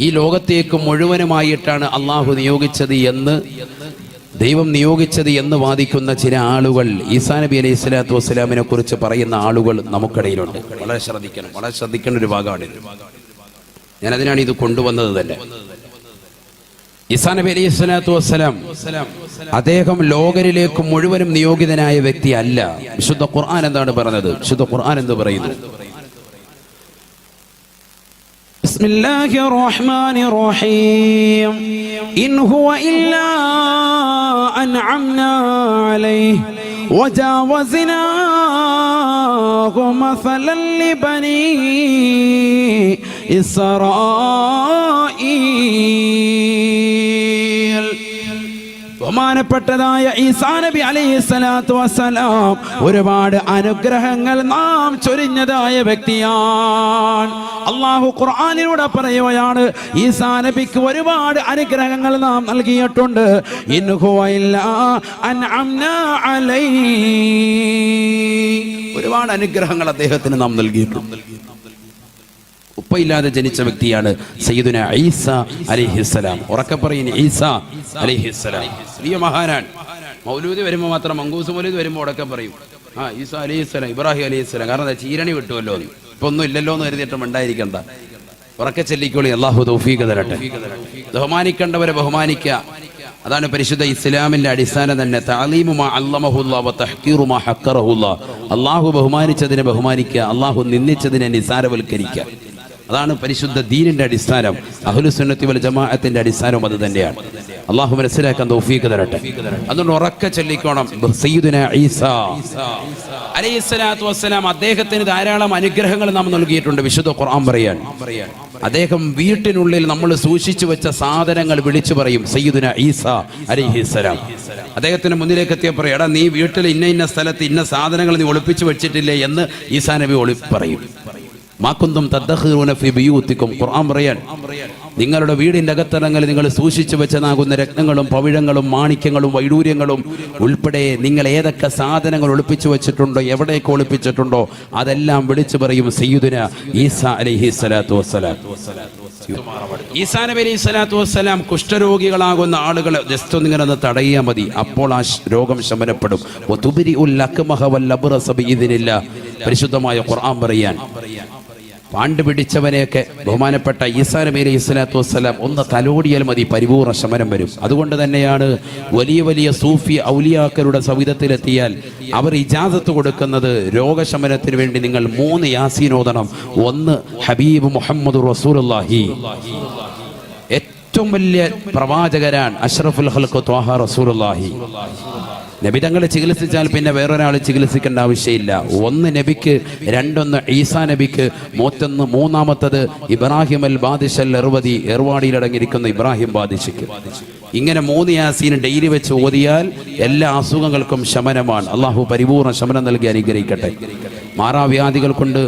ഈ ലോകത്തേക്ക് മുഴുവനുമായിട്ടാണ് അള്ളാഹു നിയോഗിച്ചത് എന്ന്, ദൈവം നിയോഗിച്ചത് എന്ന് വാദിക്കുന്ന ചില ആളുകൾ, ഈസാ നബി അലൈഹി സ്വലാത്തു വസ്സലാമിനെ കുറിച്ച് പറയുന്ന ആളുകൾ നമുക്കിടയിലുണ്ട്. വളരെ ശ്രദ്ധിക്കേണ്ട ഒരു ഭാഗമാണ്. ഞാനതിനാണ് ഇത് കൊണ്ടുവന്നത് തന്നെ. ഈസാ നബി അലൈഹി സ്വലാത്തു വസ്സലാം അദ്ദേഹം ലോകരിലേക്ക് മുഴുവനും നിയോഗിതനായ വ്യക്തി അല്ല. വിശുദ്ധ ഖുർആൻ എന്താണ് പറഞ്ഞത്? വിശുദ്ധ ഖുർആൻ എന്ത് പറയുന്നു? ബിസ്മില്ലാഹിർ റഹ്മാനിർ റഹീം. ഇൻ ഹുവ ഇല്ലാ അൻഅംനാ അലൈഹി വജാവസ്നാ മസലൻ ലിബനീ ഇസ്രായീൽ. ബഹുമാനപ്പെട്ടതായ ഈസാ നബി അലൈഹി സ്വലാത്തു വസ്സലാം ഒരുപാട് അനുഗ്രഹങ്ങൾ നാം ചൊരിഞ്ഞതായ വ്യക്തിയാണ്. അള്ളാഹു ഖുർആനിലൂടെ പറയുകയാണ്, ഈസാ നബിക്ക് ഒരുപാട് അനുഗ്രഹങ്ങൾ നാം നൽകിയിട്ടുണ്ട്. ഇൻ ഹുവ ഇല്ലാ അൻഅംനാ അലൈഹി, ഒരുപാട് അനുഗ്രഹങ്ങൾ അദ്ദേഹത്തിന് നാം നൽകിയിട്ടുണ്ട്. ഉപ്പയില്ലാതെ ജനിച്ച വ്യക്തിയാണ് സയ്യിദുന ഈസാ അലൈഹിസ്സലാം. ഉറക്കെ പറയുന്നു, ഈസാ അലൈഹിസ്സലാം വലിയ മഹാനാണ്. മൗലൂദ് വരുമ്പോൾ മാത്രം, മങ്കൂസ് മൗലൂദ് വരുമ്പോൾ ഉടക്കം പറയും, ഈസാ അലൈഹിസ്സലാം, ഇബ്രാഹിം അലൈഹിസ്സലാം. കാരണം എന്താ, ചീരണി വിട്ടുമല്ലോ, ഇപ്പൊ ഒന്നും ഇല്ലല്ലോ എന്ന് കരുതിയിട്ടും ഉണ്ടായിരിക്കണ്ട. ഉറക്കെ ചെല്ലിക്കോളി. അള്ളാഹു തൗഫീഖ് തരട്ടെ. ബഹുമാനിക്കേണ്ടവരെ ബഹുമാനിക്കുക, അതാണ് പരിശുദ്ധ ഇസ്ലാമിന്റെ അടിസ്ഥാനം തന്നെ. തഅലീമു മാ അല്ലമഹുല്ലാഹ് വ തഹ്ഖീറു മാ ഹഖറഹുല്ലാഹ്. അള്ളാഹു ബഹുമാനിച്ചതിനെ ബഹുമാനിക്കുക, അള്ളാഹു നിന്ദിച്ചതിനെ നിസാരവൽക്കരിക്കുക. അതാണ് പരിശുദ്ധ ദീനിന്റെ അടിസ്ഥാനം. അഹ്ലു സുന്നത്തി വൽ ജമാഅത്തിന്റെ അടിസ്ഥാനം അത് തന്നെയാണ്. അള്ളാഹു മനസ്സിലാക്കാൻ തൗഫീഖ് തരട്ടെ. അതുകൊണ്ട് ഉറക്കെ ചൊല്ലിക്കോണം, സയ്യിദുന ഈസാ അലൈഹിസ്സലാത്തു വസ്സലാം അദ്ദേഹത്തിന് ധാരാളം അനുഗ്രഹങ്ങൾ നാം നൽകിയിട്ടുണ്ട്. വിശുദ്ധ ഖുർആൻ പറയാൻ, അദ്ദേഹം വീട്ടിനുള്ളിൽ നമ്മൾ സൂക്ഷിച്ചു വെച്ച സാധനങ്ങൾ വിളിച്ചു പറയും, സയ്യിദുന ഈസാ അലൈഹിസ്സലാം. അദ്ദേഹത്തിന് മുന്നിലേക്ക് എത്തിയ പറയും, എടാ നീ വീട്ടിൽ ഇന്ന സ്ഥലത്ത് ഇന്ന സാധനങ്ങൾ നീ ഒളിപ്പിച്ചു വെച്ചിട്ടില്ലേ എന്ന് ഈസാ നബി പറയും. മാകുന്തും തദ്ഖിറൂന ഫീ ബിയൂത്തിക്കും. ഖുർആൻ പറയാൻ, നിങ്ങളുടെ വീടിന്റെ അകത്തളങ്ങളിൽ നിങ്ങൾ സൂക്ഷിച്ചു വെച്ചതാകുന്ന രത്നങ്ങളും പവിഴങ്ങളും മാണിക്യങ്ങളും വൈഡൂര്യങ്ങളും ഉൾപ്പെടെ നിങ്ങൾ ഏതൊക്കെ സാധനങ്ങൾ ഒളിപ്പിച്ചു വെച്ചിട്ടുണ്ടോ, എവിടേക്ക് ഒളിപ്പിച്ചിട്ടുണ്ടോ, അതെല്ലാം വിളിച്ചു പറയും സയ്യിദുന ഈസാ അലൈഹിസ്സലാത്തു വസ്സലാം. ഈസാ നബി അലൈഹി സ്വലാത്തു വസ്സലാം കുഷ്ഠരോഗികളാകുന്ന ആളുകളെ ജസ്റ്റ് ഒന്നിങ്ങനെ ഒന്ന് തടയിയാൽ മതി, അപ്പോൾ ആ രോഗം ശമനപ്പെടും. പരിശുദ്ധമായ ഖുർആൻ പറയാൻ, പാണ്ട് പിടിച്ചവനെയൊക്കെ ബഹുമാനപ്പെട്ട ഈസാ നബി അലൈഹി സ്വലാത്തു വസ്സലാം ഒന്ന് തലോടിയാൽ മതി, പരിപൂർണ്ണ ശമനം വരും. അതുകൊണ്ട് തന്നെയാണ് വലിയ വലിയ സൂഫി ഔലിയാക്കളുടെ സവിധത്തിലെത്തിയാൽ അവർ ഇജാസത്ത് കൊടുക്കുന്നത്, രോഗശമനത്തിന് വേണ്ടി നിങ്ങൾ 3 യാസീൻ ഓതണം. ഒന്ന് ഹബീബ് മുഹമ്മദ് റസൂലുള്ളാഹി, ഏറ്റവും വലിയ പ്രവാചകരാൻ അഷ്റഫുൽ ഖൽഖ് ത്വാഹ റസൂലുള്ളാഹി. നബി തങ്ങളെ ചികിത്സിച്ചാൽ പിന്നെ വേറൊരാൾ ചികിത്സിക്കേണ്ട ആവശ്യമില്ല. 1 നബിക്ക്, 2 ഈസാ നബിക്ക്, 3 മൂന്നാമത്തത് ഇബ്രാഹിം അൽ ബാദിഷൽ എർവദി, എർവാടിയിലടങ്ങിയിരിക്കുന്ന ഇബ്രാഹിം ബാദിഷിക്ക്. ഇങ്ങനെ 3 യാസീൻ ഡെയിലി വെച്ച് ഓതിയാൽ എല്ലാ അസുഖങ്ങൾക്കും ശമനമാണ്. അള്ളാഹു പരിപൂർണ്ണ ശമനം നൽകി അനുഗ്രഹിക്കട്ടെ. മാറാവ്യാധികൾ കൊണ്ട്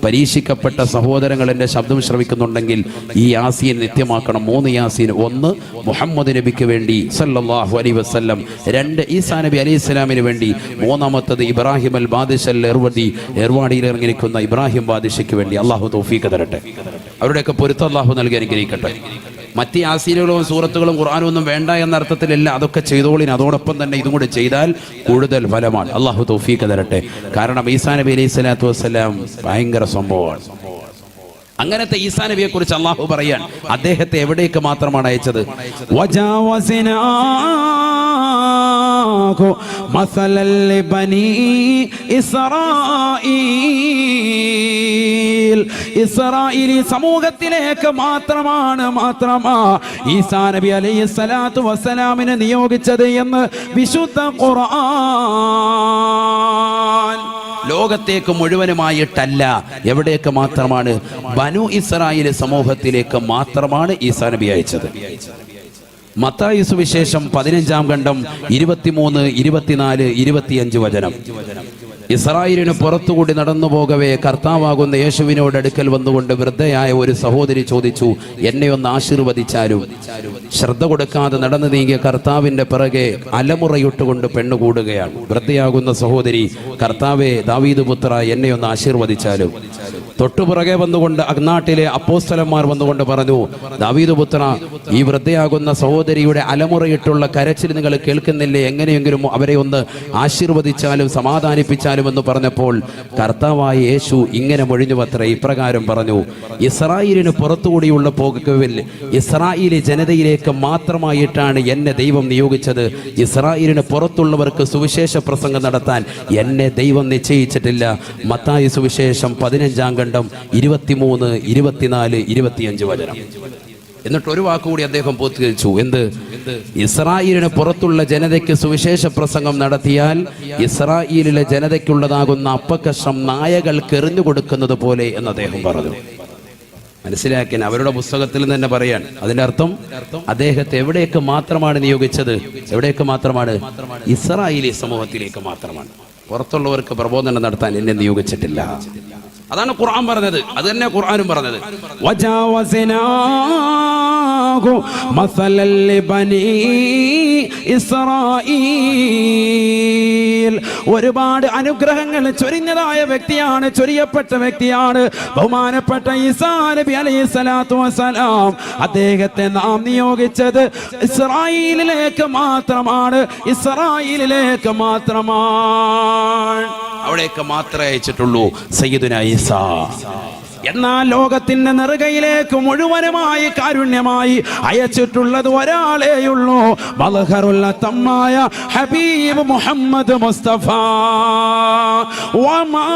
പരീക്ഷിക്കപ്പെട്ട സഹോദരങ്ങൾ എൻ്റെ ശബ്ദം ശ്രവിക്കുന്നുണ്ടെങ്കിൽ ഈ യാസീൻ നിത്യമാക്കണം. 3 യാസീൻ. 1 മുഹമ്മദ് നബിക്ക് വേണ്ടി സല്ലല്ലാഹു അലൈഹി വസല്ലം, 2 ഈസാ നബി അലൈഹി സ്വലാമിന് വേണ്ടി, 3-മത്തത് ഇബ്രാഹിം അൽ ബാദിഷൽ എർവദി, എർവാടിയിൽ ഇറങ്ങിയിരിക്കുന്ന ഇബ്രാഹിം ബാദിഷയ്ക്ക് വേണ്ടി. അള്ളാഹു തൗഫീഖ് തരട്ടെ. അവരുടെയൊക്കെ പൊരുത്തം അള്ളാഹു നൽകി അനുഗ്രഹിക്കട്ടെ. മറ്റ് യാസീനുകളും സൂറത്തുകളും ഖുർആനും ഒന്നും വേണ്ട എന്ന അർത്ഥത്തിലല്ല, അതൊക്കെ ചെയ്തോളിന്. അതോടൊപ്പം തന്നെ ഇതും കൂടി ചെയ്താൽ കൂടുതൽ ഫലമാണ്. അള്ളാഹു തൗഫീഖ് തരട്ടെ. കാരണം ഈസാ നബി അലൈഹി സ്വലാത്തു വസ്സലാം ഭയങ്കര സംഭവമാണ്. അങ്ങനത്തെ ഈസാ നബിയെ കുറിച്ച് അള്ളാഹു പറയാൻ, അദ്ദേഹത്തെ എവിടേക്ക് മാത്രമാണ് അയച്ചത്? മസലൻ ലിബനീ ഇസ്രായീൽ, ഇസ്രായേലി സമൂഹത്തിലേക്ക് മാത്രമാണ് ഈസാ നബി അലൈഹി സ്വലാത്തു വസ്സലാമിനെ നിയോഗിച്ചത് എന്ന് വിശുദ്ധ ഖുർആൻ. ലോകത്തേക്ക് മുഴുവനുമായിട്ടല്ല, എവിടേക്ക് മാത്രമാണ്? ബനു ഇസ്രായേൽ സമൂഹത്തിലേക്ക് മാത്രമാണ് ഈസാ നബി അയച്ചത്. മത്തായി സുവിശേഷം 15-ാം ഖണ്ഡം 23, 24, 25 വചനം. ഇസ്രായേലിന് പുറത്തുകൂടി നടന്നു പോകവേ കർത്താവാകുന്ന യേശുവിനോട് അടുക്കൽ വന്നുകൊണ്ട് വൃദ്ധയായ ഒരു സഹോദരി ചോദിച്ചു, എന്നെ ഒന്ന് ആശീർവദിച്ചാലും. ശ്രദ്ധ കൊടുക്കാതെ നടന്നു നീങ്ങിയ കർത്താവിന്റെ പിറകെ അലമുറയിട്ടുകൊണ്ട് പെണ്ണുകൂടുകയാണ്. വൃദ്ധയാകുന്ന സഹോദരി, കർത്താവെ, ദാവീദ് പുത്ര, എന്നെ ഒന്ന് ആശീർവദിച്ചാലും. തൊട്ടുപുറകെ വന്നുകൊണ്ട് അഗ്നാട്ടിലെ അപ്പോസ്തലന്മാർ വന്നുകൊണ്ട് പറഞ്ഞു, ദാവീദ് പുത്ര, ഈ വൃദ്ധയാകുന്ന സഹോദരിയുടെ അലമുറയിട്ടുള്ള കരച്ചിൽ നിങ്ങൾ കേൾക്കുന്നില്ലേ? എങ്ങനെയെങ്കിലും അവരെ ഒന്ന് ആശീർവദിച്ചാലും സമാധാനിപ്പിച്ചാലും എന്ന് പറഞ്ഞപ്പോൾ കർത്താവായ യേശു ഇങ്ങനെ മൊഴിഞ്ഞുവത്രേ, ഇപ്രകാരം പറഞ്ഞു, ഇസ്രായേലിന് പുറത്തുകൂടിയുള്ള പോകവിൽ ഇസ്രായേലി ജനതയിലേക്ക് മാത്രമായിട്ടാണ് എന്നെ ദൈവം നിയോഗിച്ചത്. ഇസ്രായേലിന് പുറത്തുള്ളവർക്ക് സുവിശേഷ പ്രസംഗം നടത്താൻ എന്നെ ദൈവം നിശ്ചയിച്ചിട്ടില്ല. മത്തായി സുവിശേഷം 15-ാം ഖണ്ഡം 23, 24, 25 വചനം. എന്നിട്ട് ഒരു വാക്കുകൂടി അദ്ദേഹം പൂർത്തീകരിച്ചു. എന്ത്? ഇസ്രായേലിന് പുറത്തുള്ള ജനതയ്ക്ക് സുവിശേഷ പ്രസംഗം നടത്തിയാൽ ഇസ്രായേലിലെ ജനതയ്ക്കുള്ളതാകുന്ന അപ്പക്കഷ്ണം നായകൾക്ക് എറിഞ്ഞു കൊടുക്കുന്നത് പോലെ എന്ന് അദ്ദേഹം പറഞ്ഞു. മനസ്സിലാക്കിയാൽ അവരുടെ പുസ്തകത്തിൽ നിന്ന് തന്നെ പറയാൻ. അതിന്റെ അർത്ഥം അദ്ദേഹത്തെ എവിടേക്ക് മാത്രമാണ് നിയോഗിച്ചത്? എവിടേക്ക് മാത്രമാണ്? ഇസ്രായേലി സമൂഹത്തിലേക്ക് മാത്രമാണ്. പുറത്തുള്ളവർക്ക് പ്രബോധനം നടത്താൻ എന്നെ നിയോഗിച്ചിട്ടില്ല. അതാണ് ഖുർആൻ പറഞ്ഞത്. അത് തന്നെ ഖുർആനും പറഞ്ഞത്. ഒരുപാട് അനുഗ്രഹങ്ങൾ ചൊരിഞ്ഞതായ വ്യക്തിയാണ്, ചൊരിയപ്പെട്ട വ്യക്തിയാണ് ബഹുമാനപ്പെട്ട ഈസാ നബി അലൈഹിസ്സലാത്തു വസ്സലാം. അദ്ദേഹത്തെ നാം നിയോഗിച്ചത് ഇസ്രായേലിലേക്ക് മാത്രമാണ്. ഇസ്രായേലിലേക്ക് മാത്രമാണ്. അവിടേക്ക് മാത്രമേ അയച്ചിട്ടുള്ളൂ സയ്യിദുനാ ഈസാ. എന്നാൽ ലോകത്തിന്റെ നെറുകയിലേക്ക് മുഴുവനുമായി കാരുണ്യമായി അയച്ചിട്ടുള്ളത് ഒരാളെയുള്ളൂ, ബൽഹറുൽ തമ്മായ ഹബീബ് മുഹമ്മദ് മുസ്തഫ. വമാ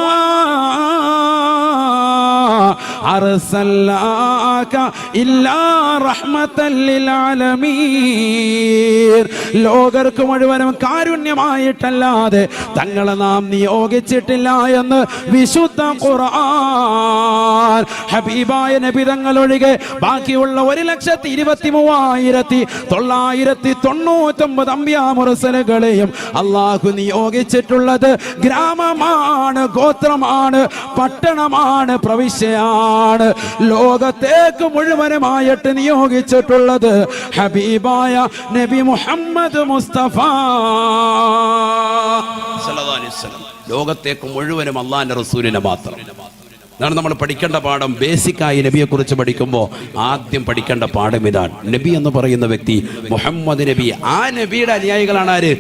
അർസൽനാക ഇല്ലാ റഹ്മത്തൻ ലിൽ ആലമീൻ. ലോകർക്ക് മുഴുവനും കാരുണ്യമായിട്ടല്ലാതെ തങ്ങളെ നാം നിയോഗിച്ചിട്ടില്ല എന്ന് വിശുദ്ധ ഖുർആൻ. ഹബീബായ നബി തങ്ങൾ ഒഴികെ ബാക്കിയുള്ള 1,23,999 അംബിയാ മുർസലുകളെയും അല്ലാഹു നിയോഗിച്ചിട്ടുള്ളത് ഗ്രാമമാണ്, ഗോത്രമാണ്, പട്ടണമാണ്, പ്രവിശ്യയാണ്. ലോകത്തേക്ക് മുഴുവനുമായിട്ട് നിയോഗിച്ചിട്ടുള്ളത് ഹബീബായ നബി മുഹമ്മദ് മുസ്തഫ സല്ലല്ലാഹു അലൈഹി വസല്ലം. ലോകത്തേക്ക് മുഴുവനും അല്ലാഹുവിന്റെ റസൂലിനെ മാത്രം. അതാണ് നമ്മൾ പഠിക്കേണ്ട പാഠം. ബേസിക്കായി നബിയെ കുറിച്ച് പഠിക്കുമ്പോൾ ആദ്യം പഠിക്കേണ്ട പാഠം ഇതാണ്. നബി എന്ന് പറയുന്ന വ്യക്തി മുഹമ്മദ് നബി. ആ നബിയുടെ അനുയായികളാണ് ആര്?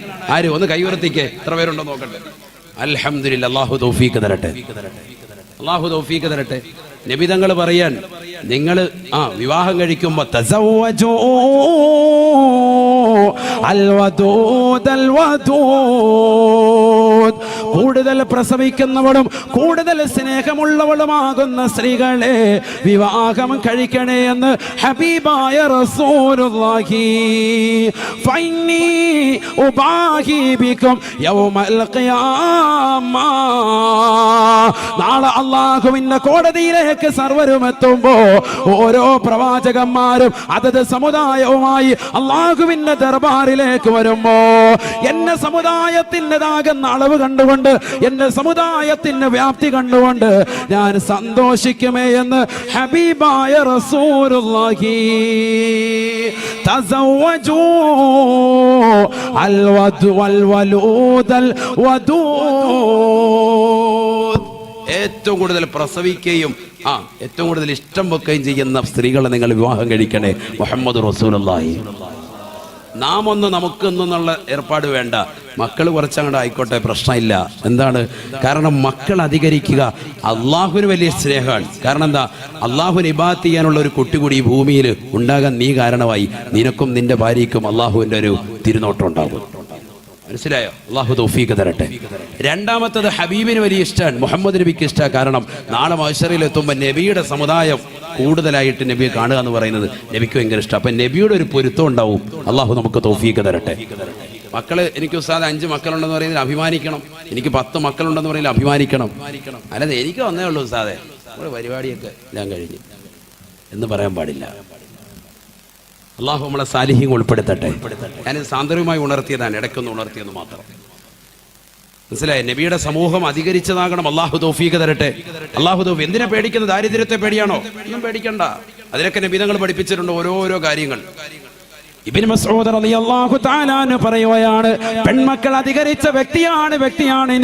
ഒന്ന് കൈയുയർത്തിക്കേ. എത്ര പേരുണ്ടോ നോക്കട്ടെ. അൽഹംദുലില്ലാഹ്. അല്ലാഹു തൗഫീഖ് തരട്ടെ, അല്ലാഹു തൗഫീഖ് തരട്ടെ. നബി തങ്ങൾ പറയാൻ, നിങ്ങൾ വിവാഹം കഴിക്കുമ്പോ തസവ്വജൂ അൽവദൂദ് അൽവദൂദ്, കൂടുതൽ പ്രസവിക്കുന്നവളും കൂടുതൽ സ്നേഹമുള്ളവളുമാകുന്ന സ്ത്രീകളെ വിവാഹം കഴിക്കണേ എന്ന് ഹബീബായ റസൂലുള്ളാഹി. ഫൈനി ഉബാഹി ബികും യൗമൽ ഖിയാമ. നാളെ അല്ലാഹുവിന്റെ കോടതിയിലേക്ക് സർവരും എത്തുമ്പോ ഓരോ പ്രവാചകന്മാരും അതത് സമുദായവുമായി അല്ലാഹുവിന്റെ ദർബാറിലേക്ക് വരുമ്പോ എന്റെ സമുദായത്തിൻ്റെതാകുന്ന അളവ് കണ്ടുകൊണ്ട്, എന്റെ സമുദായത്തിന്റെ വ്യാപ്തി കണ്ടുകൊണ്ട് ഞാൻ സന്തോഷിക്കുമേ എന്ന് ഹബീബായ റസൂലുള്ളാഹി. തസവ്വജൂ അൽവദ് വൽവലൂദൽ വദൂദ്. ഏറ്റവും കൂടുതൽ പ്രസവിക്കുകയും ഏറ്റവും കൂടുതൽ ഇഷ്ടം വെക്കുകയും ചെയ്യുന്ന സ്ത്രീകളെ നിങ്ങൾ വിവാഹം കഴിക്കണേ. മുഹമ്മദ് റസൂലുള്ളാഹി. നാം ഒന്ന് നമുക്കൊന്നുള്ള ഏർപ്പാട് വേണ്ട. മക്കൾ കുറച്ചങ്ങോട്ട് ആയിക്കോട്ടെ, പ്രശ്നമില്ല. എന്താണ് കാരണം? മക്കൾ അധികരിക്കുക അള്ളാഹുവിന് വലിയ സ്നേഹമാണ്. കാരണം എന്താ? അള്ളാഹുവിന് ഇബാദത്ത് ചെയ്യാനുള്ള ഒരു കുട്ടി കൂടി ഈ ഭൂമിയിൽ ഉണ്ടാകാൻ നീ കാരണമായി. നിനക്കും നിന്റെ ഭാര്യയ്ക്കും അള്ളാഹുവിൻ്റെ ഒരു തിരുനോട്ടം ഉണ്ടാകും. മനസ്സിലായോ? അല്ലാഹു തൗഫീഖ് തരട്ടെ. രണ്ടാമത്തത് ഹബീബിന് വലിയ ഇഷ്ടമാണ്, മുഹമ്മദ് നബിക്ക് ഇഷ്ടമാണ്. കാരണം നാളെ മഹ്ശറിൽ എത്തുമ്പോൾ നബിയുടെ സമുദായം കൂടുതലായിട്ട് നബിയെ കാണുക എന്ന് പറയുന്നത് നബിക്ക് ഭയങ്കര ഇഷ്ടം. അപ്പം നബിയുടെ ഒരു പൊരുത്തം ഉണ്ടാവും. അള്ളാഹു നമുക്ക് തൗഫീഖ് തരട്ടെ. മക്കള്, എനിക്ക് ഉസ്താദ് 5 മക്കളുണ്ടെന്ന് പറയുന്നതിൽ അഭിമാനിക്കണം. എനിക്ക് 10 മക്കളുണ്ടെന്ന് പറയുന്നതിൽ അഭിമാനിക്കണം. അല്ലാതെ എനിക്ക് വന്നേ ഉള്ളൂ ഉസ്താദെ, നമ്മുടെ പരിപാടിയൊക്കെ എല്ലാം കഴിഞ്ഞ് എന്ന് പറയാൻ പാടില്ല. അള്ളാഹു നമ്മളെ സാലിഹ്യം ഉൾപ്പെടുത്തട്ടെ. ഞാനിത് സാന്ദർഭികമായി ഉണർത്തിയതാണ്, ഇടയ്ക്കൊന്ന് ഉണർത്തിയെന്ന് മാത്രം. മനസ്സിലായി? നബിയുടെ സമൂഹം അധികരിച്ചതാകണം. അള്ളാഹു തൗഫീഖ് തരട്ടെ. അള്ളാഹു തൗഫീഖ്. എന്തിനാ പേടിക്കുന്നത്? ദാരിദ്ര്യത്തെ പേടിയാണോ? ഒന്നും പേടിക്കണ്ട. അതിനൊക്കെ നബി തങ്ങൾ പഠിപ്പിച്ചിട്ടുണ്ട് ഓരോരോ കാര്യങ്ങൾ. ഇബ്നു മസ്ഊദ് റളിയല്ലാഹു തആല അൻഹു പറയുകയാണ്, പെൺമക്കൾ അധികരിച്ച വ്യക്തിയാണ്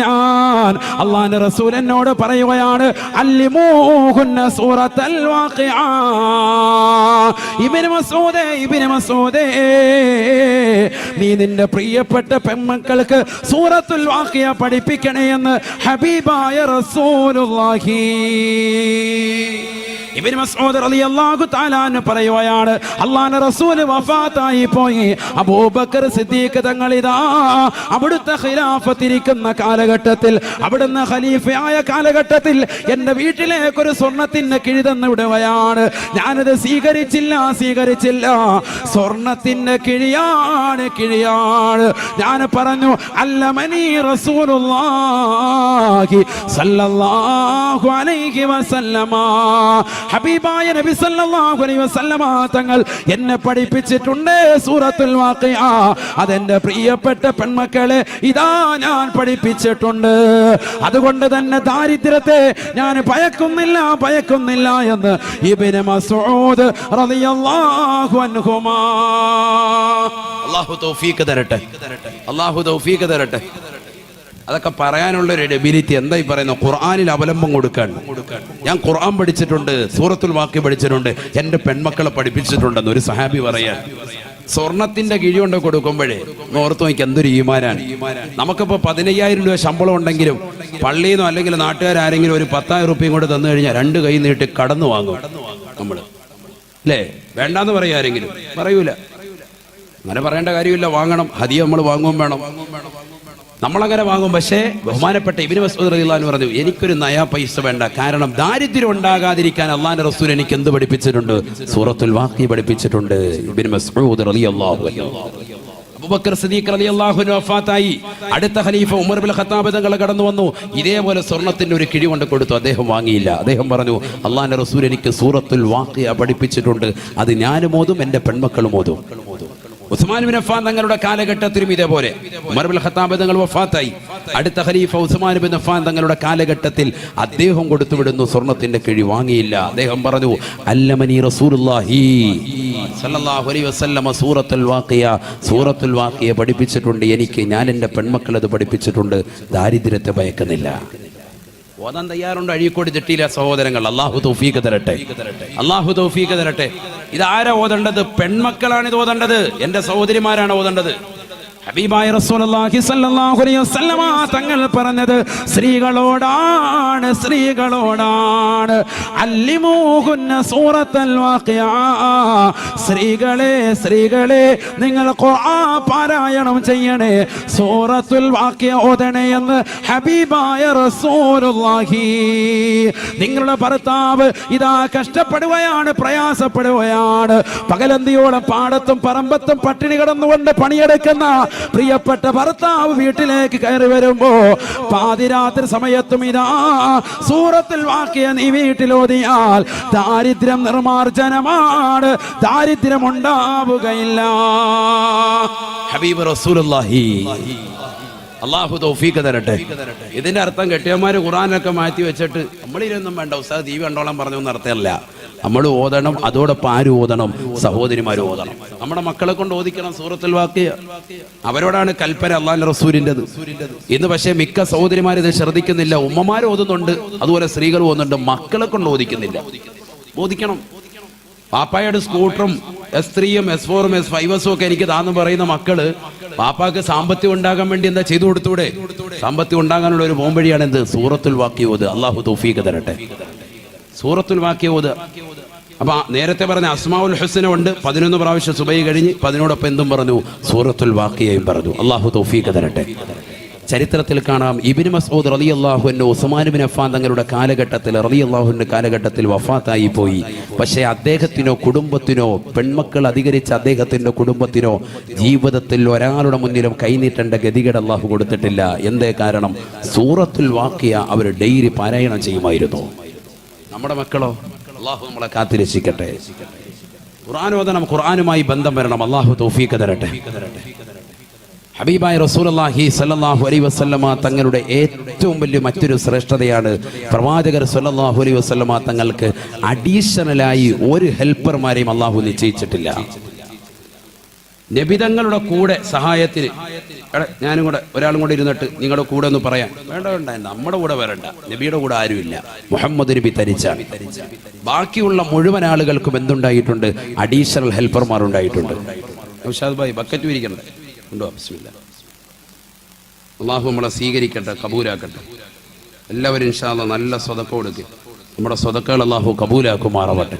ഞാൻ. അല്ലാഹുവിന്റെ റസൂൽ എന്നോട് പറയുകയാണ്, അല്ലിമൂഹുന്ന സൂറത്തുൽ വാഖിഅ. ഇബ്നു മസ്ഊദേ നീ നിന്റെ പ്രിയപ്പെട്ട പെൺമക്കൾക്ക് സൂറത്തുൽ വാഖിഅ പഠിപ്പിക്കണേ എന്ന് ഹബീബായ റസൂലുള്ളാഹി. ഇബ്നു മസ്ഊദ് റളിയല്ലാഹു തആല അൻഹു പറയുകയാണ്, അല്ലാഹുവിന്റെ റസൂൽ വഫാത്തായി പോയി. അബൂബക്കർ സിദ്ദീഖ് തങ്ങൾ ഇതാ അവിടുത്തെ ഖിലാഫത്തിരിക്കുന്ന കാലഘട്ടത്തിൽ, അവിടുന്ന് ഖലീഫയായ കാലഘട്ടത്തിൽ എൻ്റെ വീട്ടിലേക്ക് ഒരു സ്വർണത്തിന് കിഴി തന്നു വിടുകയാണ്. ഞാനത് സ്വീകരിച്ചില്ല. സ്വർണത്തിന്റെ കിഴിയാണ്. ഞാൻ പറഞ്ഞു, അല്ലമനി റസൂലുള്ളാഹി സ്വല്ലല്ലാഹു അലൈഹി വസല്ലമ. ഹബീബായ നബി സല്ലല്ലാഹു അലൈഹി വസല്ലമ തങ്ങൾ എന്നെ പഠിപ്പിച്ചിട്ടുണ്ട് സൂറത്തുൽ വാഖിഅ. അതെന്റെ പ്രിയപ്പെട്ട പെൺമക്കളെ ഇതാ ഞാൻ പഠിപ്പിച്ചിട്ടുണ്ട്. അതുകൊണ്ട് തന്നെ ദാരിദ്ര്യത്തെ ഞാൻ ഭയക്കുന്നില്ല എന്ന് ഇബ്നു മസ്ഊദ് റളിയല്ലാഹു അൻഹുമാ. അല്ലാഹു തൗഫീഖ് തരട്ടെ. അതൊക്കെ പറയാനുള്ളൊരു എബിലിറ്റി എന്താ ഈ പറയുന്നത്? ഖുർആനിൽ അവലംബം കൊടുക്കാൻ. ഞാൻ ഖുർആൻ പഠിച്ചിട്ടുണ്ട്, സൂറത്തുൽ വാഖിഅ പഠിച്ചിട്ടുണ്ട്, എൻ്റെ പെൺമക്കളെ പഠിപ്പിച്ചിട്ടുണ്ടെന്ന് ഒരു സഹാബി പറയാൻ. സ്വർണത്തിന്റെ കിഴി കൊണ്ട് കൊടുക്കുമ്പോഴേ ഓർത്ത് നോക്കി എന്തൊരു ഈമാനാണ്. നമുക്കിപ്പോൾ 15,000 രൂപ ശമ്പളം ഉണ്ടെങ്കിലും പള്ളിയിൽ നിന്നോ അല്ലെങ്കിൽ നാട്ടുകാരെങ്കിലും ഒരു 10,000 രൂപയും കൂടെ തന്നു കഴിഞ്ഞാൽ 2 കൈ നീട്ടി കടന്നു വാങ്ങും നമ്മൾ, അല്ലേ? വേണ്ടാന്ന് പറയാ ആരെങ്കിലും? പറയൂല. അങ്ങനെ പറയേണ്ട കാര്യമില്ല. വാങ്ങണം. ഹദിയ നമ്മൾ വാങ്ങും വേണം. നമ്മളങ്ങനെ വാങ്ങും. പക്ഷേ ബഹുമാനപ്പെട്ട ഇബ്നു മസ്ഊദ് റളിയല്ലാഹു അൻഹു പറഞ്ഞു, എനിക്കൊരു നയാ പൈസ വേണ്ട. കാരണം ദാരിദ്ര്യം ഉണ്ടാകാതിരിക്കാൻ അല്ലാഹുവിന്റെ റസൂൽ എനിക്ക് എന്ത് പഠിപ്പിച്ചിട്ടുണ്ട്? സൂറത്തുൽ വാഖിഅ പഠിപ്പിച്ചിട്ടുണ്ട്. ഇബ്നു മസ്ഊദ് റളിയല്ലാഹു അൻഹു. അബൂബക്കർ സിദ്ദീഖ് റളിയല്ലാഹു അൻഹു വഫാത്തായി. അടുത്ത ഖലീഫ ഉമർ ഇബ്നുൽ ഖത്താബ് തങ്ങൾ കടന്നു വന്നു. ഇതേപോലെ സ്വർണത്തിന്റെ ഒരു കിഴി കൊണ്ട് കൊടുത്തു. അദ്ദേഹം വാങ്ങിയില്ല. അദ്ദേഹം പറഞ്ഞു, അല്ലാഹുവിന്റെ റസൂൽ എനിക്ക് സൂറത്തുൽ വാഖിഅ പഠിപ്പിച്ചിട്ടുണ്ട്. അത് ഞാനും ഓതും, എൻ്റെ പെൺമക്കളും ഓതും. ഉസ്മാൻ ഇബ്നു അഫ്ഫാൻ തങ്ങളുടെ കാലഘട്ടത്തിലും ഇതേപോലെ ഉമർ ഇബ്നുൽ ഖത്താബ് തങ്ങൾ വഫാത്തായി. അടുത്ത ഖലീഫ ഉസ്മാൻ ഇബ്നു അഫ്ഫാൻ തങ്ങളുടെ കാലഘട്ടത്തിൽ അദ്ദേഹം കൊടുത്തുവിടുന്നു. സ്വർണത്തിന്റെ കിഴി വാങ്ങിയില്ല. അദ്ദേഹം പറഞ്ഞു, അല്ലമനി റസൂലുള്ളാഹി സ്വല്ലല്ലാഹു അലൈഹി വസല്ലമ സൂറത്തുൽ വാഖിഅ പഠിപ്പിച്ചിട്ടുണ്ട് എനിക്ക്. ഞാൻ എൻ്റെ പെൺമക്കൾ അത് പഠിപ്പിച്ചിട്ടുണ്ട്. ദാരിദ്ര്യത്തെ ഭയക്കുന്നില്ല. ഓതാൻ തയ്യാറുണ്ട്. അഴീക്കോട് ജട്ടിയിലെ സഹോദരങ്ങൾ, അല്ലാഹു തൗഫീഖ് തരട്ടെ. ഇതാരാ ഓതേണ്ടത്? പെൺമക്കളാണ് ഇത് ഓതേണ്ടത്. എൻ്റെ സഹോദരിമാരാണ് ഓതേണ്ടത്. ഹബീബായ റസൂലുള്ളാഹി സ്വല്ലല്ലാഹു അലൈഹി വസല്ലമ തങ്ങൾ പറഞ്ഞത് സ്ത്രീകളോടാണ്. അല്ലിമൂഹുന്ന സൂറത്തുൽ വാഖിഅ. സ്ത്രീകളെ നിങ്ങൾ ഖുർആൻ പാരായണം ചെയ്യണേ, സൂറത്തുൽ വാഖിഅ ഓതണേ എന്ന് ഹബീബായ റസൂലുള്ളാഹി. നിങ്ങളുടെ ഭർത്താവ് ഇതാ കഷ്ടപ്പെടുകയാണ്, പ്രയാസപ്പെടുകയാണ്. പകലന്തിയോളം പാടത്തും പറമ്പത്തും പട്ടിണി കിടന്നുകൊണ്ട് പണിയെടുക്കുന്ന പ്രിയപ്പെട്ട ഭർത്താവ് വീട്ടിലേക്ക് കയറി വരുമ്പോ പാതിരാത്രി സമയത്തും ഇതാ സൂറത്തുൽ വാഖിഅ നീ വീട്ടിലോതിയാൽ ദാരിദ്ര്യം നിർമാർജനമാണ്. ദാരിദ്ര്യം ഉണ്ടാവുകയില്ല. ഹബീബ് റസൂലുള്ളാഹി. അല്ലാഹു തൗഫീഖ് തരട്ടെ. ഇതിന്റെ അർത്ഥം കെട്ടിയന്മാര് ഖുർആനൊക്കെ മാറ്റി വെച്ചിട്ട് നമ്മളിലൊന്നും വേണ്ട, ഉസ്താദ് TV കണ്ടോളാൻ പറഞ്ഞു എന്നർത്ഥമല്ല. നമ്മൾ ഓതണം. അതോടൊപ്പം ആര് ഓതണം? സഹോദരിമാർ ഓതണം. നമ്മുടെ മക്കളെ കൊണ്ട് ഓദിക്കണം സൂറത്തുൽ വാഖിഅ. അവരോടാണ് കൽപ്പന അല്ലാഹുവിന്റെ റസൂലിൻ്റെത്. ഇന്ന് പക്ഷേ മിക്ക സഹോദരിമാർ ഇത് ശ്രദ്ധിക്കുന്നില്ല. ഉമ്മമാർ ഓതുന്നുണ്ട്, അതുപോലെ സ്ത്രീകൾ ഓതുന്നുണ്ട്, മക്കളെ കൊണ്ട് ഓദിക്കുന്നില്ല. ഓദിക്കണം. പാപ്പായുടെ സ്കൂട്ടറും S3-ഉം S4-ഉം S5-ഉം ഒക്കെ എനിക്ക് താന്ന് പറയുന്ന മക്കള് പാപ്പാക്ക് സാമ്പത്തികം ഉണ്ടാകാൻ വേണ്ടി എന്താ ചെയ്തു കൊടുത്തൂടെ? സാമ്പത്തികം ഉണ്ടാകാനുള്ള ഒരു പോംവഴിയാണ് എന്ത്? സൂറത്തുൽ വാഖിഅ ഓത്. അല്ലാഹു തൗഫീഖ് തരട്ടെ. സൂറത്തുൽ വാഖിഅ ഓത്. അപ്പൊ നേരത്തെ പറഞ്ഞ അസ്മാഉൽ ഹുസ്ന ഉണ്ട്. 11 പ്രാവശ്യം സുബഹി കഴിഞ്ഞ് 15 എന്തും പറഞ്ഞു? സൂറത്തുൽ വാഖിഅയും പറഞ്ഞു. അല്ലാഹു തൗഫീഖ് തരട്ടെ. ചരിത്രത്തിൽ കാണാം, ഇബ്നു മസ്ഊദ് റളിയല്ലാഹു അൻഹു ഉസ്മാൻ ഇബ്നു അഫ്ഫാൻ തങ്ങളുടെ കാലഘട്ടത്തിൽ വഫാത്തായി പോയി. പക്ഷേ അദ്ദേഹത്തിനോ കുടുംബത്തിനോ, പെൺമക്കൾ അധികരിച്ച അദ്ദേഹത്തിന്റെ കുടുംബത്തിനോ ജീവിതത്തിൽ ഒരാളുടെ മുന്നിലും കൈനീട്ടേണ്ട ഗതികേട് അല്ലാഹു കൊടുത്തിട്ടില്ല. എന്തേ കാരണം? സൂറത്തുൽ വാഖിഅ അവർ ഡെയിലി പാരായണം ചെയ്യുമായിരുന്നു. നമ്മുടെ മക്കളോ? അല്ലാഹു നമ്മളെ കാത്തിരക്ഷിക്കട്ടെ. ഖുർആൻ ഓതണം, ഖുർആനുമായി ബന്ധം വരണം. അല്ലാഹു തൗഫീഖ് തരട്ടെ. ഹബീബായ റസൂലുള്ളാഹി സ്വല്ലല്ലാഹു അലൈഹി വസല്ലമ തങ്ങളുടെ ഏറ്റവും വലിയ മറ്റൊരു ശ്രേഷ്ഠതയാണ് പ്രവാചകർ സ്വല്ലല്ലാഹു അലൈഹി വസല്ലമ തങ്ങൾക്ക് അഡീഷണലായി ഒരു ഹെൽപ്പർമാരെയും അള്ളാഹു നിശ്ചയിച്ചിട്ടില്ല. നബിതങ്ങളുടെ കൂടെ സഹായത്തിന് ഞാനും കൂടെ ഒരാളും കൂടെ ഇരുന്നിട്ട് നിങ്ങളുടെ കൂടെ ഒന്ന് പറയാം, വേണ്ട നമ്മുടെ കൂടെ വരണ്ട, നബിയുടെ കൂടെ ആരുമില്ല, മുഹമ്മദ് നബി തരിച്ചാണ്. ബാക്കിയുള്ള മുഴുവൻ ആളുകൾക്കും എന്തുണ്ടായിട്ടുണ്ട്? അഡീഷണൽ ഹെൽപ്പർമാർ ഉണ്ടായിട്ടുണ്ട്. നൗഷാദ് ഭായ് ബക്കറ്റ് വിരിക്കണ്ടേ? ഉണ്ടോ? ബിസ്മില്ലാ. അള്ളാഹു നമ്മളെ സ്വീകരിക്കട്ടെ, കബൂലാക്കട്ടെ. എല്ലാവരും ഇൻഷാ അല്ലാഹ് നല്ല സ്വതക്ക കൊടുക്കുക. നമ്മുടെ സ്വതക്കകൾ അള്ളാഹു കബൂലാക്കുമാറാവട്ടെ.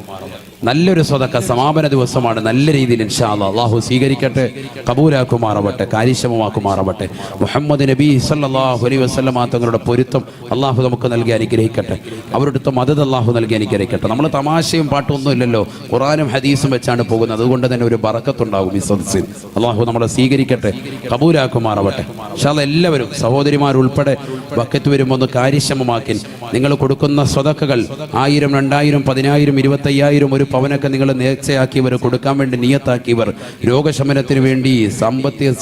നല്ലൊരു സ്വതക്ക സമാപന ദിവസമാണ്. നല്ല രീതിയിൽ ഇൻഷാ അല്ലാഹ് അള്ളാഹു സ്വീകരിക്കട്ടെ, കബൂലാക്കുമാറാവട്ടെ, കാര്യക്ഷമമാക്കുമാറാവട്ടെ. മുഹമ്മദ് നബി സല്ലല്ലാഹു അലൈഹി വസല്ലമ തങ്ങളുടെ പൊരുത്തം അള്ളാഹു നമുക്ക് നൽകി അനുഗ്രഹിക്കട്ടെ. അവരുടെ മദദ് അള്ളാഹു നൽകി അനുഗ്രഹിക്കട്ടെ. നമ്മൾ തമാശയും പാട്ടൊന്നും ഇല്ലല്ലോ, ഖുർആനും ഹദീസും വെച്ചാണ് പോകുന്നത്. അതുകൊണ്ട് തന്നെ ഒരു ബറക്കത്തുണ്ടാകും ഈ സദസ്സിൽ. അള്ളാഹു നമ്മളെ സ്വീകരിക്കട്ടെ, കബൂലാക്കുമാറാവട്ടെ. ഇൻഷാ അല്ലാഹ് എല്ലാവരും സഹോദരിമാരുൾപ്പെടെ ബക്കറ്റ് വരുമ്പോൾ ഒന്ന് കാര്യക്ഷമമാക്കി നിങ്ങൾ കൊടുക്കുന്ന സ്വതക്കകൾ 1000, 2000, 10000, 25,000 ഒരു പവനൊക്കെ നിങ്ങൾ നേർച്ചയാക്കിയവർ, കൊടുക്കാൻ വേണ്ടി നിയത്താക്കിയവർ, രോഗശമനത്തിന് വേണ്ടി,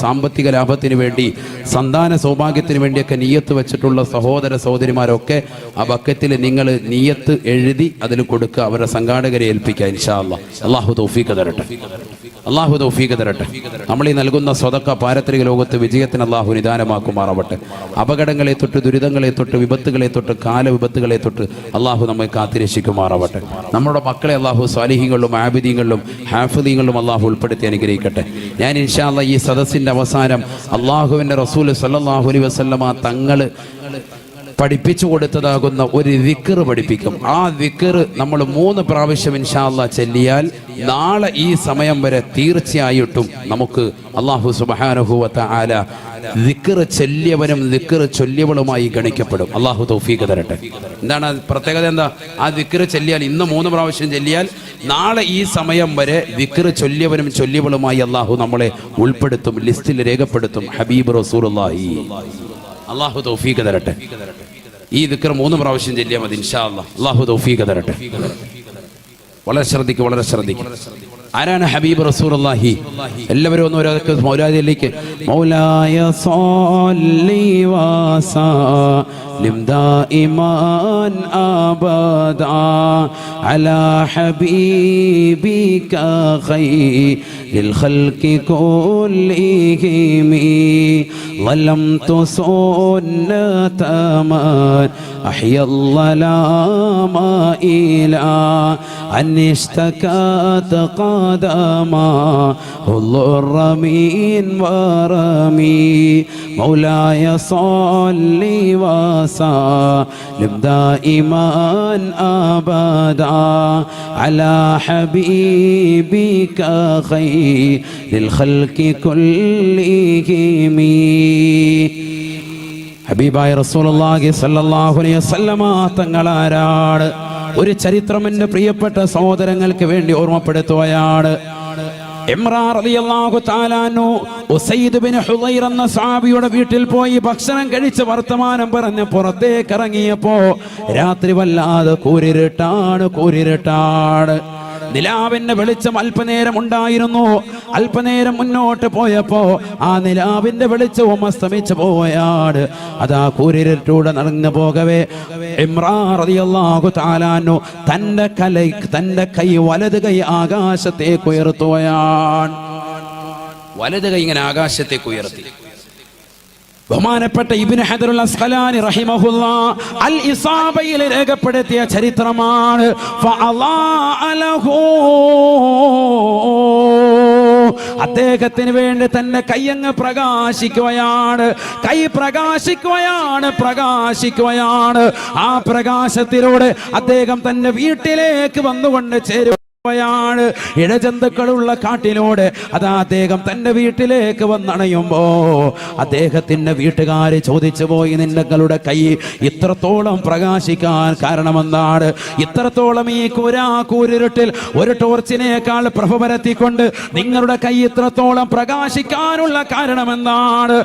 സാമ്പത്തിക ലാഭത്തിന് വേണ്ടി, സന്താന സൗഭാഗ്യത്തിന് വേണ്ടിയൊക്കെ നിയത്ത് വെച്ചിട്ടുള്ള സഹോദര സഹോദരിമാരൊക്കെ ആ ബക്കറ്റിൽ നിങ്ങൾ നിയത്ത് എഴുതി അതിൽ കൊടുക്കുക, അവരുടെ സംഘാടകരെ ഏൽപ്പിക്കുക. ഇൻഷാ അല്ലാഹ് അള്ളാഹു തൗഫീഖ് തരട്ടെ, അള്ളാഹു തൗഫീഖ് തരട്ടെ. നമ്മൾ ഈ നൽകുന്ന സ്വതക്ക പാരത്രിക ലോകത്ത് വിജയത്തിന് അള്ളാഹു നിദാനമാക്കുമാറാവട്ടെ. അപകടങ്ങളെ തൊട്ട്, ദുരിതങ്ങളെ തൊട്ട്, വിപത്തുകളെ തൊട്ട്, കാലവിപത്തുകളെ തൊട്ട് അള്ളാഹു നമ്മെ കാത്തിരക്ഷിക്കുമാറാവട്ടെ. നമ്മുടെ മക്കളെ അള്ളാഹു സ്വാലിഹീങ്ങളിലും ആബിദീങ്ങളിലും ഹാഫിദീങ്ങളിലും അള്ളാഹു ഉൾപ്പെടുത്തി അനുഗ്രഹിക്കട്ടെ. ഞാൻ ഇൻഷാ അല്ലാഹ് ഈ സദസ്സിൻ്റെ അവസാനം അള്ളാഹുവിൻ്റെ റസൂൽ സല്ലല്ലാഹു അലൈഹി വസല്ലമ തങ്ങൾ പഠിപ്പിച്ചു കൊടുത്തതാകുന്ന ഒരു ദിക്ർ പഠിപ്പിക്കും. ആ ദിക്ർ നമ്മൾ 3 പ്രാവശ്യം ഇൻഷാ അല്ലാഹ് ചൊല്ലിയാൽ നാളെ ഈ സമയം വരെ തീർച്ചയായിട്ടും നമുക്ക് അല്ലാഹു സുബ്ഹാനഹു വ തആല ദിക്ർ ചൊല്ലിയവനും ദിക്ർ ചൊല്ലിയവളുമായി ഗണിക്കപ്പെടും. അല്ലാഹു തൗഫീഖ് തരട്ടെ. എന്താണ് പ്രത്യേകത? എന്താ? ആ ദിക്ർ ചൊല്ലിയാൽ, ഇന്ന് 3 പ്രാവശ്യം ചൊല്ലിയാൽ നാളെ ഈ സമയം വരെ ദിക്ർ ചൊല്ലിയവനും ചൊല്ലിയവളുമായി അല്ലാഹു നമ്മളെ ഉൾപ്പെടുത്തും, ലിസ്റ്റിൽ രേഖപ്പെടുത്തും. ഹബീബ് റസൂലുള്ളാഹി. അല്ലാഹു തൗഫീഖ് തരട്ടെ. ഈ ദിക്ർ 3 പ്രാവശ്യം ചൊല്ലിയാൽ മതി ഇൻഷാ അല്ലാഹ്. അല്ലാഹു തൗഫീഖ് തരട്ടെ. വളരെ ശ്രദ്ധിക്കുക, വളരെ ശ്രദ്ധിക്കുക. ആരാണ് ഹബീബ് റസൂലുള്ളാഹി? എല്ലാവരും ഒന്ന് ഒരാൾക്ക് മൗലാദിയിലേക്ക് മൗലായ സ്വല്ലി വസല്ലിം ദായിമൻ അബദാ അലാ ഹബീബിക ഖൈറിൽ ഖൽഖി കുല്ലിഹിം ളലംതു സുന്നത മൻ അഹ്യൽ ളലാമ ഇലാ അനിഷ്തകാത قدما الضر من ورمي مولاي صل وسلم دائما أبدا على حبيبك خير الخلق كلهم. ഹബീബായ റസൂലുള്ളാഹി സ്വല്ലല്ലാഹു അലൈഹി വസല്ലമ തങ്ങളാരാണ്? ഒരു ചരിത്രം എൻ്റെ പ്രിയപ്പെട്ട സഹോദരങ്ങൾക്ക് വേണ്ടി ഓർമ്മപ്പെടുത്തുകയാണ്. ഇമ്രാൻ റളിയല്ലാഹു തആല അൻഹു ഉസൈദ് ബിൻ ഹുദൈർ എന്ന സഹാബിയുടെ വീട്ടിൽ പോയി ഭക്ഷണം കഴിച്ച് വർത്തമാനം പറഞ്ഞ് പുറത്തേക്ക് ഇറങ്ങിയപ്പോ രാത്രി വല്ലാതെ കൂരിരുട്ടാണ്. നിലാവിന്റെ വെളിച്ചം അല്പനേരം ഉണ്ടായിരുന്നു. അല്പനേരം മുന്നോട്ട് പോയപ്പോ ആ നിലാവിന്റെ വെളിച്ചവും അസ്തമിച്ചു പോവുകയാണ്. അതാ കൂരിരുട്ടൂടെ നടന്നു പോകവേ ഇമ്രാൻ റളിയല്ലാഹു തആല അൻഹു തന്റെ കൈ വലത് കൈ ആകാശത്തേക്ക് ഉയർത്തുകയാണ്. വലത് കൈ ഇങ്ങനെ ആകാശത്തേക്ക് ഉയർത്തി. ബഹുമാനപ്പെട്ട ഇബ്നു ഹജറുൽ അസ്ഖലാനി റഹിമഹുല്ലാഹ് അൽ ഇസാബയിൽ രേഖപ്പെടുത്തിയ ചരിത്രമാണ്. അദ്ദേഹത്തിന് വേണ്ടി തന്നെ കൈയങ്ങ് പ്രകാശിക്കുകയാണ്. കൈ പ്രകാശിക്കുകയാണ്. ആ പ്രകാശത്തിലൂടെ അദ്ദേഹം തന്റെ വീട്ടിലേക്ക് വന്നുകൊണ്ട് ചേരും. ഇഴജന്തുക്കളുള്ള കാട്ടിലൂടെ അതാ അദ്ദേഹം തന്റെ വീട്ടിലേക്ക് വന്നണയുമ്പോ അദ്ദേഹത്തിന്റെ വീട്ടുകാര് ചോദിച്ചു പോയി, നിങ്ങളുടെ കൈ ഇത്രത്തോളം പ്രകാശിക്കാൻ കാരണമെന്താണ്? ഇത്രത്തോളം ഈ കൂരിരുട്ടിൽ ഒരു ടോർച്ചിനേക്കാൾ പ്രഭ പരത്തിക്കൊണ്ട് നിങ്ങളുടെ കൈ ഇത്രത്തോളം പ്രകാശിക്കാനുള്ള കാരണമെന്താണ്?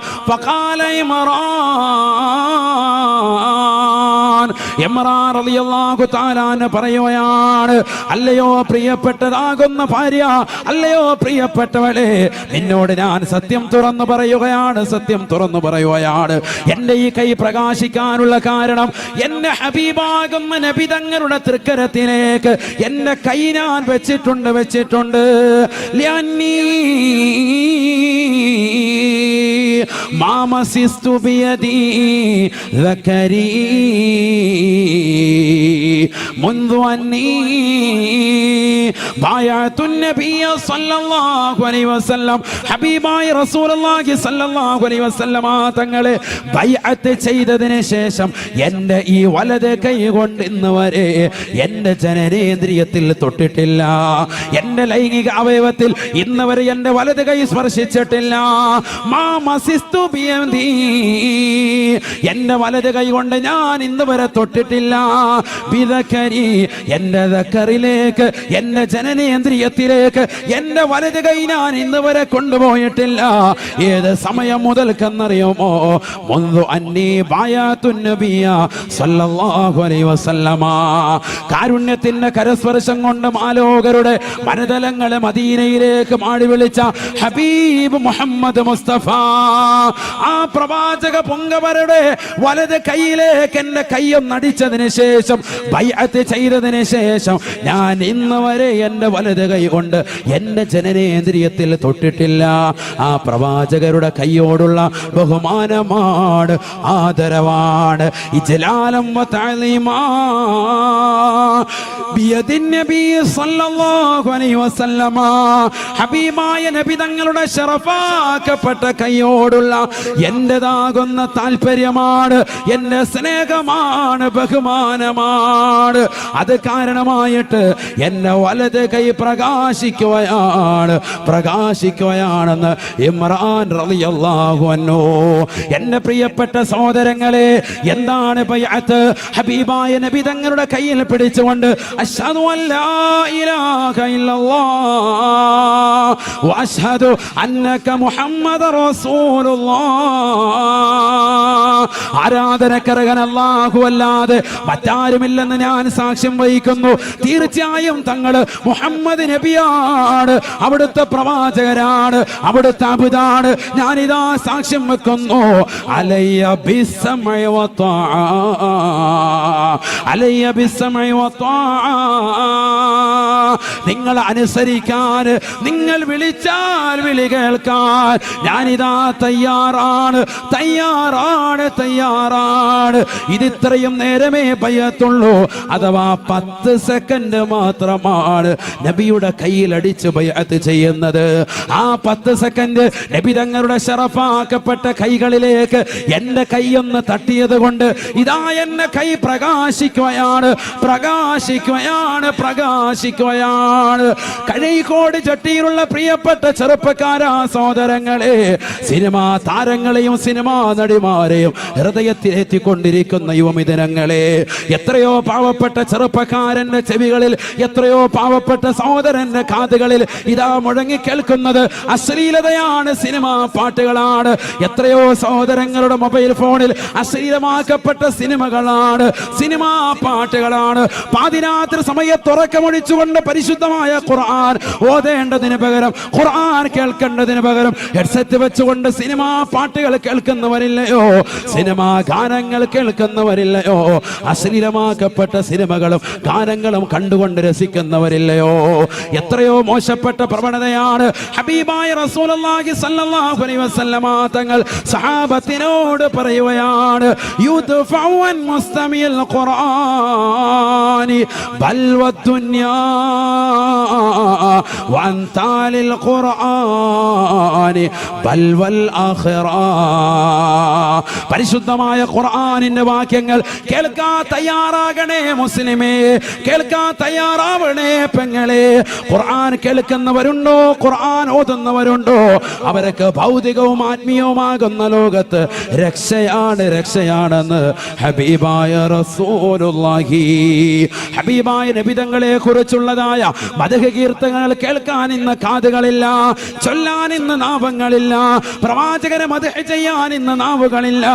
ഇമ്രാൻ റളിയല്ലാഹു തആല പറയുകയാണ്, അല്ലയോ പ്രിയ പ്രിയപ്പെട്ടതാകുന്ന ഭാര്യ, അല്ലയോ പ്രിയപ്പെട്ടവളെ, നിന്നോട് ഞാൻ സത്യം തുറന്നു പറയുകയാണ്, സത്യം തുറന്നു പറയുകയാണ്. എന്റെ ഈ കൈ പ്രകാശിക്കാനുള്ള കാരണം എന്റെ ഹബീബാകുന്ന നബി തങ്ങളുടെ തൃക്കരത്തിലേക്ക് എന്റെ കൈ ഞാൻ വെച്ചിട്ടുണ്ട്. മാമസിസ്തു ബിയദി ذكري منذ أني بايعت النبي صلى الله عليه وسلم. ഹബീബായ റസൂലുള്ളാഹി സ്വല്ലല്ലാഹു അലൈഹി വസല്ലം തങ്ങളെ ബൈഅത്ത് ചെയ്തതിന് ശേഷം എൻ്റെ ഈ വലത് കൈ കൊണ്ട് ഇന്ന് വരെ എൻ്റെ ജനനേന്ദ്രിയത്തിൽ തൊട്ടിട്ടില്ല. എൻ്റെ ലൈംഗിക അവയവത്തിൽ ഇന്ന് വരെ എൻ്റെ വലത് കൈ സ്പർശിച്ചിട്ടില്ല. മാമസിസ്തു ബിയദി, എൻ്റെ വലത് കൈ കൊണ്ട് ഞാൻ ഇന്ന് വരെ തൊട്ടിട്ടില്ല. ബിദക്കരി, എൻ്റെ ദക്കറിലേക്ക്, എൻ്റെ ജനനേന്ദ്രിയത്തിലേക്ക് എൻ്റെ വലത് കൈ ഞാൻ ഇന്ന് വരെ കൊണ്ടുപോയിട്ടില്ല. ഏത് സമയം മുതൽക്കെന്നറിയുമോ? മുൻദു അന്നീ ബയാത്തുൻ നബിയ സല്ലല്ലാഹു അലൈഹി വസല്ലമ. കാരുണ്യത്തിന്റെ കരസ്പർശം കൊണ്ട് മാലോകരുടെ മനതലങ്ങളെ മദീനയിലേക്ക് മാടി വിളിച്ച ഹബീബ് മുഹമ്മദ് മുസ്തഫ, ആ പ്രവാചക പൊങ്കവരുടെ വലത് കൈയിലേക്ക് എന്റെ കൈയൊന്നടിച്ചതിന് ശേഷം, ബൈഅത്ത് ചെയ്തതിന് ശേഷം, ഞാൻ ഇന്ന് വരെ എൻ്റെ വലത് കൈ കൊണ്ട് എൻ്റെ ജനനേന്ദ്രിയത്തിൽ തൊട്ടിട്ടില്ല. ആ പ്രവാചകരുടെ കൈയോടുള്ള ബഹുമാനമാണ്, ആദരവാണ്. ഇജ്ലാലം വ തഅലീമാ ബിയദിൻ നബി സല്ലല്ലാഹു അലൈഹി വസല്ലമ. ഹബീബായ നബി തങ്ങളുടെ ശറഫാക്കപ്പെട്ട കൈയോടുള്ള എന്റേതാകുന്ന താല്പര്യമാണ്, എന്റെ സ്നേഹമാണ്, ബഹുമാനമാണ്. അത് കാരണമായിട്ട് എന്നെ വലത് കൈ പ്രകാശിക്കുകയാണെന്ന് ഇമ്രാൻ റളിയല്ലാഹു അൻഹു. എന്റെ പ്രിയപ്പെട്ട സഹോദരങ്ങളെ, എന്താണ് ബൈഅത്ത്? ഹബീബായ നബി തങ്ങളുടെ കയ്യിൽ പിടിച്ചുകൊണ്ട് അശ്ഹദു അല്ലാ ഇലാഹ ഇല്ലല്ലാഹ് വ അശ്ഹദു അന്നക മുഹമ്മദർ റസൂലുള്ളാഹ്. ആരാധനക്കർഹൻ അല്ലാഹു അല്ലാതെ മറ്റാരുമില്ലെന്ന് ഞാൻ സാക്ഷ്യം വഹിക്കുന്നു. തീർച്ചയായും തങ്ങൾ മുഹമ്മദ് നബിയാണ്, അവിടുത്തെ പ്രവാചകരാണ്, അവിടുത്തെ അബുദാണ്. ഞാനിതാ സാക്ഷ്യം വെക്കുന്നു. അലയ്യ ബിസ്സമഇ വ ത്വാഅ, അലയ്യ ബിസ്സമഇ വ ത്വാഅ. നിങ്ങൾ അനുസരിക്കാൻ, നിങ്ങൾ വിളിച്ചാൽ വിളി കേൾക്കാൻ ഞാനിതാ തയ്യാറാണ്. ഇതിത്രയും നേരമേ ബൈഅത്തുള്ളൂ, അഥവാ 10 സെക്കൻഡ് മാത്രമാണ് നബിയുടെ കയ്യിൽ അടിച്ച് ബൈഅത്ത് ചെയ്യുന്നത്. ആ 10 സെക്കൻഡ് നബി തങ്ങളുടെ ശറഫാക്കപ്പെട്ട കൈകളിലേക്ക് എന്റെ കൈയൊന്ന് തട്ടിയത് കൊണ്ട് ഇതാ എന്റെ കൈ പ്രകാശിക്കുകയാണ്. കഴിക്കോട് ചട്ടിയിലുള്ള പ്രിയപ്പെട്ട ചെറുപ്പക്കാരാ സഹോദരങ്ങളെ, സിനിമാ താരങ്ങളെയും സിനിമാ നടിമാരെയും ഹൃദയത്തിലെത്തിക്കൊണ്ടിരിക്കുന്ന യുവമിഥുനങ്ങളെ, എത്രയോ പാവപ്പെട്ട ചെറുപ്പക്കാരന്റെ ചെവികളിൽ, എത്രയോ പാവപ്പെട്ട സഹോദരന്റെ കാതുകളിൽ ഇതാ മുഴങ്ങി കേൾക്കുന്നത് അശ്ലീലതയാണ്, സിനിമാ പാട്ടുകളാണ്. എത്രയോ സഹോദരങ്ങളുടെ മൊബൈൽ ഫോണിൽ അശ്ലീലമാക്കപ്പെട്ട സിനിമകളാണ്, സിനിമാ പാട്ടുകളാണ്. പാതിരാത്രി സമയത്ത് ഉറക്കമൊഴിച്ചുകൊണ്ട് പരിശുദ്ധമായ ഖുർആൻ ഓതേണ്ടതിന് പകരം, ഖുർആൻ കേൾക്കേണ്ടതിന് പകരം ഹെഡ്സെറ്റ് വെച്ചുകൊണ്ട് സിനിമാ പാട്ടുകൾ കേൾക്കുന്നവരില്ലയോ, സിനിമാ ഗാനങ്ങൾ കേൾക്കുന്നവരില്ലയോ, അശ്ലീലമാക്കപ്പെട്ട സിനിമകളും ഗാനങ്ങളും കണ്ടുകൊണ്ട് രസിക്കുന്നവരില്ലയോ? എത്രയോ മോശപ്പെട്ട പ്രവണതയാണ്. ഹബീബായ റസൂലുള്ളാഹി സ്വല്ലല്ലാഹു അലൈഹി വസല്ലമ തങ്ങൾ സഹാബത്തിനോട് പറയുകയാണ്, യുദ്ഫഉ അൻ മുസ്തമിൽ ഖുർആനി ബൽ വദ്ദുനിയാ വൻ താലിൽ ഖുർആനി ബൽ വൽ ആഖിറ. പരിശുദ്ധമായ ഖുർആനിന്റെ വാക്യങ്ങൾ കേൾക്കാൻ തയ്യാറാകണേ മുസ്ലിമേ, കേൾക്കാൻ തയ്യാറാവണേ പെങ്ങളെ. ഖുർആൻ കേൾക്കുന്നവരുണ്ടോ, ഖുർആൻ ഓതുന്നവരുണ്ടോ, അവരൊക്കെ ഭൗതികവും ആത്മീയവുമാകുന്ന ലോകത്ത് രക്ഷയാണെന്ന് ഹബീബായ റസൂലുള്ളാഹി. ഹബീബായ നബി തങ്ങളെ കുറിച്ചുള്ളതായ മദ്ഹ് കീർത്തനങ്ങൾ കേൾക്കാൻ ഇന്ന് കാതുകളില്ല, ചൊല്ലാൻ ഇന്ന് നാവങ്ങളില്ല, പ്രവാചകരെ മദ്ഹ് ചെയ്യാൻ ഇന്ന് നാവുകളില്ല.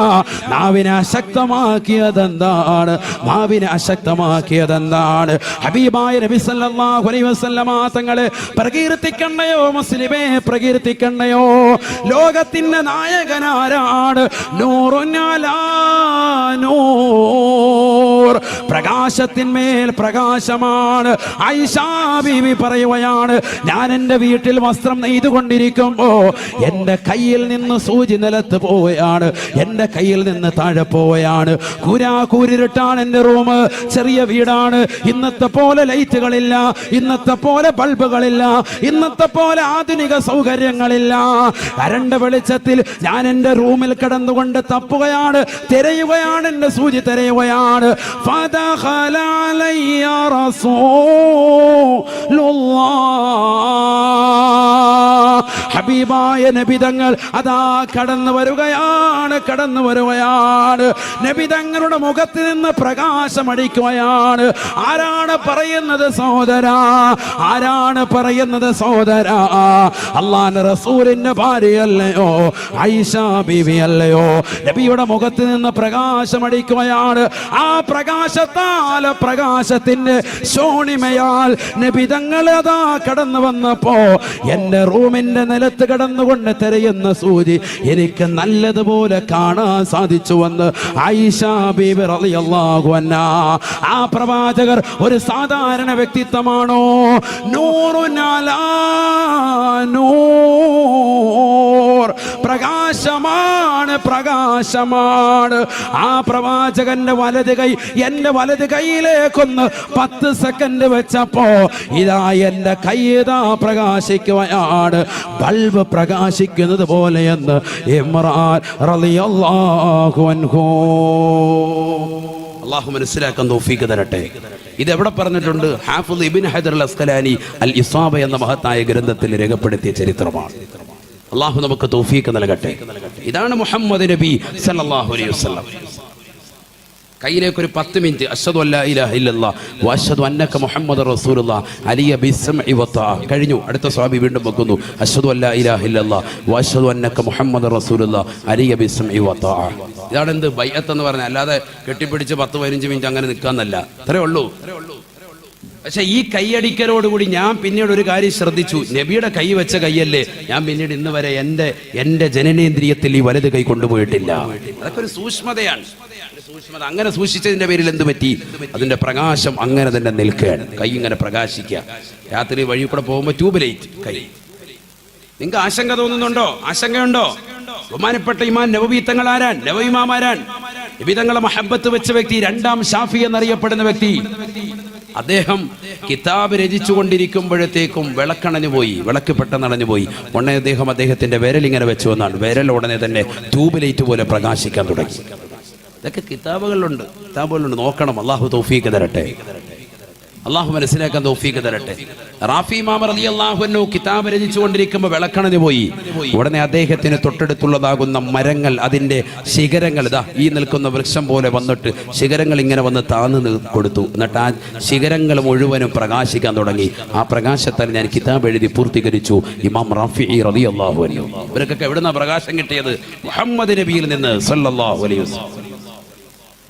നാവിനെ അശക്തമാക്കിയതെന്താണ്? നാവിനെ അശക്തമാക്കിയതെന്താണ്? ഹബീബായ നബി സല്ലല്ലാഹു അലൈഹി വസല്ലമ തങ്ങളെ പ്രകീർത്തിക്കണ്ടയോ മുസ്ലിമേ, പ്രകീർത്തിക്കണ്ടയോ? ലോകത്തിന്റെ നായകനാരാണ്? നൂറുൻ അലാ നൂർ, പ്രകാശത്തിന്മേൽ പ്രകാശമാണ്. ആയിഷാ ബീവി പറയുകയാണ്, ഞാൻ എൻ്റെ വീട്ടിൽ വസ്ത്രം നെയ്തുകൊണ്ടിരിക്കുമ്പോ എൻ്റെ കയ്യിൽ നിന്ന് സൂചി നിലത്ത് പോവുകയാണ്, എൻ്റെ കയ്യിൽ നിന്ന് താഴെ പോവുകയാണ്. കൂരിരുട്ടാണ് എൻ്റെ റൂം, ചെറിയ വീടാണ്. ഇന്നത്തെ പോലെ ലൈറ്റുകളില്ല, ഇന്നത്തെ പോലെ ബൾബുകളില്ല, ഇന്നത്തെ പോലെ ആധുനിക സൗകര്യങ്ങളില്ല. കരണ്ട് വെളിച്ചത്തിൽ ഞാൻ എൻ്റെ റൂമിൽ കിടന്നുകൊണ്ട് തപ്പുകയാണ്, തിരയുകയാണ്, എൻ്റെ സൂചി തിരയുകയാണ്. ഫദഖല അലയ്യ റസൂലുള്ളാഹ്, ഹബീബായ നബി തങ്ങൾ അതാ കടന്നു വരുകയാണ്, കടന്നു വരുകയാണ്. നബി തങ്ങളുടെ മുഖത്ത് നിന്ന് പ്രകാശമടിക്കുകയാണ്. ആരാണ് പറയുന്നത് സഹോദരാ? ആരാണ് പറയുന്നത് സഹോദരാ? അല്ലാഹുവിന്റെ റസൂലിന്റെ ഭാര്യയല്ലയോ, ആയിഷാ ബീവി അല്ലയോ? നബിയുടെ മുഖത്ത് നിന്ന് പ്രകാശമടിക്കുകയാണ്. ആ പ്രകാശത്താൽ, പ്രകാശത്തിന്റെ ശോണിമയാൽ നബി തങ്ങൾ അതാ കടന്നു വന്നപ്പോ എൻ്റെ റൂമിന്റെ നിലത്ത് കിടന്നുകൊണ്ട് തിരയുന്ന സൂചി എനിക്ക് നല്ലതുപോലെ കാണാൻ സാധിച്ചുവെന്ന് ആയിഷാ ബീബി റളിയല്ലാഹു അൻഹാ. ആ പ്രവാചകർ ഒരു സാധാരണ വ്യക്തിത്വമാണോ? നൂറുൻ അലാ നൂർ, പ്രകാശമാണ്, പ്രകാശമാണ്. ആ പ്രവാചകന്റെ വലത് കൈ എൻ്റെ വലത് കൈയിലേക്കൊന്ന് 10 സെക്കൻഡ് വെച്ചപ്പോ ഇതാ എൻ്റെ കൈ ഇതാ പ്രകാശിക്കുകയാണ്, ബൾബ് പ്രകാശിക്കുന്നത് പോലെയെന്ന് ഇമ്രാൻ റളിയല്ലാഹു അൻഹു. അല്ലാഹു മനസ്സിലാക്കാൻ തൗഫീഖ് തരട്ടെ. ഇതെവിടെ പറഞ്ഞിട്ടുണ്ട്? ഹാഫിദ് ഇബ്നു ഹജർ അൽ അസ്ഖലാനി അൽ ഇസാബ എന്ന മഹത്തായ ഗ്രന്ഥത്തിൽ രേഖപ്പെടുത്തിയ ചരിത്രമാണ്. അല്ലാഹു നമുക്ക് തൗഫീഖ് നൽകട്ടെ. ഇതാണ് മുഹമ്മദ് നബി സല്ലല്ലാഹു അലൈഹി വസല്ലം. കയ്യിലേക്ക് ഒരു 10 മിനിറ്റ് അശ്ഹദു അല്ലാ ഇലാഹ ഇല്ലല്ലാഹ് വഅശ്ഹദു അന്നക മുഹമ്മദുർ റസൂലുള്ളാഹ് അലിയ ബിസ്സംഇ വതആ. കഴിഞ്ഞു. അടുത്ത സ്വഹാബി വീണ്ടും വെക്കുന്നു, അശ്ഹദു അല്ലാ ഇലാഹ ഇല്ലല്ലാഹ് വഅശ്ഹദു അന്നക മുഹമ്മദുർ റസൂലുള്ളാഹ് അലിയ ബിസ്സംഇ വതആ. ഇതാണ് എന്ത് ബൈഅത്ത് എന്ന് പറഞ്ഞാൽ. അല്ലാതെ കെട്ടിപ്പിടിച്ച് 10-15 മിനിറ്റ് അങ്ങനെ നിൽക്കാന്നല്ല. അത്രേ ഉള്ളൂ. പക്ഷെ ഈ കൈയടിക്കലോടുകൂടി ഞാൻ പിന്നീട് ഒരു കാര്യം ശ്രദ്ധിച്ചു. നബിയുടെ കൈ വെച്ച കൈയല്ലേ ഞാൻ പിന്നീട് ഇന്ന് വരെ എൻ്റെ ജനനേന്ദ്രിയത്തിൽ ഈ വലത് കൈ കൊണ്ടുപോയിട്ടില്ല. അതൊക്കെ ഒരു സൂക്ഷ്മതയാണ്. സൂക്ഷ്മത അങ്ങനെ സൂക്ഷിച്ചതിന്റെ പേരിൽ എന്ത് പറ്റി? അതിന്റെ പ്രകാശം അങ്ങനെ തന്നെ നിൽക്കുകയാണ്. കൈ ഇങ്ങനെ പ്രകാശിക്കുക. രാത്രി വഴി കൂടെ പോകുമ്പോൾ ട്യൂബ് ലൈറ്റ് കൈ. നിങ്ങൾക്ക് ആശങ്ക തോന്നുന്നുണ്ടോ? ആശങ്കയുണ്ടോ? ബഹുമാനപ്പെട്ട ഇമാം നവവി തങ്ങൾ ആരാൻ? നവവി ഇമാം ആരാൻ? നബി തങ്ങളെ മഹബത്ത് വെച്ച വ്യക്തി, രണ്ടാം ഷാഫി എന്നറിയപ്പെടുന്ന വ്യക്തി. അദ്ദേഹം കിതാബ് രചിച്ചു കൊണ്ടിരിക്കുമ്പോഴത്തേക്കും വിളക്കണഞ്ഞു പോയി, വിളക്ക് പെട്ടെന്നണഞ്ഞു പോയി. ഉടനെ അദ്ദേഹത്തിന്റെ വിരലിങ്ങനെ വെച്ചു വന്നാണ്. വിരൽ ഉടനെ തന്നെ ട്യൂബ് ലൈറ്റ് പോലെ പ്രകാശിക്കാൻ തുടങ്ങി. ഇതൊക്കെ കിതാബുകളിലുണ്ട്, നോക്കണം. അള്ളാഹു തൗഫീഖ് തരട്ടെ. അള്ളാഹു മനസ്സിലാക്കാൻ തൗഫീഖ് തരട്ടെ. റാഫി ഇമാം റളിയല്ലാഹു അൻഹു കിതാബ് രചിച്ചുകൊണ്ടിരിക്കുമ്പോൾ വിളക്കണഞ്ഞു പോയി. ഉടനെ അദ്ദേഹത്തിന് തൊട്ടടുത്തുള്ളതാകുന്ന മരങ്ങൾ, അതിന്റെ ശിഖരങ്ങൾ ഇതാ ഈ നിൽക്കുന്ന വൃക്ഷം പോലെ വന്നിട്ട് ശിഖരങ്ങൾ ഇങ്ങനെ വന്ന് താന്ന് കൊടുത്തു. എന്നിട്ട് ആ ശിഖരങ്ങൾ മുഴുവനും പ്രകാശിക്കാൻ തുടങ്ങി. ആ പ്രകാശത്താൽ ഞാൻ കിതാബ് എഴുതി പൂർത്തീകരിച്ചു. ഇമാം റാഫി റളിയല്ലാഹു അൻഹു. ഇവർക്കൊക്കെ എവിടുന്ന പ്രകാശം കിട്ടിയത്? മുഹമ്മദ് നബിയിൽ നിന്ന് സല്ലല്ലാഹു അലൈഹി വസല്ലം.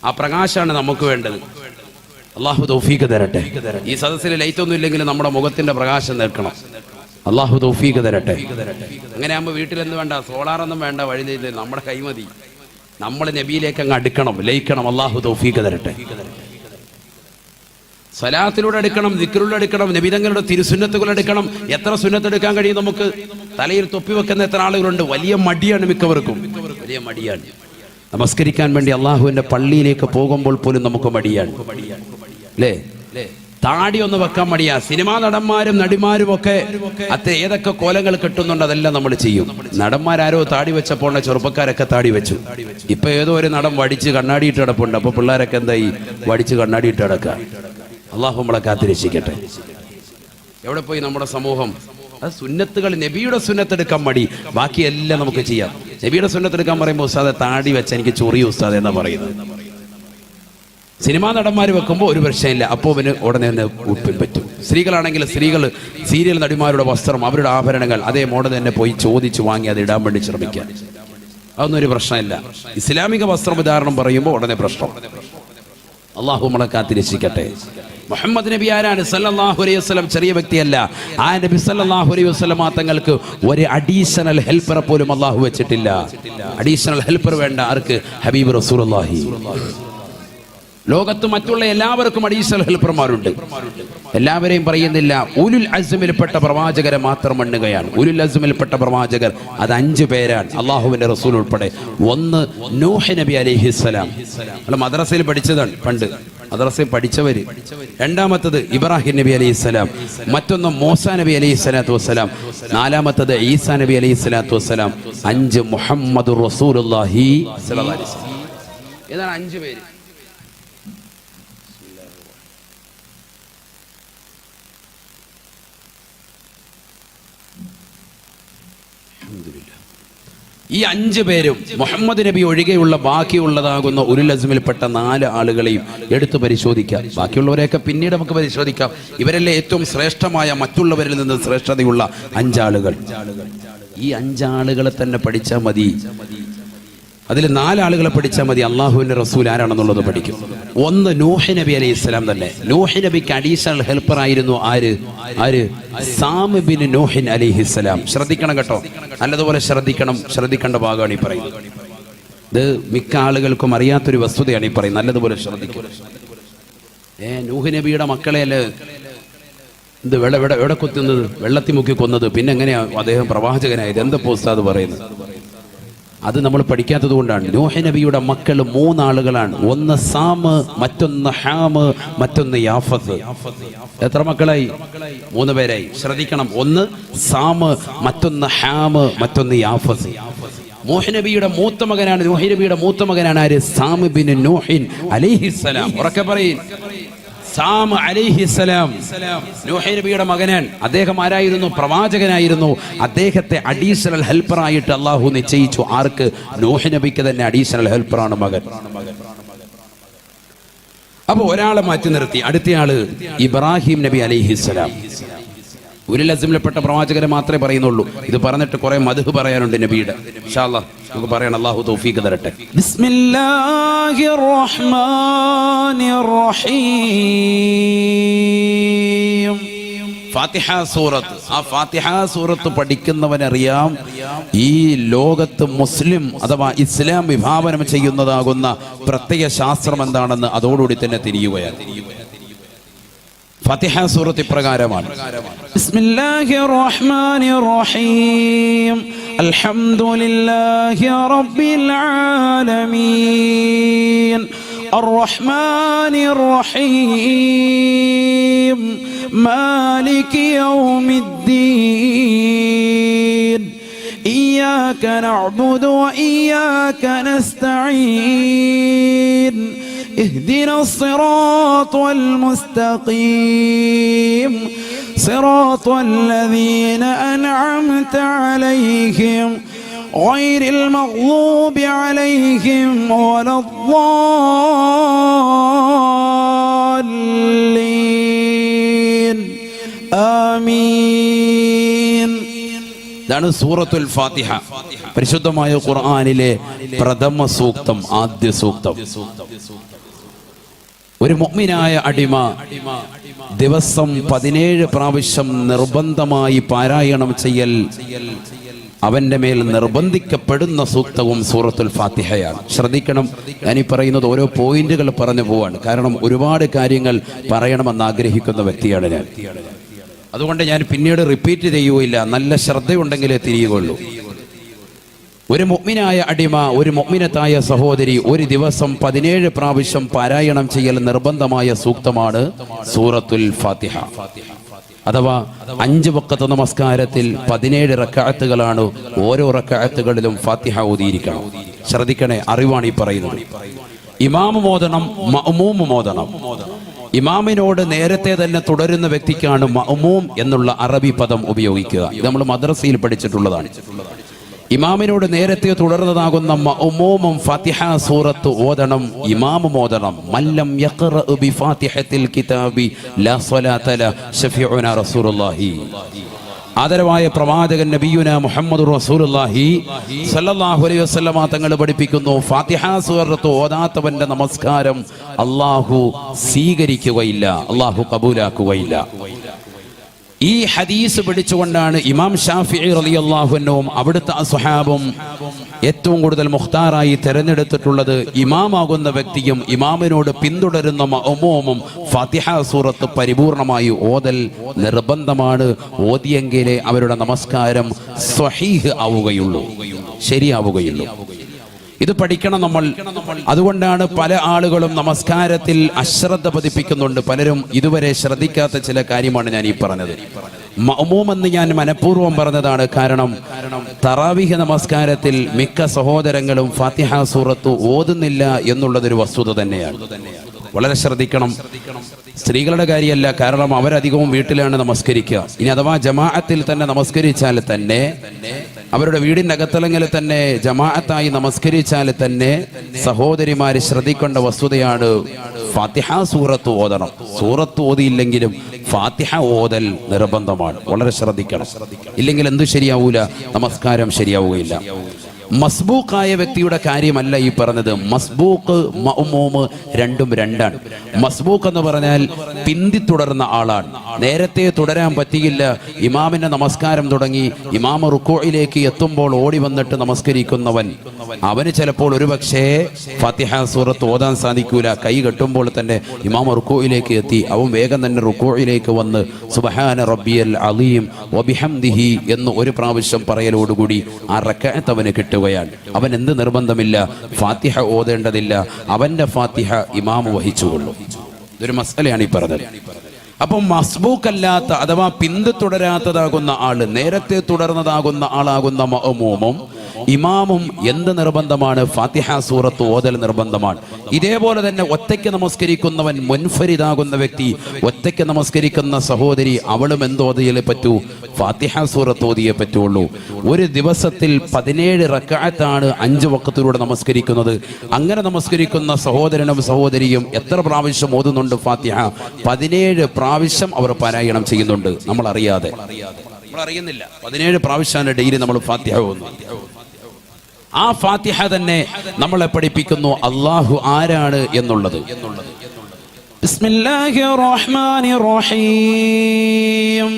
ആ പ്രകാശമാണ് നമുക്ക് വേണ്ടത്. അള്ളാഹു തൗഫീഖ് തരട്ടെ. ഈ സദസ്സിൽ ലൈറ്റ് ഒന്നും ഇല്ലെങ്കിൽ നമ്മുടെ മുഖത്തിന്റെ പ്രകാശം നിൽക്കണം. അള്ളാഹു തൗഫീഖ് തരട്ടെ. അങ്ങനെ ആകുമ്പോൾ വീട്ടിലെന്ത് വേണ്ട, സോളാറൊന്നും വേണ്ട, വഴി നമ്മുടെ കൈമതി. നമ്മൾ നബിയിലേക്ക് അങ്ങ് അടുക്കണം, ലയിക്കണം. അള്ളാഹു തൗഫീഖ് തരട്ടെ. സ്വലാത്തിലൂടെ എടുക്കണം, ദിക്റിലൂടെ എടുക്കണം, നബിതങ്ങളുടെ തിരുസുന്നത്തുകൾ എടുക്കണം. എത്ര സുന്നത്ത് എടുക്കാൻ കഴിയും നമുക്ക്? തലയിൽ തൊപ്പി വെക്കുന്ന എത്ര ആളുകളുണ്ട്? വലിയ മടിയാണ് മിക്കവർക്കും, വലിയ മടിയാണ്. നമസ്കരിക്കാൻ വേണ്ടി അള്ളാഹുവിന്റെ പള്ളിയിലേക്ക് പോകുമ്പോൾ പോലും നമുക്ക് മടിയാണ്, അല്ലേ? താടി ഒന്ന് വെക്കാൻ മടിയാ. സിനിമാ നടന്മാരും നടിമാരും ഒക്കെ ഏതൊക്കെ കോലങ്ങൾ കെട്ടുന്നുണ്ട് അതെല്ലാം നമ്മൾ ചെയ്യും. നടന്മാരാരോ താടി വെച്ചപ്പോൾ ചെറുപ്പക്കാരൊക്കെ താടി വെച്ചു. ഇപ്പൊ ഏതോ ഒരു നടൻ വടിച്ച് കണ്ണാടിയിട്ട് കിടപ്പുണ്ട്. അപ്പൊ പിള്ളേരൊക്കെ എന്തായി? വടിച്ച് കണ്ണാടിയിട്ട് കിടക്കുക. അള്ളാഹു നമ്മളെ കാത്തിരക്ഷിക്കട്ടെ. എവിടെ പോയി നമ്മുടെ സമൂഹം? അത് സുന്നത്തുകൾ, നബിയുടെ സുന്നത്തെടുക്കാൻ മടി, ബാക്കിയെല്ലാം നമുക്ക് ചെയ്യാം. നബിയുടെ സുന്നത്തെടുക്കാൻ പറയുമ്പോൾ ഉസ്താദെ താടി വെച്ച എനിക്ക് ചൊറിയ ഉസ്താദ് എന്നാ പറയുന്നത്. സിനിമാ നടന്മാർ വെക്കുമ്പോൾ ഒരു പ്രശ്നമില്ല, അപ്പോൾ അവന് ഉടനെ തന്നെ ഉടുപ്പിൻ പറ്റും. സ്ത്രീകളാണെങ്കിൽ സ്ത്രീകൾ സീരിയൽ നടിമാരുടെ വസ്ത്രം, അവരുടെ ആഭരണങ്ങൾ അതേ മോഡൽ തന്നെ പോയി ചോദിച്ചു വാങ്ങി അത് ഇടാൻ വേണ്ടി ശ്രമിക്കുക. അതൊന്നും ഒരു പ്രശ്നമില്ല. ഇസ്ലാമിക വസ്ത്രവിധാരണം പറയുമ്പോൾ ഉടനെ പ്രശ്നം. അള്ളാഹു നമ്മളെ കാത്തിരക്ഷിക്കട്ടെ. മുഹമ്മദ് നബി ആരാണ്? സല്ലല്ലാഹു അലൈഹി വസല്ലം ചെറിയ വ്യക്തിയല്ല. ആ നബി സല്ലല്ലാഹു അലൈഹി വസല്ലം തങ്ങൾക്ക് ഒരു അഡീഷണൽ ഹെൽപ്പറെ പോലും അള്ളാഹു വെച്ചിട്ടില്ല. അഡീഷണൽ ഹെൽപ്പർ വേണ്ട ആർക്ക്? ഹബീബ് റസൂലുള്ളാഹി. ലോകത്ത് മറ്റുള്ള എല്ലാവർക്കും അഡീഷണൽ ഹെൽപ്പർമാരുണ്ട്. എല്ലാവരെയും പറയുന്നില്ല. ഉലുൽ അസ്മിൽപ്പെട്ട പ്രവാചകരെ മാത്രം എണ്ണുകയാണ്. ഉലുൽ അസ്മിൽപ്പെട്ട പ്രവാചകർ അത് 5 പേരാണ്, അള്ളാഹുവിന്റെ റസൂൽ ഉൾപ്പെടെ. ഒന്ന് നൂഹ് നബി അലൈഹിസ്സലാം, അല്ല മദ്രസയിൽ പഠിച്ചതാണ് പണ്ട്, മദ്രസയിൽ പഠിച്ചവര്. രണ്ടാമത്തത് ഇബ്രാഹിം നബി അലൈഹിസ്സലാം, മറ്റൊന്ന് മൂസാ നബി അലൈഹിസ്സലാത്തു വസ്സലാം, നാലാമത്തത് ഈസാ നബി അലൈഹിസ്സലാത്തു വസ്സലാം, 5 മുഹമ്മദുർ റസൂലുള്ളാഹി സ്വല്ലല്ലാഹു അലൈഹി വസല്ലം. ഏതാണ് 5 പേര്? ഈ 5 പേരും മുഹമ്മദ് നബി ഒഴികെയുള്ള ബാക്കിയുള്ളതാകുന്ന ഉലുൽ അസ്മിൽപ്പെട്ട 4 ആളുകളെയും എടുത്തു പരിശോധിക്കാം. ബാക്കിയുള്ളവരെയൊക്കെ പിന്നീട് നമുക്ക് പരിശോധിക്കാം. ഇവരല്ലേ ഏറ്റവും ശ്രേഷ്ഠമായ, മറ്റുള്ളവരിൽ നിന്ന് ശ്രേഷ്ഠതയുള്ള 5 ആളുകൾ. ഈ 5 ആളുകളെ തന്നെ പഠിച്ചാൽ മതി. അതിൽ 4 ആളുകളെ പഠിച്ചാൽ മതി. അള്ളാഹുവിന്റെ റസൂൽ ആരാണെന്നുള്ളത് പഠിക്കും. ഒന്ന് നൂഹ് നബി അലൈഹി ഇസ്ലാം തന്നെ. നൂഹ് നബിക്ക് അഡീഷണൽ ഹെൽപ്പർ ആയിരുന്നു ആര്? സാം ബിൻ നൂഹ് അലൈഹിസ്സലാം. ശ്രദ്ധിക്കണം കേട്ടോ, നല്ലതുപോലെ ശ്രദ്ധിക്കേണ്ട ഭാഗമാണ് ഈ പറയുന്നത്. ഇത് മിക്ക ആളുകൾക്കും അറിയാത്തൊരു വസ്തുതയാണ് ഈ പറയുന്നത്. നല്ലതുപോലെ ശ്രദ്ധിക്കും. നൂഹ് നബിയുടെ മക്കളെയല്ലേ ഇത് എവിടെ കൊത്തുന്നത്? വെള്ളത്തിൽ മുക്കി കൊന്നത്. പിന്നെ എങ്ങനെയാ അദ്ദേഹം പ്രവാചകനായത്? എന്താ ഉസ്താദ് പറയുന്നത്? അത് നമ്മൾ പഠിക്കാത്തത് കൊണ്ടാണ്. നൂഹ് നബിയുടെ മക്കൾ 3 ആളുകളാണ്. ഒന്ന് സാമ്, മറ്റൊന്ന് ഹാമ്, മറ്റൊന്ന് യാഫത്ത്. എത്ര മക്കളായി? 3 പേരായി. ശ്രദ്ധിക്കണം. ഒന്ന് സാമ്, മറ്റൊന്ന് ഹാമ്, മറ്റൊന്ന് യാഫത്ത്. നൂഹ് നബിയുടെ മൂത്ത മകനാണ്. നൂഹ് നബിയുടെ മൂത്ത മകനാണ് ആര്? സാം ബിൻ നൂഹ് അലൈഹിസ്സലാം. ഉറക്കെ പറയും. സാം അലൈഹിസ്സലാം നൂഹ് നബിയുടെ മകനാണ്. അദ്ദേഹം ആരായിരുന്നു? പ്രവാചകനായിരുന്നു. അദ്ദേഹത്തെ അഡീഷണൽ ഹെൽപ്പറായിട്ട് അള്ളാഹു നിശ്ചയിച്ചു. ആർക്ക്? നൂഹ് നബിക്ക് തന്നെ അഡീഷണൽ ഹെൽപ്പറാണ് മകൻ. അപ്പൊ ഒരാളെ മാറ്റി നിർത്തി. അടുത്തയാള് ഇബ്രാഹിം നബി അലൈഹിസ്സലാം. ഉലുൽ അസ്മിൽപ്പെട്ട പ്രവാചകരെ മാത്രമേ പറയുന്നുള്ളൂ. ഇത് പറഞ്ഞിട്ട് കുറെ മദ്ഹ് പറയാനുണ്ട് നബിയുടെ. ഇൻഷാ അല്ലാഹ് നമുക്ക് പറയണം. അല്ലാഹു തൗഫീഖ് തരട്ടെ. ബിസ്മില്ലാഹിർ റഹ്മാനിർ റഹീം. ഫാത്തിഹ സൂറത്ത്. ആ ഫാത്തിഹ സൂറത്ത് പഠിക്കുന്നവനറിയാം ഈ ലോകത്ത് മുസ്ലിം അഥവാ ഇസ്ലാം വിഭാവനം ചെയ്യുന്നതാകുന്ന പ്രത്യയ ശാസ്ത്രം എന്താണെന്ന് അതോടുകൂടി തന്നെ തിരിയുകയാണ്. ഫാത്തിഹ സൂറത്ത് ഇപ്രകാരമാണ്. ബിസ്മില്ലാഹിർ റഹ്മാനിർ റഹീം. അൽഹംദുലില്ലാഹി റബ്ബിൽ ആലമീൻ അർറഹ്മാനിർ റഹീം മാലികി യൗമിദ്ദീൻ ഇയ്യാക നഅ്ബുദു വ ഇയ്യാക നസ്തഈൻ اهدنا الصراط المستقيم صراط الذين أنعمت عليهم غير المغضوب عليهم ولا الضالين آمين. ഇതാണ് സൂറത്തുൽ ഫാത്തിഹ. പരിശുദ്ധമായ ഖുർആനിലെ പ്രഥമ സൂക്തം, ആദ്യ സൂക്തം. ഒരു മുഅ്മിനായ അടിമ ദിവസം 17 പ്രാവശ്യം നിർബന്ധമായി പാരായണം ചെയ്യൽ അവന്റെ മേൽ നിർബന്ധിക്കപ്പെടുന്ന സൂക്തവും സൂറത്തുൽ ഫാത്തിഹയാണ്. ശ്രദ്ധിക്കണം, ഞാനീ പറയുന്നത് ഓരോ പോയിന്റുകൾ പറഞ്ഞു പോവാണ്. കാരണം ഒരുപാട് കാര്യങ്ങൾ പറയണമെന്ന് ആഗ്രഹിക്കുന്ന വ്യക്തിയാണ് ഞാൻ. അതുകൊണ്ട് ഞാൻ പിന്നീട് റിപ്പീറ്റ് ചെയ്യുകയില്ല. നല്ല ശ്രദ്ധയുണ്ടെങ്കിലേ തിരിയുകയുള്ളൂ. ഒരു മുഅ്മിനായ അടിമ, ഒരു മുഅ്മിനത്തായ സഹോദരി ഒരു ദിവസം 17 പ്രാവശ്യം പാരായണം ചെയ്യൽ നിർബന്ധമായ സൂക്തമാണ് സൂറത്തുൽ ഫാത്തിഹ. അഥവാ 5 വഖത്ത് നമസ്കാരത്തിൽ 17 റക്അത്തുകളാണ്. ഓരോ റക്അത്തുകളിലും ഫാത്തിഹ ഓതിയിരിക്കണം. ശ്രദ്ധിക്കണേ, അറിവാണ് ഈ പറയുന്നത്. ഇമാം മോദനം, മഅ്മൂം മോദനം. ഇമാമിനോട് നേരത്തെ തന്നെ തുടരുന്ന വ്യക്തിക്കാണ് മഅ്മൂം എന്നുള്ള അറബി പദം ഉപയോഗിക്കുക. ഇത് നമ്മൾ മദ്രസയിൽ പഠിച്ചിട്ടുള്ളതാണ്. ഇമാമിനോട് നേരത്തെ തുടർന്നതാകുന്ന മഅ്മൂമും ഫാത്തിഹ സൂറത്ത് ഓതണം, ഇമാമും ഓതണം. മല്ലം യഖറഉ ബിഫാത്തിഹത്തിൽ കിതാബി ലാ സ്വലാത ലഹു ശഫീഉനാ റസൂലുള്ളാഹി. ആദരവായ പ്രവാചകൻ നബിയുന മുഹമ്മദുർ റസൂലുള്ളാഹി സ്വല്ലല്ലാഹു അലൈഹി വസല്ലമ തങ്ങൾ പഠിപ്പിക്കുന്നു, ഫാത്തിഹ സൂറത്ത് ഓതാത്തവന്റെ നമസ്കാരം അല്ലാഹു സ്വീകരിക്കുകയില്ല, അല്ലാഹു കബൂലാക്കുകയില്ല. ഈ ഹദീസ് പിടിച്ചുകൊണ്ടാണ് ഇമാം ഷാഫിഈ റളിയല്ലാഹു അൻഹുവും അവിടുത്തെ സ്വഹാബും ഏറ്റവും കൂടുതൽ മുഖ്താറായി തെരഞ്ഞെടുത്തിട്ടുള്ളത് ഇമാമാകുന്ന വ്യക്തിയും ഇമാമിനോട് പിന്തുടരുന്ന മഅ്മൂമും ഫാത്തിഹ സൂറത്ത് പരിപൂർണമായി ഓതൽ നിർബന്ധമാണ്. ഓതിയെങ്കിലേ അവരുടെ നമസ്കാരം സ്വഹീഹ് ആവുകയുള്ളൂ, ശരിയാവുകയുള്ളൂ. ഇത് പഠിക്കണം നമ്മൾ. അതുകൊണ്ടാണ് പല ആളുകളും നമസ്കാരത്തിൽ അശ്രദ്ധ പതിപ്പിക്കുന്നുണ്ട്. പലരും ഇതുവരെ ശ്രദ്ധിക്കാത്ത ചില കാര്യമാണ് ഞാൻ ഈ പറഞ്ഞത്. മഅ്മൂം എന്ന് ഞാൻ മനഃപൂർവ്വം പറഞ്ഞതാണ്. കാരണം തറാവീഹ് നമസ്കാരത്തിൽ മിക്ക സഹോദരങ്ങളും ഫാത്തിഹ സൂറത്ത് ഓതുന്നില്ല എന്നുള്ളതൊരു വസ്തുത തന്നെയാണ്. വളരെ ശ്രദ്ധിക്കണം. സ്ത്രീകളുടെ കാര്യമല്ല, കാരണം അവരധികവും വീട്ടിലാണ് നമസ്കരിക്കുക. ഇനി അഥവാ ജമാഅത്തിൽ തന്നെ നമസ്കരിച്ചാൽ തന്നെ, അവരുടെ വീടിൻ്റെ അകത്തളങ്ങളിൽ തന്നെ ജമാഅത്തായി നമസ്കരിച്ചാൽ തന്നെ സഹോദരിമാര് ശ്രദ്ധിക്കേണ്ട വസ്തുതയാണ് ഫാത്തിഹ സൂറത്ത് ഓതണം. സൂറത്ത് ഓതിയില്ലെങ്കിലും ഫാത്തിഹ ഓതൽ നിർബന്ധമാണ്. വളരെ ശ്രദ്ധിക്കണം. ഇല്ലെങ്കിൽ എന്തു ശരിയാവൂല? നമസ്കാരം ശരിയാവുകയില്ല. മസ്ബൂക്കായ വ്യക്തിയുടെ കാര്യമല്ല ഈ പറഞ്ഞത്. മസ്ബൂക്ക് മഅ്മൂമ് രണ്ടും രണ്ടാണ്. മസ്ബൂക്ക് എന്ന് പറഞ്ഞാൽ പിന്തി തുടർന്ന ആളാണ്. നേരത്തെ തുടരാൻ പറ്റിയില്ല, ഇമാമിന്റെ നമസ്കാരം തുടങ്ങി, ഇമാമ റുക്കൂഇലേക്ക് എത്തുമ്പോൾ ഓടി വന്നിട്ട് നമസ്കരിക്കുന്നവൻ, അവന് ചിലപ്പോൾ ഒരുപക്ഷേ ഫാത്തിഹ സൂറത്ത് ഓതാൻ സാധിക്കൂല. കൈ കെട്ടുമ്പോൾ തന്നെ ഇമാമ റുക്കൂഇലേക്ക് എത്തി, അവൻ വേഗം തന്നെ റുക്കൂഇലേക്ക് വന്ന് സുബ്ഹാന റബ്ബിയൽ അലീം വബിഹംദിഹി എന്ന് ഒരു പ്രാവശ്യം പറയലോടുകൂടി ആ റക്അത്ത് അവന് കിട്ടും. അവൻ എന്ത് നിർബന്ധമില്ല, ഫാത്തിഹ ഓതേണ്ടതില്ല, അവന്റെ ഫാത്തിഹ ഇമാം വഹിച്ചുകൊള്ളും. ഇതൊരു മസലയാണ് ഈ പറഞ്ഞത്. അപ്പം മസ്ബൂക്കല്ലാത്ത അഥവാ പിന്തുടരാത്തതാകുന്ന ആള്, നേരത്തെ തുടർന്നതാകുന്ന ആളാകുന്ന മഅ്മൂമും ഇമാമും എന്ത് നിർബന്ധമാണ്? ഫാത്തിഹ സൂറത്ത് ഓതൽ നിർബന്ധമാണ്. ഇതേപോലെ തന്നെ ഒറ്റയ്ക്ക് നമസ്കരിക്കുന്നവൻ, മുൻഫരിദാകുന്ന വ്യക്തി, ഒറ്റയ്ക്ക് നമസ്കരിക്കുന്ന സഹോദരി, അവളും എന്തോതിയേ പറ്റൂ? ഫാത്തിഹ സൂറത്ത് ഓതിയേ പറ്റുള്ളൂ. ഒരു ദിവസത്തിൽ 17 റക്അത്താണ് 5 വഖത്തിലൂടെ നമസ്കരിക്കുന്നത്. അങ്ങനെ നമസ്കരിക്കുന്ന സഹോദരനും സഹോദരിയും എത്ര പ്രാവശ്യം ഓതുന്നുണ്ട് ഫാത്തിഹ? 17 പ്രാവശ്യം അവർ പാരായണം ചെയ്യുന്നുണ്ട്. നമ്മൾ അറിയാതെ, നമ്മൾ അറിയുന്നില്ല. 17 പ്രാവശ്യമാണ് ഡെയിലി നമ്മൾ ഫാത്തിഹ ഓതുന്നത്. ആ ഫാത്തിഹ തന്നെ നമ്മളെ പഠിപ്പിക്കുന്നു അല്ലാഹു ആരാണ് എന്നുള്ളത്. ബിസ്മില്ലാഹിർ റഹ്മാനിർ റഹീം.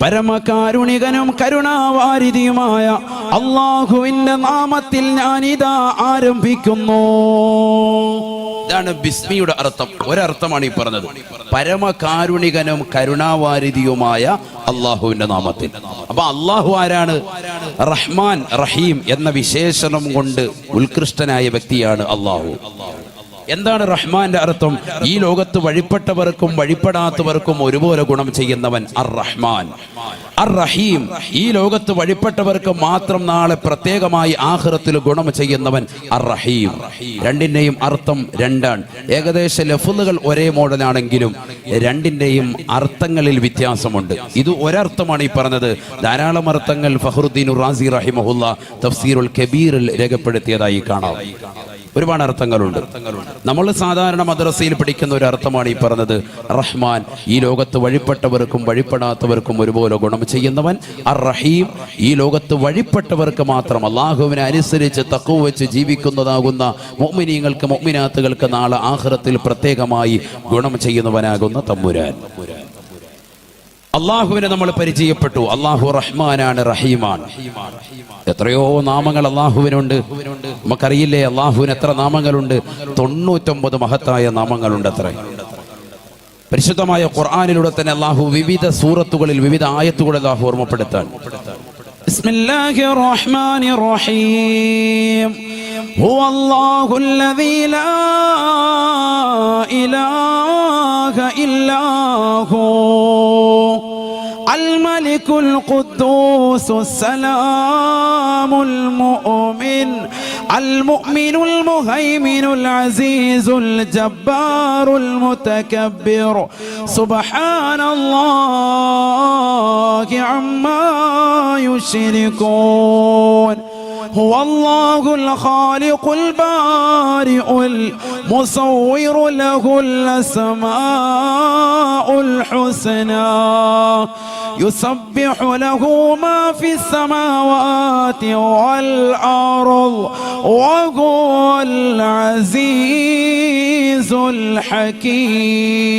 പരമകാരുണികനും കരുണാവാരിധിയുമായ അല്ലാഹുവിന്റെ നാമത്തിൽ ഞാനിതാ ആരംഭിക്കുന്നു. ഇതാണ് ബിസ്മിയുടെ അർത്ഥം. ഒരർത്ഥമാണ് ഈ പറഞ്ഞത്. പരമകാരുണികനും കരുണാവാരിധിയുമായ അള്ളാഹുവിന്റെ നാമത്തിൽ. അപ്പൊ അള്ളാഹു ആരാണ്? റഹ്മാൻ റഹീം എന്ന വിശേഷണം കൊണ്ട് ഉത്കൃഷ്ടനായ വ്യക്തിയാണ് അള്ളാഹു. എന്താണ് റഹ്മാന്റെ അർത്ഥം? ഈ ലോകത്ത് വഴിപ്പെട്ടവർക്കും വഴിപ്പെടാത്തവർക്കും ഒരുപോലെ ഗുണം ചെയ്യുന്നവൻ അർ റഹ്മാൻ. അർ റഹീം, ഈ ലോകത്ത് വഴിപ്പെട്ടവർക്ക് മാത്രം നാളെ പ്രത്യേകമായി ആഖിറത്തിൽ ഗുണം ചെയ്യുന്നവൻ അർ റഹീം. രണ്ടിന്റെയും അർത്ഥം രണ്ടാണ്. ഏകദേശ ലഫ്ളുകൾ ഒരേ മോഡലാണെങ്കിലും രണ്ടിന്റെയും അർത്ഥങ്ങളിൽ വ്യത്യാസമുണ്ട്. ഇത് ഒരർത്ഥമാണ് ഈ പറഞ്ഞത്. ധാരാളം അർത്ഥങ്ങൾ ഫഖ്റുദ്ദീൻ റാസി റഹിമഹുല്ലാ തഫ്സീറുൽ കബീറിൽ രേഖപ്പെടുത്തിയതായി കാണാം. ഒരുപാട് അർത്ഥങ്ങളുണ്ട്. നമ്മൾ സാധാരണ മദ്രസയിൽ പഠിക്കുന്ന ഒരു അർത്ഥമാണ് ഈ പറഞ്ഞത്. റഹ്മാൻ, ഈ ലോകത്ത് വഴിപ്പെട്ടവർക്കും വഴിപ്പെടാത്തവർക്കും ഒരുപോലെ ഗുണം ചെയ്യുന്നവൻ. അർ റഹീം, ഈ ലോകത്ത് വഴിപ്പെട്ടവർക്ക് മാത്രം അള്ളാഹുവിനെ അനുസരിച്ച് തഖ്വ വെച്ച് ജീവിക്കുന്നതാകുന്ന മുഅ്മിനീങ്ങൾക്ക് മുഅ്മിനാത്തുകൾക്ക് നാളെ ആഖിറത്തിൽ പ്രത്യേകമായി ഗുണം ചെയ്യുന്നവനാകുന്ന തമ്പുരാൻ. അള്ളാഹുവിനെ നമ്മൾ പരിചയപ്പെട്ടു. അള്ളാഹു റഹ്മാനാണ്, റഹീമാണ്. എത്രയോ നാമങ്ങൾ അള്ളാഹുവിനുണ്ട്. നമുക്കറിയില്ലേ അള്ളാഹുവിന് എത്ര നാമങ്ങളുണ്ട്? 99 മഹത്തായ നാമങ്ങളുണ്ട്. അത്ര പരിശുദ്ധമായ ഖുർആനിലൂടെ തന്നെ അള്ളാഹു വിവിധ സൂറത്തുകളിൽ വിവിധ ആയത്തുകളിൽ അള്ളാഹു ഓർമ്മപ്പെടുത്താൻ. ബിസ്മില്ലാഹിർ റഹ്മാനിർ റഹീം. ഹുവല്ലാഹുല്ലദീ ലാ ഇലാഹ ഇല്ലാ ഹു الملك القدوس السلام المؤمن المؤمن المهيمن العزيز الجبار المتكبر سبحان الله عما يشركون هو الله الخالق البارئ المصور له الأسماء الحسنى يسبح له ما في السماوات والأرض وهو العزيز الحكيم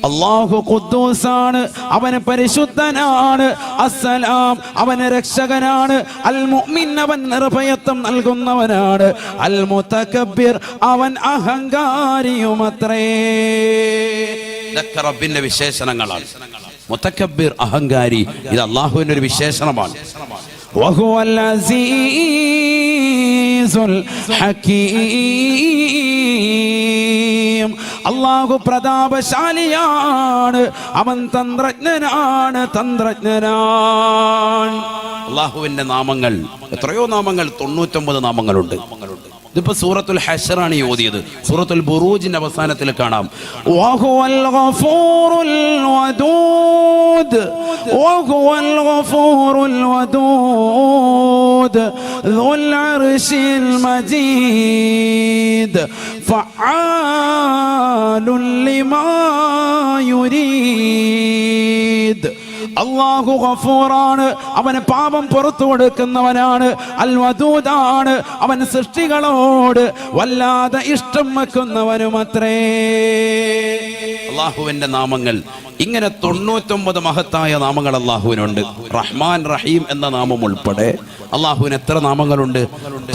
അല്ലാഹു ഖുദ്ദൂസാണ്, അവൻ പരിശുദ്ധനാണ്. അസ്സലാം, അവൻ രക്ഷകനാണ്. അൽ മുഅ്മിൻ, അവൻ നിർഭയത്വം നൽകുന്നവനാണ്. അൽ മുതകബ്ബിർ, അവൻ അഹങ്കാരിയുമത്രേ. ഇതൊക്കെ റബ്ബിന്റെ വിശേഷണങ്ങളാണ്. മുതകബ്ബിർ, അഹങ്കാരി, ഇത് അല്ലാഹുവിന്റെ ഒരു വിശേഷണമാണ്. വഹുവൽ അസീസുൽ ഹകീം, അല്ലാഹു പ്രതാപശാലിയാണ്, അവൻ തന്ത്രജ്ഞനാണ്. അല്ലാഹുവിന്റെ നാമങ്ങൾ എത്രയോ നാമങ്ങൾ, 99 നാമങ്ങളുണ്ട്. ഇതിപ്പോ സൂറത്തുൽ ഹശ്റാണ് ഓതിയത്. സൂറത്തുൽ ബുറൂജിന്റെ അവസാനത്തിൽ കാണാം വഹുവൽ ഗഫൂറുൽ വദൂദ്, വഹുവൽ ഗഫൂറുൽ വദൂദ് ദുൽ അർശിൽ മജീദ് ഫഅാലുൻ ലിമാ യുരീദ്. അല്ലാഹു ഗഫൂറാണ്, അവന് പാപം പുറത്തു കൊടുക്കുന്നവനാണ്. അൽ വദൂദാണ്, അവൻ സൃഷ്ടികളോട് വല്ലാതെ ഇഷ്ടം വെക്കുന്നവനുമത്രേ. അല്ലാഹുവിന്റെ നാമങ്ങൾ ഇങ്ങനെ 99 മഹത്തായ നാമങ്ങൾ അല്ലാഹുവിനുണ്ട്. റഹ്മാൻ റഹീം എന്ന നാമം ഉൾപ്പെടെ അല്ലാഹുവിന് എത്ര നാമങ്ങളുണ്ട്?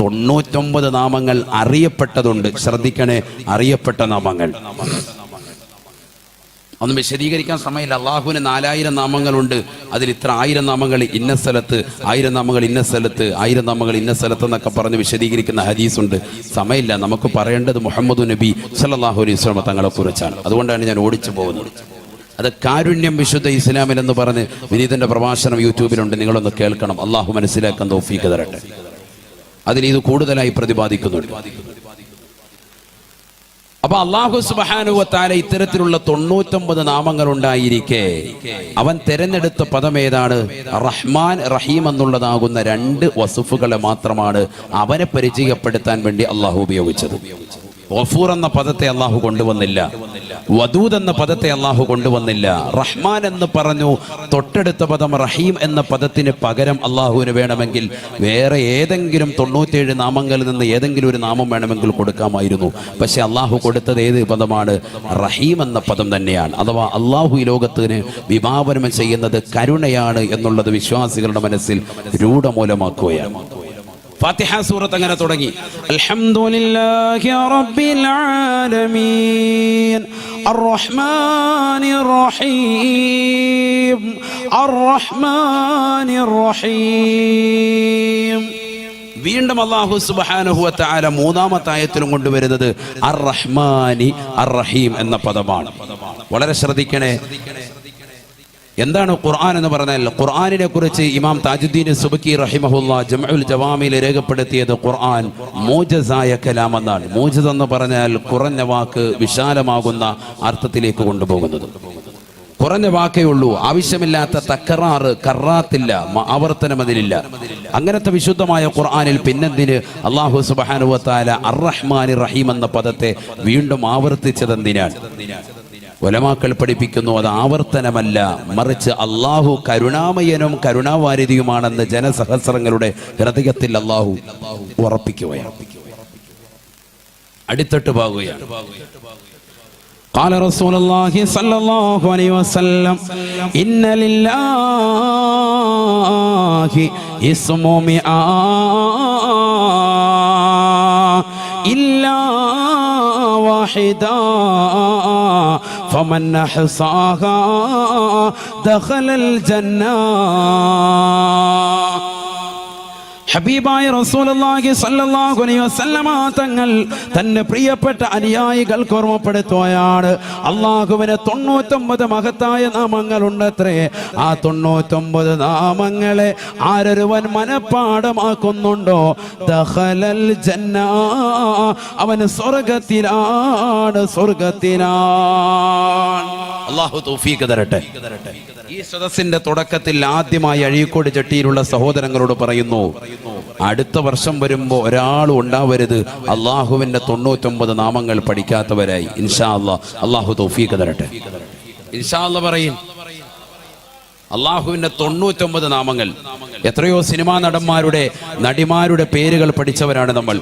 99 നാമങ്ങൾ അറിയപ്പെട്ടതുണ്ട്. ശ്രദ്ധിക്കണേ, അറിയപ്പെട്ട നാമങ്ങൾ. ഒന്നും വിശദീകരിക്കാൻ സമയമില്ല. അള്ളാഹുവിന് 4000 നാമങ്ങളുണ്ട്. അതിൽ ഇത്ര 1000 നാമങ്ങൾ ഇന്ന സ്ഥലത്ത്, 1000 നാമങ്ങൾ ഇന്ന സ്ഥലത്ത്, 1000 നാമങ്ങൾ ഇന്ന സ്ഥലത്ത് എന്നൊക്കെ പറഞ്ഞ് വിശദീകരിക്കുന്ന ഹദീസുണ്ട്. സമയമില്ല. നമുക്ക് പറയേണ്ടത് മുഹമ്മദ് നബി സല്ലല്ലാഹു അലൈഹി വസല്ലം തങ്ങളെ കുറിച്ചാണ്. അതുകൊണ്ടാണ് ഞാൻ ഓടിച്ചു പോകുന്നത്. അത് കാരുണ്യം വിശുദ്ധ ഇസ്ലാമിൽ എന്ന് പറഞ്ഞ് വിനീതന്റെ പ്രഭാഷണം യൂട്യൂബിലുണ്ട്, നിങ്ങളൊന്ന് കേൾക്കണം. അള്ളാഹു മനസ്സിലാക്കാൻ തൗഫീഖ് തരട്ടെ. അതിൽ ഇത് കൂടുതലായി പ്രതിപാദിക്കുന്നുണ്ട്. അപ്പൊ അല്ലാഹു സുബ്ഹാനഹു വ തആല ഇത്തരത്തിലുള്ള 99 നാമങ്ങൾ ഉണ്ടായിരിക്കെ അവൻ തെരഞ്ഞെടുത്ത പദം ഏതാണ്? റഹ്മാൻ റഹീം എന്നുള്ളതാകുന്ന 2 വസുഫുകളെ മാത്രമാണ് അവനെ പരിചയപ്പെടുത്താൻ വേണ്ടി അള്ളാഹു ഉപയോഗിച്ചത്. ഗഫൂർ എന്ന പദത്തെ അള്ളാഹു കൊണ്ടുവന്നില്ല, വദൂദ് എന്ന പദത്തെ അള്ളാഹു കൊണ്ടുവന്നില്ല. റഹ്മാൻ എന്ന് പറഞ്ഞു. തൊട്ടടുത്ത പദം റഹീം എന്ന പദത്തിന് പകരം അള്ളാഹുവിന് വേണമെങ്കിൽ വേറെ ഏതെങ്കിലും 97 നാമങ്ങളിൽ നിന്ന് ഏതെങ്കിലും ഒരു നാമം വേണമെങ്കിൽ കൊടുക്കാമായിരുന്നു. പക്ഷെ അള്ളാഹു കൊടുത്തത് ഏത് പദമാണ്? റഹീം എന്ന പദം തന്നെയാണ്. അഥവാ അള്ളാഹു ഈ ലോകത്തിന് വിഭാവനം ചെയ്യുന്നത് കരുണയാണ് എന്നുള്ളത് വിശ്വാസികളുടെ മനസ്സിൽ രൂഢമൂലമാക്കുകയാണ്. ഫാത്തിഹ സൂറത്ത് അങ്ങനെ തുടങ്ങി. അൽഹംദുലില്ലാഹി റബ്ബിൽ ആലമീൻ അർറഹ്മാനിർ റഹീം അർറഹ്മാനിർ റഹീം. വീണ്ടും അല്ലാഹു സുബ്ഹാനഹു വ തആല 3-ാമത്തെ ആയത്തിലും കൊണ്ടുവരുന്നത് അർ-റഹ്മാനി അർ-റഹീം എന്ന പദമാണ്. വളരെ ശ്രദ്ധിക്കണേ. എന്താണ് ഖുർആൻ എന്ന് പറഞ്ഞാൽ? ഖുർആനിനെ കുറിച്ച് ഇമാം താജുദ്ദീൻ സുബ്കി റഹിമഹുല്ലാ ജംഉൽ ജവാമിൽ രേഖപ്പെടുത്തിയത് ഖുർആൻ മൂജസായ കലാം എന്നാണ്. മൂജസ് എന്ന് പറഞ്ഞാൽ കുറഞ്ഞ വാക്ക് വിശാലമാകുന്ന അർത്ഥത്തിലേക്ക് കൊണ്ടുപോകുന്നത്. കുറഞ്ഞ വാക്കേ ഉള്ളൂ, ആവശ്യമില്ലാത്ത തക്കറാറ് കറാത്തില്ല, ആവർത്തനം അതിലില്ല. അങ്ങനത്തെ വിശുദ്ധമായ ഖുർആനിൽ പിന്നെന്തിന് അല്ലാഹു സുബ്ഹാനഹു വ തആല അർ-റഹ്മാനിർ റഹീം എന്ന പദത്തെ വീണ്ടും ആവർത്തിച്ചതെന്തിനാണ്? ഉലമാക്കൾ പഠിപ്പിക്കുന്നു, അത് ആവർത്തനമല്ല, മറിച്ച് അള്ളാഹു കരുണാമയനും കരുണാവാരിധിയുമാണെന്ന് ജനസഹസ്രങ്ങളുടെ ഹൃദയത്തിൽ അള്ളാഹു ഉറപ്പിക്കുകയാണ്, അടിത്തട്ട് പാകുകയാണ്. قال رسول الله صلى الله عليه وسلم إن لله اسم إلا واحدا فمن أحصاها دخل الجنة. ഹബീബായ റസൂലുള്ളാഹി സ്വല്ലല്ലാഹു അലൈഹി വസല്ലമ തങ്ങൾ തന്നെ പ്രിയപ്പെട്ട അനുയായികൾക്ക് ഓർമ്മപ്പെടുത്തുകയാണ്, അള്ളാഹുവിന് 99 മഹത്തായ നാമങ്ങളുണ്ടത്രേ. ആ 99 നാമങ്ങളെ ആരൊരുവൻ മനഃപ്പാഠമാക്കുന്നുണ്ടോ ദഖലൽ ജന്ന, അവൻ സ്വർഗത്തിലാണ്. അല്ലാഹു തൗഫീഖ് തരട്ടെ. ഈ സദസ്സിന്റെ തുടക്കത്തിൽ ആദ്യമായി അഴീക്കോട് ചട്ടിയിലുള്ള സഹോദരങ്ങളോട് പറയുന്നു, അടുത്ത വർഷം വരുമ്പോൾ ഒരാളും ഉണ്ടാവരുത് അള്ളാഹുവിന്റെ 99 നാമങ്ങൾ പഠിക്കാത്തവരായി. ഇൻഷാ അല്ലാഹ് അള്ളാഹു തൗഫീഖ് തരട്ടെ. ഇൻഷാ അല്ലാഹ് പറയും. അള്ളാഹുവിന്റെ 99 നാമങ്ങൾ. എത്രയോ സിനിമാ നടന്മാരുടെ നടിമാരുടെ പേരുകൾ പഠിച്ചവരാണ് നമ്മൾ.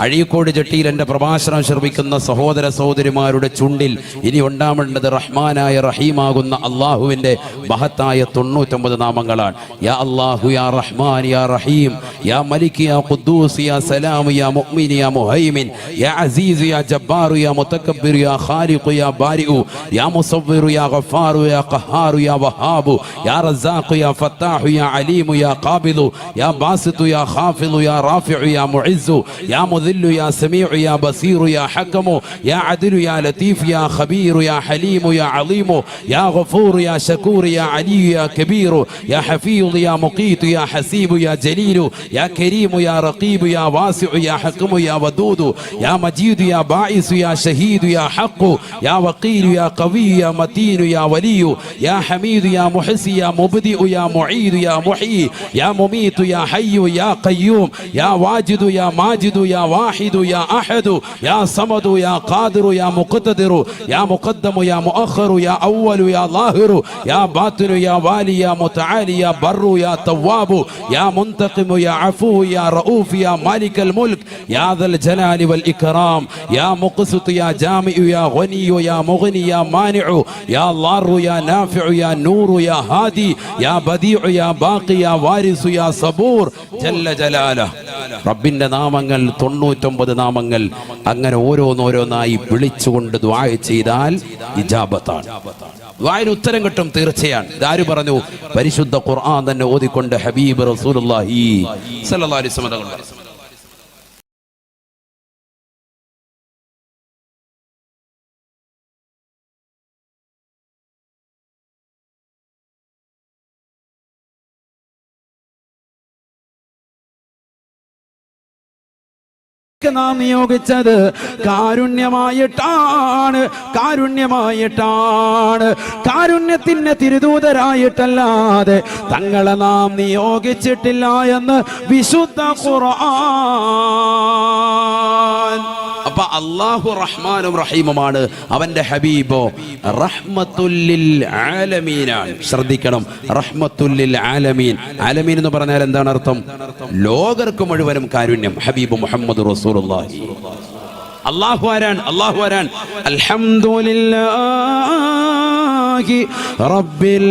അഴീക്കോട് ജട്ടിയിൽ എൻ്റെ പ്രഭാഷണം ശ്രവിക്കുന്ന സഹോദര സഹോദരിമാരുടെ ചുണ്ടിൽ ഇനി ഉണ്ടാവേണ്ടത് റഹ്മാനായ റഹീമാകുന്ന അള്ളാഹുവിൻ്റെ മഹത്തായ 99 നാമങ്ങളാണ്. യാ അല്ലാഹു യാ റഹ്മാൻ യാ റഹീം യാ മലിക് യാ ഖുദ്ദൂസ് യാ സലാം യാ മുഅ്മിൻ യാ മുഹൈമിൻ യാ അസീസ് യാ ജബ്ബാർ യാ മുതകബ്ബിർ യാ ഖാലിഖ് യാ ബാരിഉ യാ മുസവ്വിർ യാ ഗഫാർ യാ ഖഹാർ യാ വഹാബ് യാ റസാഖ് യാ ഫത്താഹ് യാ അലീം യാ ഖാബിദ് യാ ബാസിത് യാ ഖാഫിദ് യാ റാഫിഉ യാ മുഇസ് യാ മുദിൽ യാ സമീഉ യാ ബസീർ യാ ഹകം യാ അദ്ൽ യാ ലതീഫ് യാ ഖബീർ യാ ഹലീം യാ അലീം യാ ഗഫൂർ യാ ശകൂർ യാ അലി യാ കബീർ യാ ഹഫീദ് യാ മുഖീത് യാ ഹസീബ് യാ ജലീൽ യാ കരീം യാ റഖീബ് യാ വാസിഉ യാ ഹകം യാ വദൂദ് യാ മജീദ് യാ ബാഇസ് യാ ഷഹീദ് യാ ഹഖ് യാ വഖീൽ യാ ഖവി യാ മതീൻ യാ വലി യാ ഹമീദ് യാ മുഹ്സി യാ മുബ്ദി യാ മുഈദ് യാ മുഹീ യാ മുമീത് യാ ഹയ്യ് യാ ഖയ്യൂം യാ വാജിദ് യാ മാജിദ് യാ വാഹിദ് യാ അഹദ് യാ സമദ് യാ ഖാദിർ യാ മുഖ്തദിർ യാ മുഖദ്ദം യാ മുഅഖർ യാ അവ്വൽ യാ ളാഹിർ യാ ബാത്തിൻ യാ വാലി യാ മുതആലി യാ ബർ യാ തവ്വാബ് യാ മുൻതഖിം യാ അഫൂ യാ റഊഫ് യാ മാലികൽ മുൽക്ക് യാ ദൽ ജലാലി വൽ ഇക്റാം യാ മുഖ്സിത് യാ ജാമിഉ യാ ഗനി യാ മുഗ്നി യാ മാനിഉ യാ ളാർ യാ നാഫിഉ യാ നൂർ യാ ഹാദി യാ ബദീഉ യാ ബാഖി യാ വാരിസു യാ സബൂർ ജല്ല ജലാലഹു. റബ്ബിന്റെ നാമങ്ങൾ 99 നാമങ്ങൾ. അങ്ങനെ ഓരോന്നോരോന്നായി വിളിച്ചുകൊണ്ട് ദുആ ചെയ്താൽ ഇജാബത്താണ്. ദുആന് ഉത്തരം കിട്ടും തീർച്ചയാണ്. ഇതാര് പറഞ്ഞു? പരിശുദ്ധ ഖുർആൻ തന്നെ ഓതിക്കൊണ്ട് ഹബീബ് റസൂലുള്ളാഹി സ്വല്ലല്ലാഹു അലൈഹി വസല്ലം. നാം നിയോഗിച്ചത് കാരുണ്യമായിട്ടാണ്. കാരുണ്യത്തിന്റെ തിരുദൂതരായിട്ടല്ലാതെ തങ്ങളെ നാം നിയോഗിച്ചിട്ടില്ല എന്ന് വിശുദ്ധ ഖുർആൻ. അപ്പൊ അല്ലാഹു റഹ്മാനും റഹീമുമാണ്. അവന്റെ ഹബീബോ റഹ്മത്തുൽ ലിൽ ആലമീനാണ്. ശ്രദ്ധിക്കണം, റഹ്മത്തുൽ ലിൽ ആലമീൻ. ആലമീൻ എന്ന് പറഞ്ഞാൽ എന്താണ് അർത്ഥം? ലോകർക്ക് മുഴുവനും കാരുണ്യം. ഹബീബ് മുഹമ്മദ് റസൂലുള്ളാഹി. അല്ലാഹു ആരാൻ? അൽഹംദുലില്ലാഹി റബ്ബിൽ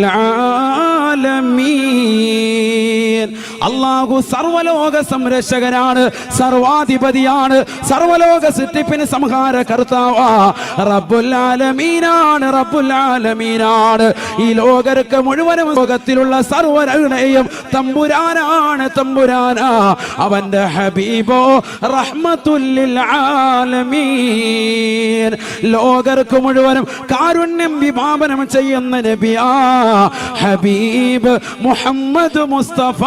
ആലമീൻ. അല്ലാഹു സർവലോക സംരക്ഷകനാണ്, സർവാധിപതിയാണ്, സർവലോക സൃഷ്ടിപ്പിന് സംഹാര കർത്താവാ. റബ്ബുൽ ആലമീനാണ്. ഈ ലോകർക്ക് മുഴുവനും ലോകത്തിലുള്ള സർവരുടെയും തമ്പുരാനാണ്. അവന്റെ ഹബീബോ റഹ്മത്തുൽ ലിൽ ആലമീൻ. ലോകർക്ക് മുഴുവനും കാരുണ്യം വിഭാവനം ചെയ്യുന്ന നബിയാ ഹബീബ് മുഹമ്മദ് മുസ്തഫ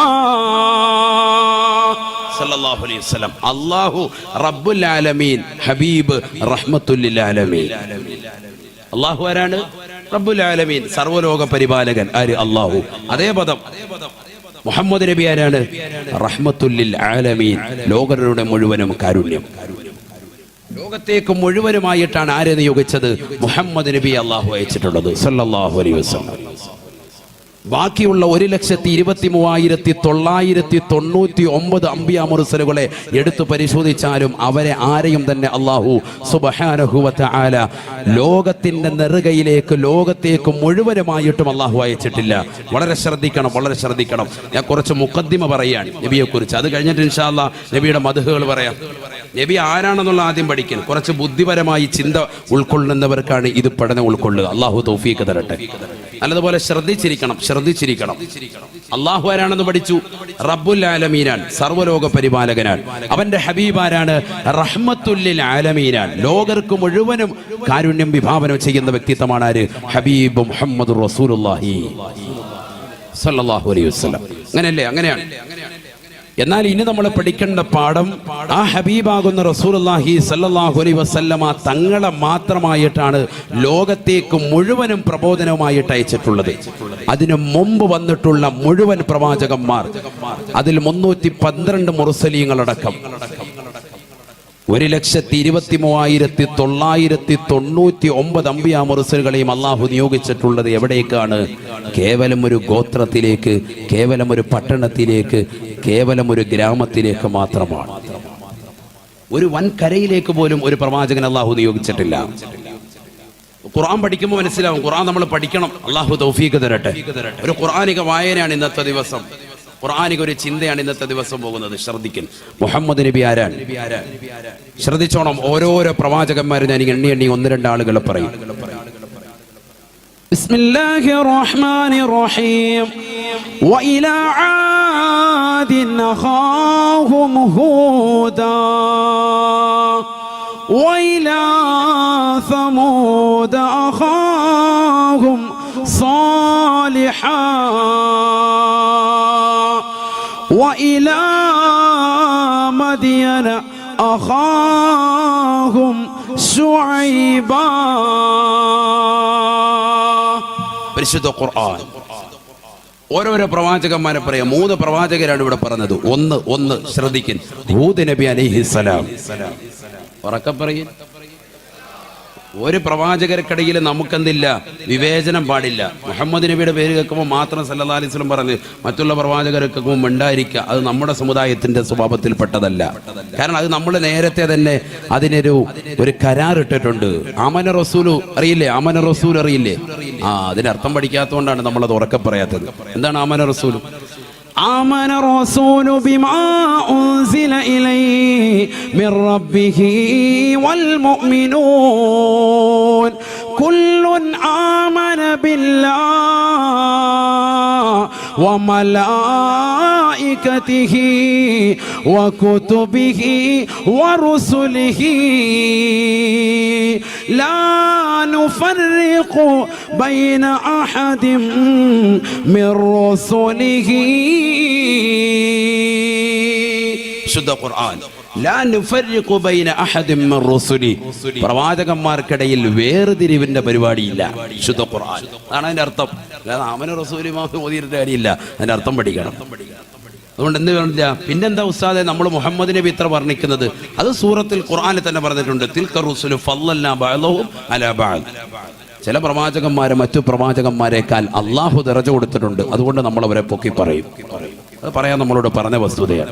സല്ലല്ലാഹു അലൈഹി വസല്ലം. അല്ലാഹു റബ്ബുൽ ആലമീൻ, ഹബീബ് റഹ്മത്തുൽ ലിൽ ആലമീൻ. അല്ലാഹു ആരാണ്? റബ്ബുൽ ആലമീൻ, സർവ്വലോക പരിപാലകൻ. ആര്? അല്ലാഹു. അതേ പദം മുഹമ്മദ് നബി ആരാണ്? റഹ്മത്തുൽ ലിൽ ആലമീൻ, ലോകരുടെ മുഴുവനും കാരുണ്യം. ലോകത്തേക്ക് മുഴുവനുമായിട്ടാണ് ആരെ നിയോഗിച്ചത്? മുഹമ്മദ് നബി അല്ലാഹു അയച്ചിട്ടുള്ളത് സല്ലല്ലാഹു അലൈഹി വസല്ലം. ബാക്കിയുള്ള 1,23,999 അംബിയാ മുർസലുകളെ എടുത്തു പരിശോധിച്ചാലും അവരെ ആരെയും തന്നെ അല്ലാഹു സുബ്ഹാനഹു വ തആല ലോകത്തിന്റെ നെറുകയിലേക്ക്, ലോകത്തേക്ക് മുഴുവനുമായിട്ടും അല്ലാഹു അയച്ചിട്ടില്ല. വളരെ ശ്രദ്ധിക്കണം. ഞാൻ കുറച്ച് മുഖദ്ദിമ പറയാണ് നബിയെ കുറിച്ച്. അത് കഴിഞ്ഞിട്ട് ഇൻഷാ അല്ലാഹ് നബിയുടെ മദ്ഹുകൾ പറയാം. നബി ആരാണെന്നുള്ള ആദ്യം പഠിക്കണം. കുറച്ച് ബുദ്ധിപരമായി ചിന്ത ഉൾക്കൊള്ളുന്നവർക്കാണ് ഇത് പഠനം ഉൾക്കൊള്ളുക. അള്ളാഹു തൗഫീഖ് തരട്ടെ. നല്ലതുപോലെ ശ്രദ്ധിച്ചിരിക്കണം. അള്ളാഹു ആരാണെന്ന് പഠിച്ചു. റബ്ബുൽ ആലമീനാൻ, സർവ്വലോക പരിപാലകനാൻ. അവന്റെ ഹബീബാരാണ്, റഹ്മത്തുല്ലിൽ ആലമീനാൻ, ലോകർക്ക് മുഴുവനും കാരുണ്യം വിഭാവനം ചെയ്യുന്ന വ്യക്തിത്വമാണ് ആര്? ഹബീബ് മുഹമ്മദ് റസൂലുള്ളാഹി സ്വല്ലല്ലാഹു അലൈഹി വസല്ലം. അങ്ങനെയാണ്. എന്നാൽ ഇനി നമ്മൾ പഠിക്കേണ്ട പാഠം, ആ ഹബീബാകുന്ന റസൂലുള്ളാഹി സ്വല്ലല്ലാഹു അലൈഹി വസല്ലമ തങ്ങളെ മാത്രമായിട്ടാണ് ലോകത്തേക്ക് മുഴുവനും പ്രബോധനവുമായിട്ട് അയച്ചിട്ടുള്ളത്. അതിനു മുമ്പ് വന്നിട്ടുള്ള മുഴുവൻ പ്രവാചകന്മാർ, അതിൽ 312 മുർസലീങ്ങളടക്കം 1,23,999 അമ്പിയാ മുർസലുകളെയും അള്ളാഹു നിയോഗിച്ചിട്ടുള്ളത് എവിടേക്കാണ്? കേവലം ഒരു ഗോത്രത്തിലേക്ക്, കേവലം ഒരു പട്ടണത്തിലേക്ക്, കേവലം ഒരു ഗ്രാമത്തിലേക്ക് മാത്രമാണ്. ഒരു വൻകരയിലേക്ക് പോലും ഒരു പ്രവാചകൻ അള്ളാഹു നിയോഗിച്ചിട്ടില്ല. ഖുർആൻ പഠിക്കുമ്പോൾ മനസ്സിലാവും. ഖുർആൻ നമ്മൾ പഠിക്കണം. അള്ളാഹു തൗഫീഖ് തരട്ടെ. ഒരു ഖുർആനിക വായനയാണ് ഇന്നത്തെ ദിവസം, ഖുർആനിക ഒരു ചിന്തയാണ് ഇന്നത്തെ ദിവസം പോകുന്നത്. ശ്രദ്ധിക്കും. മുഹമ്മദ് നബി ആരാൻ? ശ്രദ്ധിച്ചോണം. ഓരോരോ പ്രവാചകന്മാരും ഞാൻ എണ്ണി 1-2 ആളുകളെ പറയും. ബിസ്മില്ലാഹിർ റഹ്മാനിർ റഹീം. വഇലാ ആദിൻ അഖാഹും ഹൂദാ വഇലാ സമൂദ അഖാഹും സാലിഹാ وإلى مدين أخاهم شعيبا. പരിശുദ്ധ ഖുർആൻ ഓരോരോ പ്രവാചകന്മാരെ പറയാം. 3 പ്രവാചകരാണ് ഇവിടെ പറഞ്ഞത്. ഒന്ന് ശ്രദ്ധിക്കും. ഹൂദ് നബി അലൈഹിസ്സലാം. ഉറക്കെ പറയും. ഒരു പ്രവാചകർക്കിടയിൽ നമുക്കെന്തില്ല? വിവേചനം പാടില്ല. മുഹമ്മദ് നബിയുടെ പേര് കേൾക്കുമ്പോൾ മാത്രം സല്ലല്ലാഹു അലൈഹി വസല്ലം പറഞ്ഞ് മറ്റുള്ള പ്രവാചകരെ കേൾക്കുമ്പോൾ മിണ്ടായിരിക്കുക. അത് നമ്മുടെ സമുദായത്തിന്റെ സ്വഭാവത്തിൽപ്പെട്ടതല്ല. കാരണം അത് നമ്മൾ നേരത്തെ തന്നെ അതിനൊരു കരാറിട്ടിട്ടുണ്ട്. ആമന റസൂലു അറിയില്ലേ? അറിയില്ലേ? അതിനർത്ഥം പഠിക്കാത്തതുകൊണ്ടാണ് നമ്മളത് ഉറക്കെ പറയാത്തത്. എന്താണ് ആമന റസൂലു? آمن الرسول بما أنزل إليه من ربه والمؤمنون كل آمن بالله وملائكته وكتبه ورسله لا نفرق بين أحد من رسله. ശുദ്ധ ഖുർആൻ. ലാ നുഫർരിഖു ബൈന അഹദിൻ മിർ റുസുലി. പ്രവാചകന്മാർക്കിടയിൽ വേർതിരിവിന്റെ പരിപാടിയില്ല. ശുദ്ധ ഖുർആൻ. അതാണ് അതിന്റെ അർത്ഥം. അല്ലാതെ ആമന റസൂലി ഓതിയിട്ട് കാര്യമില്ല. അതിന്റെ അർത്ഥം പഠിക്കണം. അതുകൊണ്ട് എന്ത് പറഞ്ഞില്ല? പിന്നെന്താ ഉസ്താദെ നമ്മൾ മുഹമ്മദ് നബി ഇത്ര വർണ്ണിക്കുന്നത്? അത് സൂറത്തിൽ ഖുർആനിൽ തന്നെ പറഞ്ഞിട്ടുണ്ട്. തിൽക റുസുലു ഫളൽനാ ബഅദഹും അലാ ബഅദ്. ചില പ്രവാചകന്മാരെ മറ്റു പ്രവാചകന്മാരെക്കാൾ അള്ളാഹു ദറജ കൊടുത്തിട്ടുണ്ട്. അതുകൊണ്ട് നമ്മൾ അവരെ പൊക്കി പറയും. അത് പറയാൻ നമ്മളോട് പറഞ്ഞ വസ്തുതയാണ്.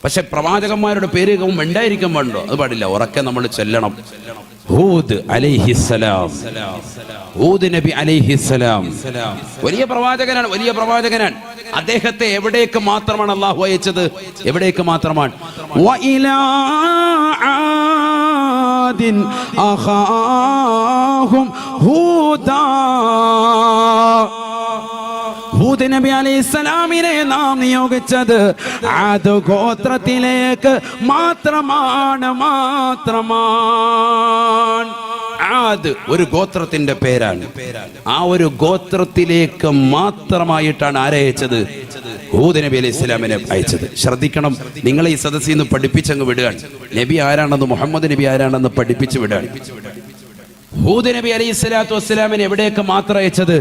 പക്ഷെ പ്രവാചകന്മാരുടെ പേര് ഉണ്ടായിരിക്കാൻ പാടുണ്ടോ? അത് പാടില്ല. ഉറക്കെ നമ്മൾ ചെല്ലണം. ഹൂദ് അലൈഹിസ്സലാം. ഹൂദ് നബി അലൈഹിസ്സലാം വലിയ പ്രവാചകനാണ്. അദ്ദേഹത്തെ എവിടേക്ക് മാത്രമാണ് അള്ളാഹു അയച്ചത്? എവിടേക്ക് മാത്രമാണ്? വഇലാ ആദിൻ അഖാഹും ഹൂദാ. ഹൂദ് നബി അലൈഹിസ്സലാമിനെ നാം നിയോഗിച്ചത് ആദ് ഗോത്രത്തിലേക്ക് മാത്രമാണ്. ആദ് ഒരു ഗോത്രത്തിന്റെ പേരാണ്. ആ ഒരു ഗോത്രത്തിലേക്ക് മാത്രമായിട്ടാണ് ആരയച്ചത്? ഹൂദ് നബി അലൈഹി ഇസ്ലാമിനെ അയച്ചത്. ശ്രദ്ധിക്കണം. നിങ്ങളെ ഈ സദസ്സിൽ നിന്ന് പഠിപ്പിച്ചങ്ങ് വിടുകയാണ്. നബി ആരാണെന്ന്, മുഹമ്മദ് നബി ആരാണെന്ന് പഠിപ്പിച്ചു വിടുകയാണ്. ഹൂദ് നബി അലൈഹി സ്വലാത്തു വസ്സലാമിനെ എവിടേക്ക് മാത്രം അയച്ചത്?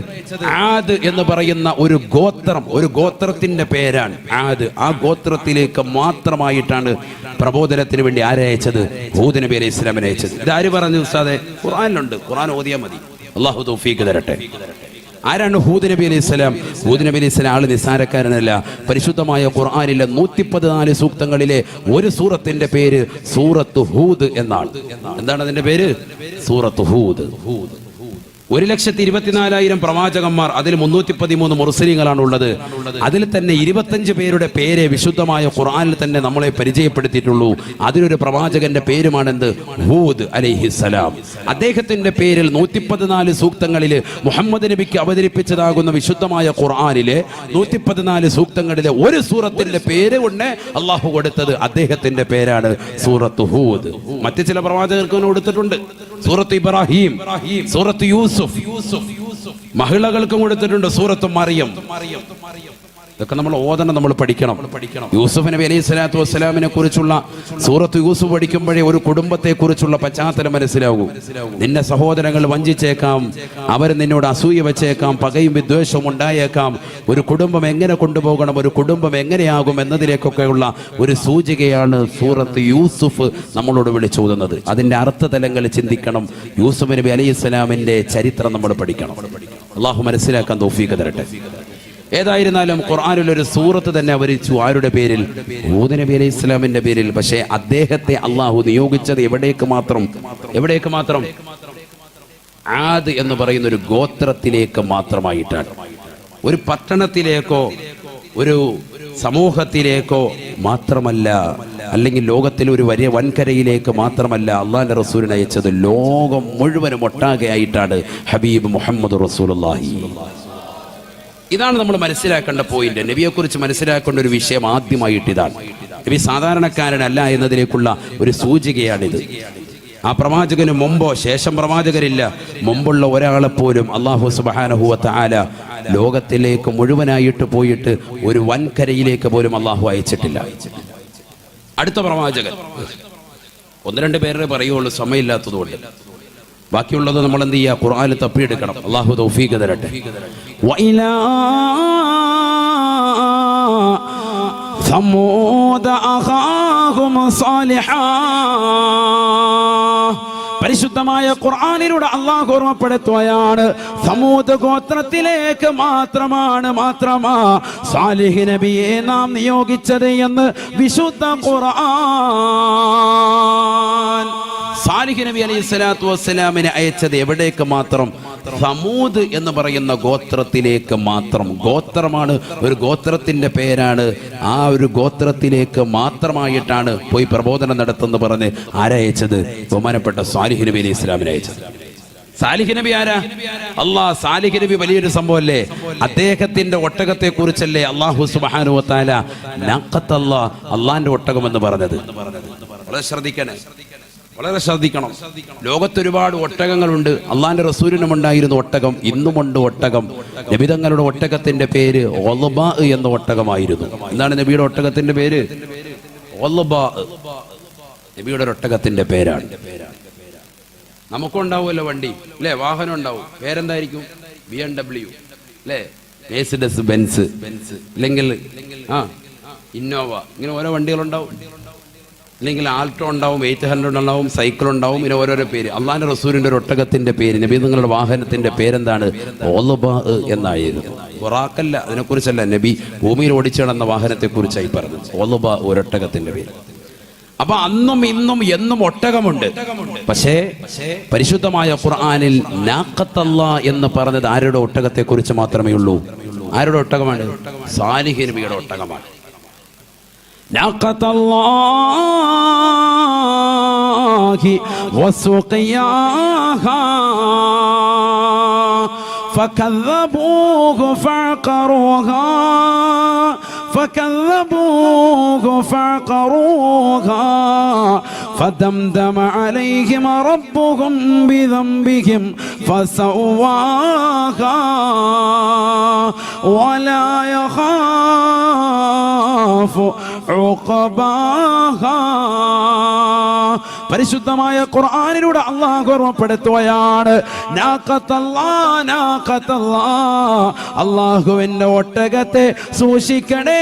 ആദ് എന്ന് പറയുന്ന ഒരു ഗോത്രം, ഒരു ഗോത്രത്തിന്റെ പേരാണ് ആദ്. ആ ഗോത്രത്തിലേക്ക് മാത്രമായിട്ടാണ് പ്രബോധനത്തിന് വേണ്ടി ആരയച്ചത്? ഹൂദ് നബി അലൈഹി സ്വലാമിനെ അയച്ചത്. ഇതാര് പറഞ്ഞു ഉസ്താദെ? ഖുർആനിലുണ്ട്. ഖുർആൻ ഓതിയാൽ മതി. അല്ലാഹു തൗഫീഖ് തരട്ടെ. ആരാണ് ഹൂദ് നബി അലൈഹി സ്വലാം? ഹൂദ് നബി അലൈഹി സ്വലാം ആള് നിസ്സാരക്കാരനല്ല. പരിശുദ്ധമായ ഖുർആനിലെ 114 സൂക്തങ്ങളിലെ ഒരു സൂറത്തിന്റെ പേര് സൂറത്ത് ഹൂദ് എന്നാണ്. എന്താണ് അതിന്റെ പേര്? സൂറത്ത് ഹൂദ്. 1,24,000 പ്രവാചകന്മാർ, അതിൽ 313 മുർസലീങ്ങളാണ് ഉള്ളത്. അതിൽ തന്നെ 25 പേരുടെ പേര് വിശുദ്ധമായ ഖുർആനിൽ തന്നെ നമ്മളെ പരിചയപ്പെടുത്തിയിട്ടുള്ളൂ. അതിലൊരു പ്രവാചകന്റെ പേരുമാണെന്ത്? ഹൂദ് അലൈഹിസ്സലാം. അദ്ദേഹത്തിന്റെ പേരിൽ 114 സൂക്തങ്ങളില് മുഹമ്മദ് നബിക്ക് അവതരിപ്പിച്ചതാകുന്ന വിശുദ്ധമായ ഖുർആനിലെ 114 സൂക്തങ്ങളിലെ ഒരു സൂറത്തിന്റെ പേര് കൊണ്ട് അള്ളാഹു കൊടുത്തത് അദ്ദേഹത്തിന്റെ പേരാണ് സൂറത്ത് ഹൂദ്. മറ്റു ചില പ്രവാചകർക്ക് കൊടുത്തിട്ടുണ്ട്. സൂറത്ത് ഇബ്രാഹിം, സൂറത്ത് യൂസുഫ്, മഹിളകൾക്കും കൊടുത്തിട്ടുണ്ട് സൂറത്ത് മറിയം. ഇതൊക്കെ നമ്മൾ ഓതണം, നമ്മൾ പഠിക്കണം. യൂസുഫ് നബി അലൈഹി സ്വലാത്തു വസ്സലാമിനെ കുറിച്ചുള്ള സൂറത്ത് യൂസുഫ് പഠിക്കുമ്പോഴേ ഒരു കുടുംബത്തെ കുറിച്ചുള്ള പശ്ചാത്തലം മനസ്സിലാകൂ. നിന്റെ സഹോദരങ്ങൾ വഞ്ചിച്ചേക്കാം, അവർ നിന്നോട് അസൂയ വെച്ചേക്കാം, പകയും വിദ്വേഷവും ഉണ്ടായേക്കാം. ഒരു കുടുംബം എങ്ങനെ കൊണ്ടുപോകണം, ഒരു കുടുംബം എങ്ങനെയാകും എന്നതിലേക്കൊക്കെയുള്ള ഒരു സൂചികയാണ് സൂറത്ത് യൂസുഫ് നമ്മളോട് വിളിച്ചോതുന്നത്. അതിന്റെ അർത്ഥതലങ്ങൾ ചിന്തിക്കണം. യൂസുഫ് നബി അലൈഹി സ്വലാമിന്റെ ചരിത്രം നമ്മൾ പഠിക്കണം. അള്ളാഹു മനസ്സിലാക്കാൻ തൗഫീഖ് തരട്ടെ. ഏതായിരുന്നാലും ഖുർആനിൽ ഒരു സൂറത്ത് തന്നെ അവതരിച്ചു. ആരുടെ പേരിൽ? ഹൂദ് നബി അലൈഹി ഇസ്ലാമിന്റെ പേരിൽ. പക്ഷേ അദ്ദേഹത്തെ അള്ളാഹു നിയോഗിച്ചത് എവിടേക്ക് മാത്രം? ആദ് എന്ന് പറയുന്ന ഒരു ഗോത്രത്തിലേക്ക് മാത്രമായിട്ടാണ്. ഒരു പട്ടണത്തിലേക്കോ ഒരു സമൂഹത്തിലേക്കോ മാത്രമല്ല, അല്ലെങ്കിൽ ലോകത്തിൽ ഒരു വലിയ വൻകരയിലേക്ക് മാത്രമല്ല അള്ളാഹുവിന്റെ റസൂലിനെ അയച്ചത്. ലോകം മുഴുവനും ഒട്ടാകെ ആയിട്ടാണ് ഹബീബ് മുഹമ്മദ് റസൂലുള്ളാഹി. ഇതാണ് നമ്മൾ മനസ്സിലാക്കേണ്ട പോയിന്റ്. നബിയെക്കുറിച്ച് മനസ്സിലാക്കേണ്ട ഒരു വിഷയം ആദ്യമായിട്ട് ഇതാണ്. നബി സാധാരണക്കാരനല്ല എന്നതിലേക്കുള്ള ഒരു സൂചികയാണിത്. ആ പ്രവാചകന് മുമ്പോ ശേഷം പ്രവാചകരില്ല. മുമ്പുള്ള ഒരാളെപ്പോലും അല്ലാഹു സുബ്ഹാനഹു വ തആല ലോകത്തിലേക്ക് മുഴുവനായിട്ട് പോയിട്ട് ഒരു വൻകരയിലേക്ക് പോലും അല്ലാഹു അയച്ചിട്ടില്ല. അടുത്ത പ്രവാചകൻ 1-2 പേരെ പറയുള്ളൂ, സമയമില്ലാത്തതുകൊണ്ട്. ബാക്കിയുള്ളത് നമ്മൾ എന്ത് ചെയ്യുക? ഖുർആനിൽ തപ്പിയെടുക്കണം. അല്ലാഹു തൗഫീഖ് തരട്ടെ. വഇലാ സമൂദ അഖാഹും സാലിഹാ. പരിശുദ്ധമായ ഖുർആനിലൂടെ അല്ലാഹു ഓർമ്മപ്പെടുത്തുകയാണ്, സമൂദ് ഗോത്രത്തിലേക്ക് മാത്രമാ സാലിഹ് നബിയെ നാം നിയോഗിച്ചത് എന്ന് വിശുദ്ധ ഖുർആൻ. സാലിഹ് നബി അലൈഹി സ്വലാത്തു വസ്സലാമിനെ അയച്ചത് എവിടേക്ക് മാത്രം? സമൂദ് എന്ന് പറയുന്ന ഗോത്രത്തിലേക്ക് മാത്രം. ഗോത്രമാണ്, ഒരു ഗോത്രത്തിന്റെ പേരാണ്. ആ ഒരു ഗോത്രത്തിലേക്ക് മാത്രമായിട്ടാണ് പോയി പ്രബോധനം നടത്തുന്ന പറഞ്ഞ് ആരയച്ചത്? ബഹുമാനപ്പെട്ട സാലിഹ് നബി അലൈഹി ഇസ്ലാമിനെ അയച്ചത്. സാലിഹ് നബി ആരാ? അല്ലാഹ്. സാലിഹ് നബി വലിയൊരു സംഭവമല്ലേ? അദ്ദേഹത്തിന്റെ ഒട്ടകത്തെ കുറിച്ചല്ലേ അല്ലാഹു സുബ്ഹാനഹു വ തആല നഖത്തല്ലാഹ്, അല്ലാഹുവിന്റെ ഒട്ടകം എന്ന് പറഞ്ഞത്. വളരെ ശ്രദ്ധിക്കണം. ലോകത്ത് ഒരുപാട് ഒട്ടകങ്ങളുണ്ട്. അള്ളാന്റെ റസൂലിനും ഉണ്ടായിരുന്നു ഒട്ടകം, ഇന്നുമുണ്ട് ഒട്ടകം. നബിതങ്ങളുടെ ഒട്ടകത്തിന്റെ പേര് ഒളബാ എന്ന ഒട്ടകമായിരുന്നു. എന്താണ് നബിയുടെ ഒട്ടകത്തിന്റെ പേര്? ഒളബാ. നബിയുടെ ഒട്ടകത്തിന്റെ പേരാണ്. നമുക്കുണ്ടാവുമല്ലോ വണ്ടി, അല്ലെ? വാഹനം ഉണ്ടാവും. പേരെന്തായിരിക്കും? BMW, അല്ലെ? മെഴ്സിഡസ് ബെൻസ്, അല്ലെങ്കിൽ ഇന്നോവ. ഇങ്ങനെ ഓരോ വണ്ടികളുണ്ടാവും. അല്ലെങ്കിൽ ആൾട്ടോ ഉണ്ടാവും, 800 ഉണ്ടാവും, സൈക്കിൾ ഉണ്ടാവും. ഇങ്ങനെ ഓരോരോ പേര്. അള്ളാന്റെ റസൂലിന്റെ ഒരു ഒട്ടകത്തിന്റെ പേര്, നബി നിങ്ങളുടെ വാഹനത്തിന്റെ പേരെന്താണ്? ഒളബാ എന്നായിരുന്നു. ഖുറാഖല്ല, അതിനെക്കുറിച്ചല്ല. നബി ഭൂമിയിൽ ഓടിച്ചു നടന്ന വാഹനത്തെ കുറിച്ചായി പറഞ്ഞത്. ഒളബാ, ഒരൊട്ടകത്തിന്റെ പേര്. അപ്പൊ അന്നും ഇന്നും എന്നും ഒട്ടകമുണ്ട്. പക്ഷേ പരിശുദ്ധമായ ഖുർആനിൽ നാഖത്തല്ലാഹ് എന്ന് പറഞ്ഞത് ആരുടെ ഒട്ടകത്തെ കുറിച്ച് മാത്രമേ ഉള്ളൂ? ആരുടെ ഒട്ടകമാണ്? സാലിഹ് നബിയുടെ ഒട്ടകമാണ്. നാഖത്തല്ലാഹി വസുഖിയാഹാ فكذبوه فعقروها فدمدم عليهم ربهم بذنبهم فسواها ولا يخاف عقباها. പരിശുദ്ധമായ ഖുർആനിലൂടെ അല്ലാഹു ഓർമ്മപ്പെടുത്തുകയാണ്, അല്ലാഹുവിന്റെ ഒട്ടകത്തെ സൂക്ഷിക്കണേ.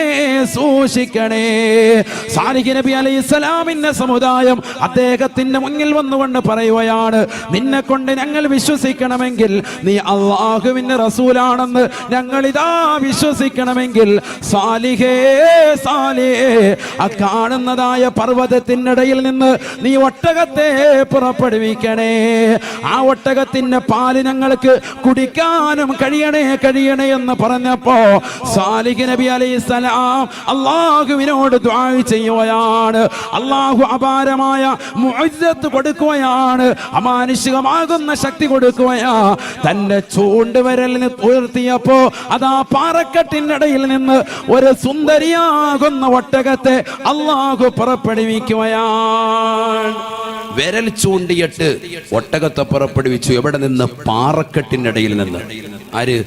സാലിഹ് നബി അലൈഹിസ്സലാമിന്റെ സമുദായം അദ്ദേഹത്തിന്റെ മുന്നിൽ വന്നുകൊണ്ട് പറയുകയാണ്, നിന്നെ കൊണ്ട് ഞങ്ങൾ വിശ്വസിക്കണമെങ്കിൽ, നീ അല്ലാഹുവിന്റെ റസൂലാണെന്ന് ഞങ്ങൾ ഇതാ വിശ്വസിക്കണമെങ്കിൽ സാലിഹേ ആ കാണുന്നതായ പർവ്വതത്തിനിടയിൽ നിന്ന് നീ ഒട്ടകത്തെ പുറപ്പെടുവിക്കണേ. ആ ഒട്ടകത്തിന്റെ പാല് ഞങ്ങൾക്ക് കുടിക്കാനും കഴിയണേ എന്ന് പറഞ്ഞപ്പോ സാലിഹ് നബി അലൈഹിസ്സലാം അല്ലാഹുവിനോട് ദുആ ചെയ്യുകയാണ്. അല്ലാഹു അപാരമായ മുഅ്ജിസത്ത് കൊടുക്കുകയാണ്, അമാനുഷികമാകുന്ന ശക്തി കൊടുക്കുകയാ. തന്റെ ചൂണ്ടുവിരലിന് ഉയർത്തിയപ്പോ അതാ പാറക്കെട്ടിനിടയിൽ നിന്ന് ഒരു സുന്ദരിയാകുന്ന ഒട്ടകത്തെ അല്ലാഹു പുറപ്പെടുവിക്കുകയാണ്. വിരൽ ചൂണ്ടിയിട്ട് ഒട്ടകത്തെ പുറപ്പെടുവിച്ചു. എവിടെ നിന്ന്? പാറക്കെട്ടിനിടയിൽ നിന്ന്. ആര്?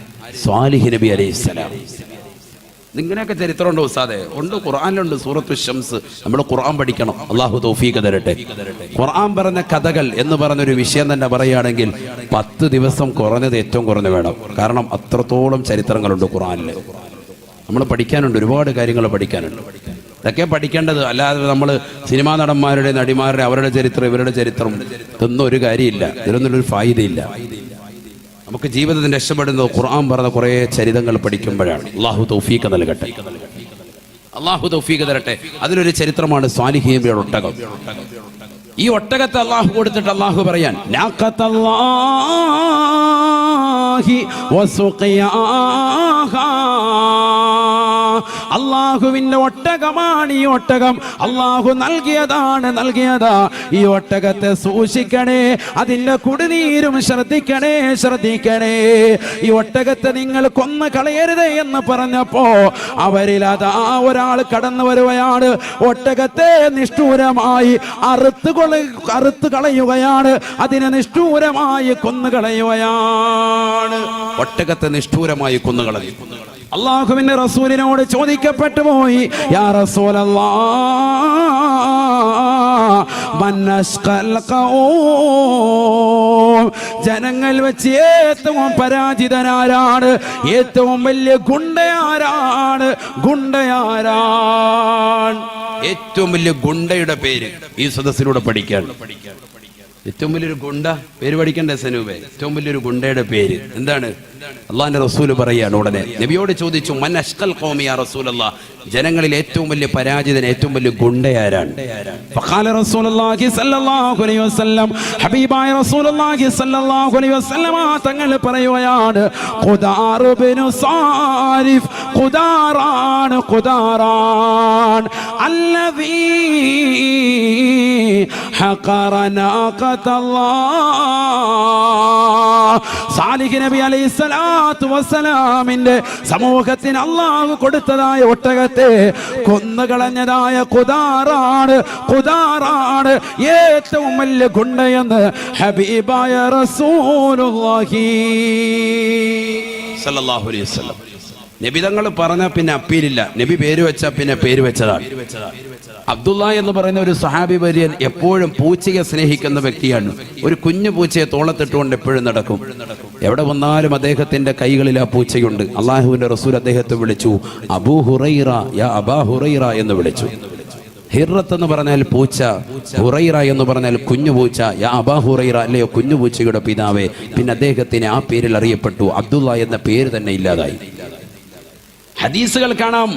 സ്വാലിഹ് നബി അലൈഹിസ്സലാം. ഇങ്ങനെയൊക്കെ ചരിത്രമുണ്ട് ഉസ്താദേ? ഉണ്ട്, ഖുർആനിലുണ്ട്. സൂറത്തു ശംസ്. നമ്മൾ ഖുർആൻ പഠിക്കണം. അള്ളാഹു തൗഫീഖ് തരട്ടെ. ഖുർആൻ പറഞ്ഞ കഥകൾ എന്ന് പറഞ്ഞൊരു വിഷയം തന്നെ പറയുകയാണെങ്കിൽ 10 ദിവസം കുറഞ്ഞത് ഏറ്റവും കുറഞ്ഞ് വേണം. കാരണം അത്രത്തോളം ചരിത്രങ്ങളുണ്ട് ഖുർആനിൽ. നമ്മൾ പഠിക്കാനുണ്ട്, ഒരുപാട് കാര്യങ്ങൾ പഠിക്കാനുണ്ട്. ഇതൊക്കെ പഠിക്കേണ്ടത്. അല്ലാതെ നമ്മൾ സിനിമാ നടന്മാരുടെ, നടിമാരുടെ, അവരുടെ ചരിത്രം, ഇവരുടെ ചരിത്രം, ഇതൊന്നും ഒരു കാര്യമില്ല. ഇതിലൊന്നും ഒരു ഫായിദയില്ല. നമുക്ക് ജീവിതത്തിൽ രക്ഷപ്പെടുന്നത് ഖുർആൻ പറഞ്ഞ കുറേ ചരിതങ്ങൾ പഠിക്കുമ്പോഴാണ്. അല്ലാഹു തൗഫീഖ് നൽകട്ടെ, അല്ലാഹു തൗഫീഖ് തരട്ടെ. അതിലൊരു ചരിത്രമാണ് സ്വാലിഹ് നബിയുടെ ഒട്ടകം. ഈ ഒട്ടകത്തെ അല്ലാഹു കൊടുത്തിട്ട് അല്ലാഹു പറയാൻ, അല്ലാഹുവിന്റെ ഒട്ടകമാണ് ഈ ഒട്ടകം. അല്ലാഹു നൽകിയതാ. ഈ ഒട്ടകത്തെ സൂക്ഷിക്കണേ, അതിന്റെ കുടിനീരും ശ്രദ്ധിക്കണേ. ഈ ഒട്ടകത്തെ നിങ്ങൾ കൊന്നു കളയരുത് എന്ന് പറഞ്ഞപ്പോ അവരിൽ അതാ ഒരാൾ കടന്നു വരുകയാണ്. ഒട്ടകത്തെ നിഷ്ഠൂരമായി അറുത്ത് കളയുകയാണ്. അതിനെ നിഷ്ഠൂരമായി കൊന്നുകളയുകയാണ്. ഒട്ടകത്തെ നിഷ്ഠൂരമായി കൊന്നുകളഞ്ഞു. അല്ലാഹുവിന്റെ റസൂലിനോട് ചോദിക്കപ്പെട്ടു പോയി, യാ റസൂലല്ലാഹ് മൻ അശ്ഖൽ ഖൗം, ജനങ്ങൾ വെച്ച് ഏറ്റവും പരാജിതനാരാണ്? ഏറ്റവും വലിയ ഗുണ്ടയാരാണ്? ഏറ്റവും വലിയ ഗുണ്ടയുടെ പേര് ഈ സദസ്സിലൂടെ പഠിക്കാൻ. ഏറ്റവും വലിയൊരു ഗുണ്ട പേര് പഠിക്കണ്ടേ സനൂപേ? ഏറ്റവും വലിയൊരു ഗുണ്ടയുടെ പേര് എന്താണ്? അള്ളാഹിന്റെ റസൂല് പറയാണ്. ഉടനെ നബിയോട് ചോദിച്ചു, മൻ അശ്ഖൽ ഖൗമി യാ റസൂലല്ലാഹ്, ജനങ്ങളിൽ ഏറ്റവും വലിയ പരാജിതൻ, ഏറ്റവും വലിയ ഗുണ്ടയാരാണ്? ഫഖാല റസൂലുള്ളാഹി സ്വല്ലല്ലാഹു അലൈഹി വസല്ലം, ഹബീബായ റസൂലുള്ളാഹി സ്വല്ലല്ലാഹു അലൈഹി വസല്ലം തങ്ങൾ പറയുകയാണ്, ഖുദാർ ഇബ്നു സാരിഫ്, ഖുദാറാൻ അല്ലദീ ഹഖറ നാഖത്തല്ലാഹ്. സാലിഹ് നബി അലൈഹിസ്സലാത്തു വസ്സലാമിന്റെ സമൂഹത്തിന് അല്ലാഹു കൊടുത്തതായ ഒട്ടകത്തെ കൊന്നുകളഞ്ഞതായ ഖുദാറാണ് ഏറ്റവും വലിയ ഗുണ്ടയെന്ന് ഹബീബായ റസൂലുള്ളാഹി സല്ലല്ലാഹു അലൈഹി വസല്ലം. നബി തങ്ങൾ പറഞ്ഞ പിന്നെ അപ്പീലില്ല. നബി പേര് വെച്ച പിന്നെ പേര് വെച്ചതാണ്. അബ്ദുള്ള എന്ന് പറയുന്ന ഒരു സഹാബി വര്യൻ എപ്പോഴും പൂച്ചയെ സ്നേഹിക്കുന്ന വ്യക്തിയാണ്. ഒരു കുഞ്ഞു പൂച്ചയെ തോളത്തിട്ടുകൊണ്ട് എപ്പോഴും നടക്കും. എവിടെ വന്നാലും അദ്ദേഹത്തിന്റെ കൈകളിൽ ആ പൂച്ചയുണ്ട്. അള്ളാഹുവിന്റെ റസൂൽ അദ്ദേഹത്തെ വിളിച്ചു അബൂ ഹുറൈറ, യാ അബാ ഹുറൈറ എന്ന് വിളിച്ചു. ഹിറത്ത് എന്ന് പറഞ്ഞാൽ പൂച്ച, ഹുറൈറ എന്ന് പറഞ്ഞാൽ കുഞ്ഞു പൂച്ച. യാ അബാ ഹുറൈറ, അല്ലയോ കുഞ്ഞു പൂച്ചയുടെ പിതാവേ. പിന്നെ അദ്ദേഹത്തിന് ആ പേരിൽ അറിയപ്പെട്ടു. അബ്ദുള്ള എന്ന പേര് തന്നെ ഇല്ലാതായി. ഹദീസുകൾ കാണാം,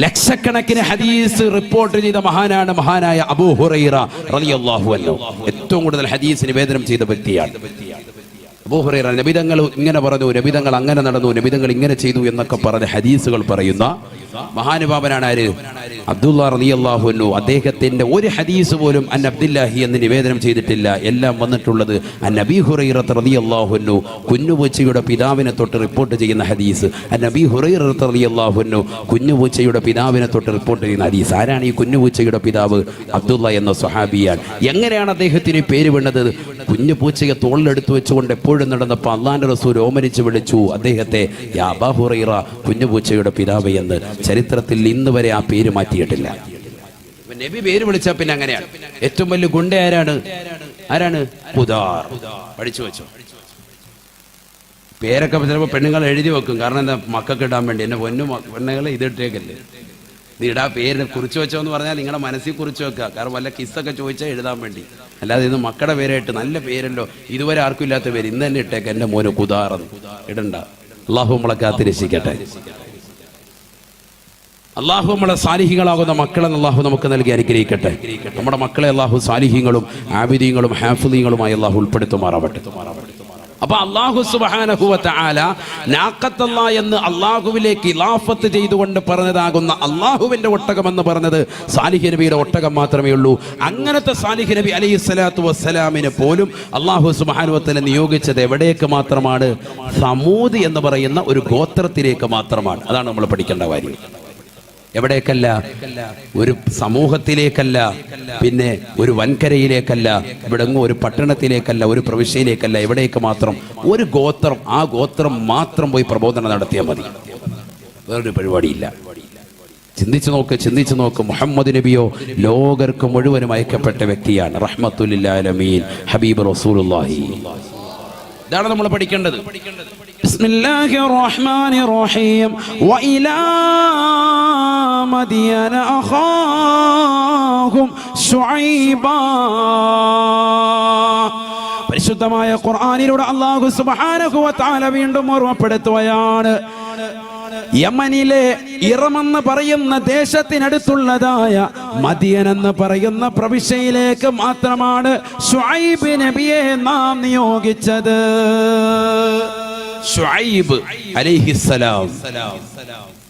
ലക്ഷക്കണക്കിന് ഹദീസ് റിപ്പോർട്ട് ചെയ്ത മഹാനായ അബൂ ഹുറൈറ റളിയല്ലാഹു അൻഹു. ഏറ്റവും കൂടുതൽ ഹദീസ് നിവേദനം ചെയ്ത വ്യക്തിയാണ് അബൂ ഹുറൈറ. നബിതങ്ങൾ ഇങ്ങനെ പറഞ്ഞു, നബിതങ്ങൾ അങ്ങനെ നടന്നു, നബിതങ്ങൾ ഇങ്ങനെ ചെയ്തു എന്നൊക്കെ പറഞ്ഞ ഹദീസുകൾ പറയുന്ന മഹാനുഭാവനാണ് ആര്? അബ്ദുള്ള റളിയല്ലാഹു അൻഹു. അദ്ദേഹത്തിന്റെ ഒരു ഹദീസ് പോലും അൻ അബ്ദുല്ലാഹി എന്ന് നിവേദനം ചെയ്തിട്ടില്ല. എല്ലാം വന്നിട്ടുള്ളത് അൻ അബീ ഹുറൈറ റളിയല്ലാഹു അൻഹു, കുഞ്ഞുപൂച്ചയുടെ പിതാവിനെ തൊട്ട് റിപ്പോർട്ട് ചെയ്യുന്ന ഹദീസ്. അൻ അബീ ഹുറൈറ റളിയല്ലാഹു അൻഹു, കുഞ്ഞുപൂച്ചയുടെ പിതാവിനെ തൊട്ട് റിപ്പോർട്ട് ചെയ്യുന്ന ഹദീസ്. ആരാണ് ഈ കുഞ്ഞുപൂച്ചയുടെ പിതാവ്? അബ്ദുള്ള എന്ന സ്വഹാബിയാണ്. എങ്ങനെയാണ് അദ്ദേഹത്തിന് പേര് വീണത്? കുഞ്ഞുപൂച്ചയെ തോളിലെടുത്തു വെച്ചുകൊണ്ട് എപ്പോഴും നടന്നപ്പോൾ അള്ളാന്റെ റസൂൽ ഓമനിച്ച് വിളിച്ചു അദ്ദേഹത്തെ യാ അബാ ഹുറൈറ, കുഞ്ഞുപൂച്ചയുടെ പിതാവ് എന്ന്. ചരിത്രത്തിൽ ഇന്ന് വരെ ആ പേര് മാറ്റിയിട്ടില്ല. നബി പേര് വിളിച്ചാൽ പിന്നെ അങ്ങനെയാണ്. ഏറ്റവും വലിയ ഗുണ്ട ആരാണ്? ഖുദാർ. പഠിച്ചു വെച്ചോ. പേരൊക്കെ ചിലപ്പോൾ പെണ്ണുങ്ങൾ എഴുതി വെക്കും. കാരണം എന്താ? മക്കൾക്ക് ഇടാൻ വേണ്ടി. എന്നെ പൊന്നു പെണ്ണുങ്ങൾ ഇതിട്ടേക്കല്ലേ, നീ ഇടാ പേര് കുറിച്ച് വെച്ചോ എന്ന് പറഞ്ഞാൽ നിങ്ങളുടെ മനസ്സിൽ കുറിച്ച് വെക്കുക. കാരണം വല്ല കിസ്സൊക്കെ ചോദിച്ചാൽ എഴുതാൻ വേണ്ടി. അല്ലാതെ ഇത് മക്കളുടെ പേരായിട്ട് നല്ല പേരല്ലോ, ഇതുവരെ ആർക്കും ഇല്ലാത്ത പേര് ഇന്ന് തന്നെ ഇട്ടേക്ക്, എൻ്റെ മോന് ഖുദാർ ഇടണ്ട. അല്ലാഹു നമ്മളെ കാത്തിരക്ഷിക്കട്ടെ. അള്ളാഹു നമ്മളെ സാലിഹികളാകുന്ന മക്കളെ അള്ളാഹു നമുക്ക് നൽകി അനുഗ്രഹിക്കട്ടെ. നമ്മുടെ മക്കളെ അള്ളാഹു സാലിഹീങ്ങളും ആബിദീങ്ങളും ഹാഫിദീങ്ങളുമായി അള്ളാഹു ഉൾപ്പെടുത്തുമാറാവട്ടെ. അപ്പൊ അള്ളാഹു സുബ്ഹാനഹു വ തആല നാഖത്തല്ലാ എന്ന് അള്ളാഹുവിലേക്ക് ഇലാഫത്ത് ചെയ്തുകൊണ്ട് പറഞ്ഞതാകുന്ന അള്ളാഹുവിന്റെ ഒട്ടകം എന്ന് പറഞ്ഞത് സാലിഹ് നബിയുടെ ഒട്ടകം മാത്രമേ ഉള്ളൂ. അങ്ങനത്തെ സാലിഹ് നബി അലൈഹിസ്സലാത്തു വസ്സലാമിനെ പോലും അള്ളാഹു സുബ്ഹാനഹു വ തആല നിയോഗിച്ചത് എവിടേക്ക് മാത്രമാണ്? സമൂദ് എന്ന് പറയുന്ന ഒരു ഗോത്രത്തിലേക്ക് മാത്രമാണ്. അതാണ് നമ്മൾ പഠിക്കേണ്ട കാര്യം. എവിടേക്കല്ല? ഒരു സമൂഹത്തിലേക്കല്ല, പിന്നെ ഒരു വൻകരയിലേക്കല്ല, ഇവിടെങ്ങും ഒരു പട്ടണത്തിലേക്കല്ല, ഒരു പ്രവിശ്യയിലേക്കല്ല. എവിടേക്ക് മാത്രം? ഒരു ഗോത്രം, ആ ഗോത്രം മാത്രം പോയി പ്രബോധനം നടത്തിയാൽ മതി, വേറൊരു പരിപാടിയില്ല. ചിന്തിച്ചു നോക്ക്. മുഹമ്മദ് നബിയോ ലോകർക്ക് മുഴുവനും അയക്കപ്പെട്ട വ്യക്തിയാണ്. റഹ്മത്തുൽ ലിൽ ആലമീൻ ഹബീബ് റസൂലുള്ളാഹി. ഇതാണ് നമ്മൾ പഠിക്കേണ്ടത്. ബിസ്മില്ലാഹിർ റഹ്മാനിർ റഹീം. വഇലാ മദിയന അഖാഹും ശുഐബാ. പരിശുദ്ധമായ ഖുർആനിലൂടെ അല്ലാഹു സുബ്ഹാനഹു വ തആല വീണ്ടും ഓർമ്മപ്പെടുത്തുകയാണ്. യമനിലെ ഇറമെന്ന് പറയുന്ന ദേശത്തിനടുത്തുള്ളതായ മദിയൻ എന്ന് പറയുന്ന പ്രവിശ്യയിലേക്ക് മാത്രമാണ് ശുഐബ് നബിയെ നാം നിയോഗിച്ചത്. ശുഐബ് അലൈഹിസ്സലാം,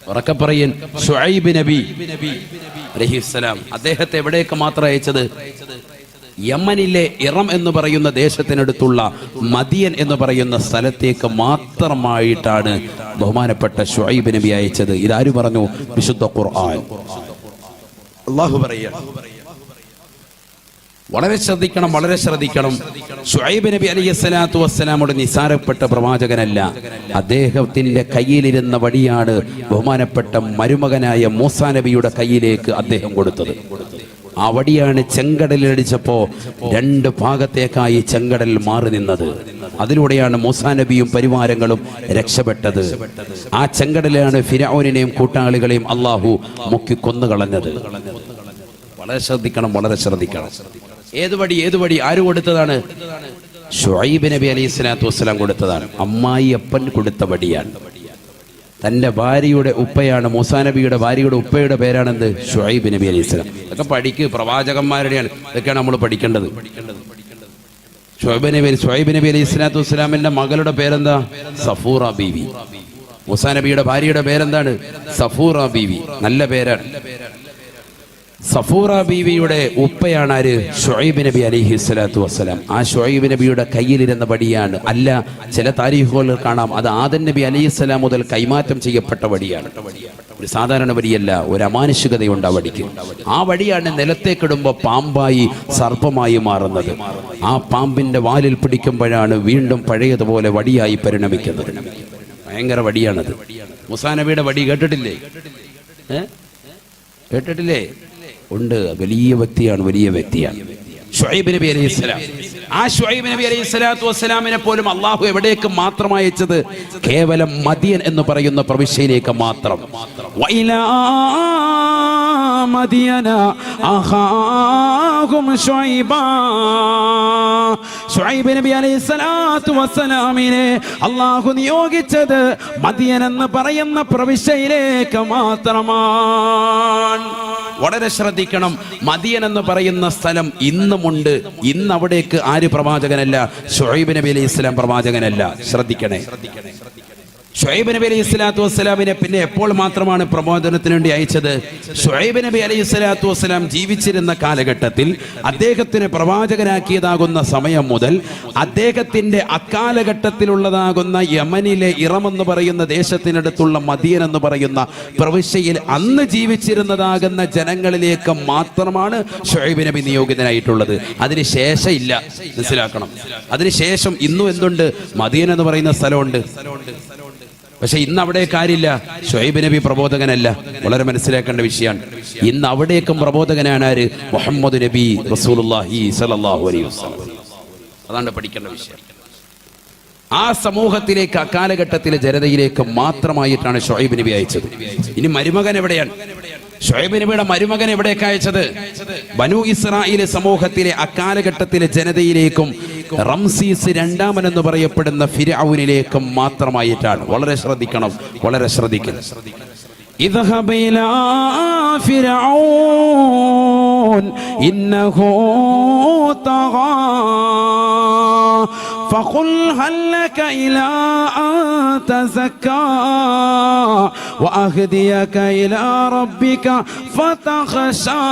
ഉറക്കെ പറയൻ, ശുഐബ് നബി അലൈഹിസ്സലാം. അദ്ദേഹത്തെ എവിടേക്ക് മാത്രം അയച്ചത്? യമനിലെ ഇറം എന്ന് പറയുന്ന ദേശത്തിനടുത്തുള്ള മദിയൻ എന്ന് പറയുന്ന സ്ഥലത്തേക്ക് മാത്രമായിട്ടാണ് ബഹുമാനപ്പെട്ട ശുഐബ് നബി അയച്ചത്. ഇതാര് പറഞ്ഞു? വിശുദ്ധ ഖുർആൻ. അല്ലാഹു പറയുന്നു. വളരെ ശ്രദ്ധിക്കണം. ശുഐബ് നബി അലൈഹിസ്സലാത്തു വസ്സലാമോട് നിസാരപ്പെട്ട പ്രവാചകനല്ല. അദ്ദേഹത്തിന്റെ കയ്യിലിരുന്ന വടിയാണ് ബഹുമാനപ്പെട്ട മരുമകനായ മൂസാ നബിയുടെ കയ്യിലേക്ക് അദ്ദേഹം കൊടുത്തത്. ആ വടിയാണ് ചെങ്കടലിലടിച്ചപ്പോ രണ്ട് ഭാഗത്തേക്കായി ചെങ്കടൽ മാറി നിന്നത്. അതിലൂടെയാണ് മൂസാ നബിയും പരിവാരങ്ങളും രക്ഷപ്പെട്ടത്. ആ ചെങ്കടലാണ് ഫിർഔനെയും കൂട്ടാളികളെയും അള്ളാഹു മുക്കി കൊന്നുകളഞ്ഞത്. വളരെ ശ്രദ്ധിക്കണം. ഏത് വടി ആര് കൊടുത്തതാണ്? ശുഐബ് നബി അലൈഹിസ്സലാത്തു വസ്സലാം കൊടുത്തതാണ്. അമ്മായി അപ്പൻ കൊടുത്ത വടിയാണ്. തന്റെ ഭാര്യയുടെ ഉപ്പയാണ്, മൂസാ നബിയുടെ ഭാര്യയുടെ ഉപ്പയുടെ പേരാണെന്ത്? ശുഐബ് നബി അലൈഹിസ്സലാം. ഇതൊക്കെ പഠിക്ക്, പ്രവാചകന്മാരുടെയാണ്. ഇതൊക്കെയാണ് നമ്മൾ പഠിക്കേണ്ടത്. ശുഐബ് നബി അലൈഹിസ്സലാത്തു വസ്സലാമിന്റെ മകളുടെ പേരെന്താ? സഫൂറ ബീവി. മൂസാ നബിയുടെ ഭാര്യയുടെ പേരെന്താണ്? സഫൂറ ബീവി. നല്ല പേരാണ്. സഫൂറ ബീവിയുടെ ഉപ്പയാണ് ആര്? ശുഐബ് നബി അലൈഹിസ്സലാത്തു വസ്സലാം. ആ ശുഐബ് നബിയുടെ കയ്യിലിരുന്ന വടിയാണ്. അല്ല, ചില താരീഖുകളിൽ കാണാം അത് ആദം നബി അലൈഹിസ്സലാം മുതൽ കൈമാറ്റം ചെയ്യപ്പെട്ട വടിയാണ്. ഒരു സാധാരണ വടിയല്ല, ഒരു അമാനുഷികതയുണ്ട് ആ വടിക്ക്. ആ വടിയാണ് നിലത്തേക്കിടുമ്പോൾ പാമ്പായി സർപ്പമായി മാറുന്നത്. ആ പാമ്പിന്റെ വാലിൽ പിടിക്കുമ്പോഴാണ് വീണ്ടും പഴയതുപോലെ വടിയായി പരിണമിക്കുന്നത്. ഭയങ്കര വടിയാണത്. മൂസാ നബിയുടെ വടി കേട്ടിട്ടില്ലേ? കേട്ടിട്ടില്ലേ? ഉണ്ട്. വലിയ വ്യക്തിയാണ്. ശുഐബ് നബി അലൈഹിസ്സലാം. ആ ശുഐബ് നബി അലൈഹിസ്സലാത്തു വസ്സലാമിനെ പോലും അള്ളാഹു എവിടേക്ക് മാത്രം അയച്ചത്? കേവലം മദിയൻ എന്ന് പറയുന്ന പ്രവിശ്യയിലേക്ക് മാത്രം. വഇലാ മദിയന അഖാഹും ശുഐബാ. ശുഐബ് നബി അലൈഹിസ്സലാത്തു വസ്സലാമിനെ അള്ളാഹു നിയോഗിച്ചത് മദിയൻ എന്ന് പറയുന്ന പ്രവിശ്യയിലേക്ക് മാത്രമാണ്. വളരെ ശ്രദ്ധിക്കണം. മദിയൻ എന്ന് പറയുന്ന സ്ഥലം ഇന്നുമുണ്ട്. ഇന്ന് അവിടേക്ക് ആര് പ്രവാചകനല്ല? ശുഐബ് നബി അലൈഹിസ്സലാം പ്രവാചകനല്ല. ശ്രദ്ധിക്കണേ. ശുഐബ് നബി അലൈഹിസ്സലാത്തു വസ്സലാമിനെ പിന്നെ എപ്പോൾ മാത്രമാണ് പ്രബോധനത്തിന് വേണ്ടി അയച്ചത്? ശുഐബ് നബി അലൈഹിസ്സലാത്തു വസ്സലാം ജീവിച്ചിരുന്ന കാലഘട്ടത്തിൽ അദ്ദേഹത്തിന് പ്രവാചകനാക്കിയതാകുന്ന സമയം മുതൽ അദ്ദേഹത്തിന്റെ അക്കാലഘട്ടത്തിലുള്ളതാകുന്ന യമനിലെ ഇറമെന്ന് പറയുന്ന ദേശത്തിനടുത്തുള്ള മദിയൻ എന്ന് പറയുന്ന പ്രവിശ്യയിൽ അന്ന് ജീവിച്ചിരുന്നതാകുന്ന ജനങ്ങളിലേക്ക് മാത്രമാണ് ശുഐബ് നബി നിയോഗിതനായിട്ടുള്ളത്. അതിനുശേഷം ഇല്ല. മനസ്സിലാക്കണം. അതിനുശേഷം ഇന്നും എന്തുണ്ട്? മദിയൻ എന്ന് പറയുന്ന സ്ഥലമുണ്ട്. പക്ഷെ ഇന്ന് അവിടെ കാര്യമില്ല. ശുഐബ് നബി പ്രബോധകനല്ല. വളരെ മനസ്സിലാക്കേണ്ട വിഷയമാണ്. ഇന്ന് അവിടേക്കും പ്രബോധകനാണ് ആര്? മുഹമ്മദ് നബി റസൂലുള്ളാഹി സ്വല്ലല്ലാഹു അലൈഹി വസല്ലം. അതാണ് പഠിക്കേണ്ട വിഷയം. ആ സമൂഹത്തിലേക്ക്, അക്കാലഘട്ടത്തിലെ ജനതയിലേക്ക് മാത്രമായിട്ടാണ് ശുഐബ് നബി അയച്ചത്. ഇനി മരുമകൻ എവിടെയാണ്? ശുഐബ് നബിയുടെ മരുമകൻ എവിടേക്ക് അയച്ചത്? ബനു ഇസ്രായേൽ സമൂഹത്തിലെ അക്കാലഘട്ടത്തിലെ ജനതയിലേക്കും റംസീസ് രണ്ടാമൻ എന്ന് പറയപ്പെടുന്ന ഫിർഔനിലേക്കും മാത്രമായിട്ടാണ്. വളരെ ശ്രദ്ധിക്കണം. اذهب إلى فرعون إنه طغى فقل هل لك إلى أن تزكى وأهديك إلى ربك فتخشى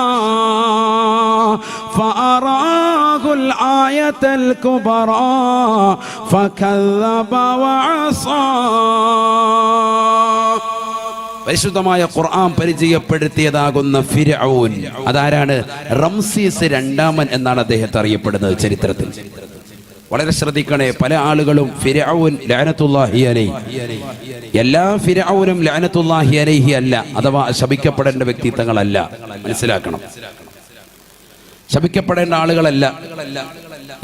فأراه الآية الكبرى فكذب وعصى. പരിശുദ്ധമായ ഖുർആൻ പരിചയപ്പെടുത്തിയതാകുന്ന ഫിർഔൻ അതാരാണ്? റംസീസ് രണ്ടാമൻ എന്നാണ് അദ്ദേഹത്തെ അറിയപ്പെടുന്നത് ചരിത്രത്തിൽ. വളരെ ശ്രദ്ധിക്കണേ, പല ആളുകളും ഫിർഔൻ ലഅനത്തുല്ലാഹി അലൈഹി, എല്ലാ ഫിർഔനും ലഅനത്തുല്ലാഹി അലൈഹി അല്ല, അഥവാ ശപിക്കപ്പെടേണ്ട വ്യക്തിത്വങ്ങളല്ല. മനസ്സിലാക്കണം, ശപിക്കപ്പെടേണ്ട ആളുകളല്ല.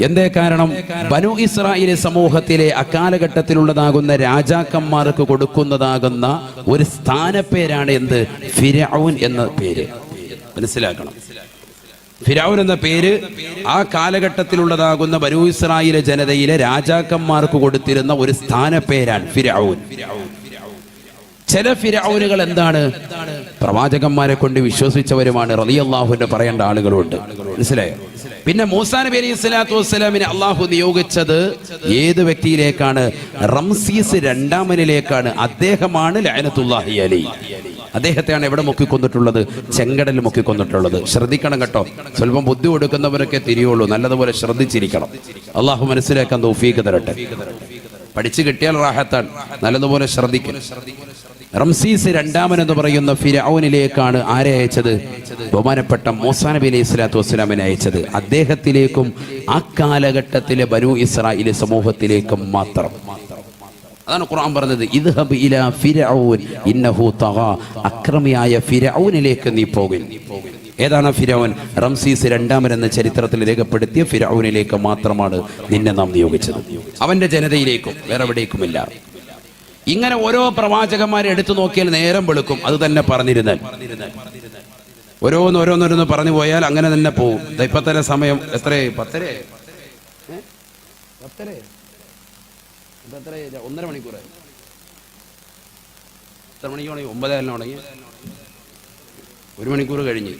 എന്തേ കാരണം? ബനു ഇസ്രായേൽ സമൂഹത്തിലെ അക്കാലഘട്ടത്തിലുള്ളതാകുന്ന രാജാക്കന്മാർക്ക് കൊടുക്കുന്നതാകുന്ന ഒരു സ്ഥാനപ്പേരാണ് എന്ത്? ഫിർഔൻ എന്ന പേര്. മനസ്സിലാക്കണം, ഫിർഔൻ എന്ന പേര് ആ കാലഘട്ടത്തിലുള്ളതാകുന്ന ബനു ഇസ്രായേൽ ജനതയിലെ രാജാക്കന്മാർക്ക് കൊടുത്തിരുന്ന ഒരു സ്ഥാനപ്പേരാണ് ഫിർഔൻ. ചില ഫിർഔനുകൾ എന്താണ്? പ്രവാചകന്മാരെ കൊണ്ട് വിശ്വസിച്ചവരുമാണ്. റളിയല്ലാഹു അൻഹു പറയേണ്ട ആളുകളുണ്ട്. മനസ്സിലായോ? പിന്നെ മൂസാ നബി അലൈഹി സ്വലാത്തു വസ്സലാമിനെ അള്ളാഹു നിയോഗിച്ചത് ഏത് വ്യക്തിയിലേക്കാണ്? റംസീസ് രണ്ടാമനിലേക്കാണ്. അദ്ദേഹമാണ് ലഅനത്തുല്ലാഹി അലൈഹി. അദ്ദേഹത്തെയാണ് എവിടെ മുക്കിക്കൊന്നിട്ടുള്ളത്? ചെങ്കടലിൽ മുക്കിക്കൊന്നിട്ടുള്ളത്. ശ്രദ്ധിക്കണം കേട്ടോ, സ്വല്പം ബുദ്ധി കൊടുക്കുന്നവരൊക്കെ തിരിയുള്ളൂ. നല്ലതുപോലെ ശ്രദ്ധിച്ചിരിക്കണം. അള്ളാഹു മനസ്സിലാക്കാൻ തൗഫീഖ് തരട്ടെ. പഠിച്ചു കിട്ടിയാൽ റാഹത്താണ്. നല്ലതുപോലെ ശ്രദ്ധിക്കണം. റംസീസ് രണ്ടാമൻ എന്ന് പറയുന്ന ഫിർഔനിലേക്കാണ് ആരെ അയച്ചത്? ബഹുമാനപ്പെട്ട മൂസാ നബി അലൈഹി സ്വലാത്തു വസ്സലാമിനെ അയച്ചത്. അദ്ദേഹത്തിലേക്കും ആ കാലഘട്ടത്തിലെ ബനു ഇസ്രായേൽ സമൂഹത്തിലേക്കും മാത്രം. അതാണ് ഖുർആൻ പറഞ്ഞത്, ഇദ്ഹബ് ഇലാ ഫിർഔൻ ഇന്നഹു തഗാ, അക്രമിയായ ഫിർഔനിലേക്ക് നീ പോകുക. ഏതാണ് ഫിർഔൻ? റംസീസ് രണ്ടാമൻ എന്ന ചരിത്രത്തിൽ രേഖപ്പെടുത്തിയ ഫിർഔനിലേക്ക് മാത്രമാണ് നിന്നെ നാം നിയോഗിച്ചത്. അവന്റെ ജനതയിലേക്കും വേറെ എവിടേക്കുമില്ല. ഇങ്ങനെ ഓരോ പ്രവാചകന്മാരെ എടുത്തു നോക്കിയാൽ നേരം വെളുക്കും. അത് തന്നെ പറഞ്ഞിരുന്നാൽ ഓരോന്നോരോന്നോരോന്ന് പറഞ്ഞു പോയാൽ അങ്ങനെ തന്നെ പോകും. ഇപ്പൊ തന്നെ സമയം എത്ര? 10:30. 1.5 മണിക്കൂർ. എത്ര മണിക്ക് തുടങ്ങി? 9 തുടങ്ങി. 1 മണിക്കൂർ കഴിഞ്ഞ്.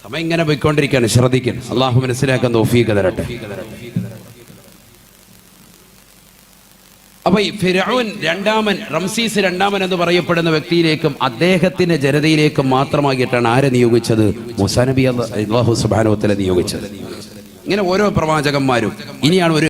സമയം ഇങ്ങനെ പോയിക്കൊണ്ടിരിക്കുകയാണ്. ശ്രദ്ധിക്കണം. അള്ളാഹു മനസ്സിലാക്കാൻ തൗഫീഖ് തരട്ടെ. അപ്പൊ ഈ ഫിർഔൻ രണ്ടാമൻ, റംസീസ് രണ്ടാമൻ എന്ന് പറയപ്പെടുന്ന വ്യക്തിയിലേക്കും അദ്ദേഹത്തിന്റെ ജനതയിലേക്കും മാത്രമായിട്ടാണ് ആരെ നിയോഗിച്ചത്? മൂസാ നബി അല്ലാഹു സുബ്ഹാനഹു വ തആല നിയോഗിച്ചത്. ഇങ്ങനെ ഓരോ പ്രവാചകന്മാരും. ഇനിയാണ് ഒരു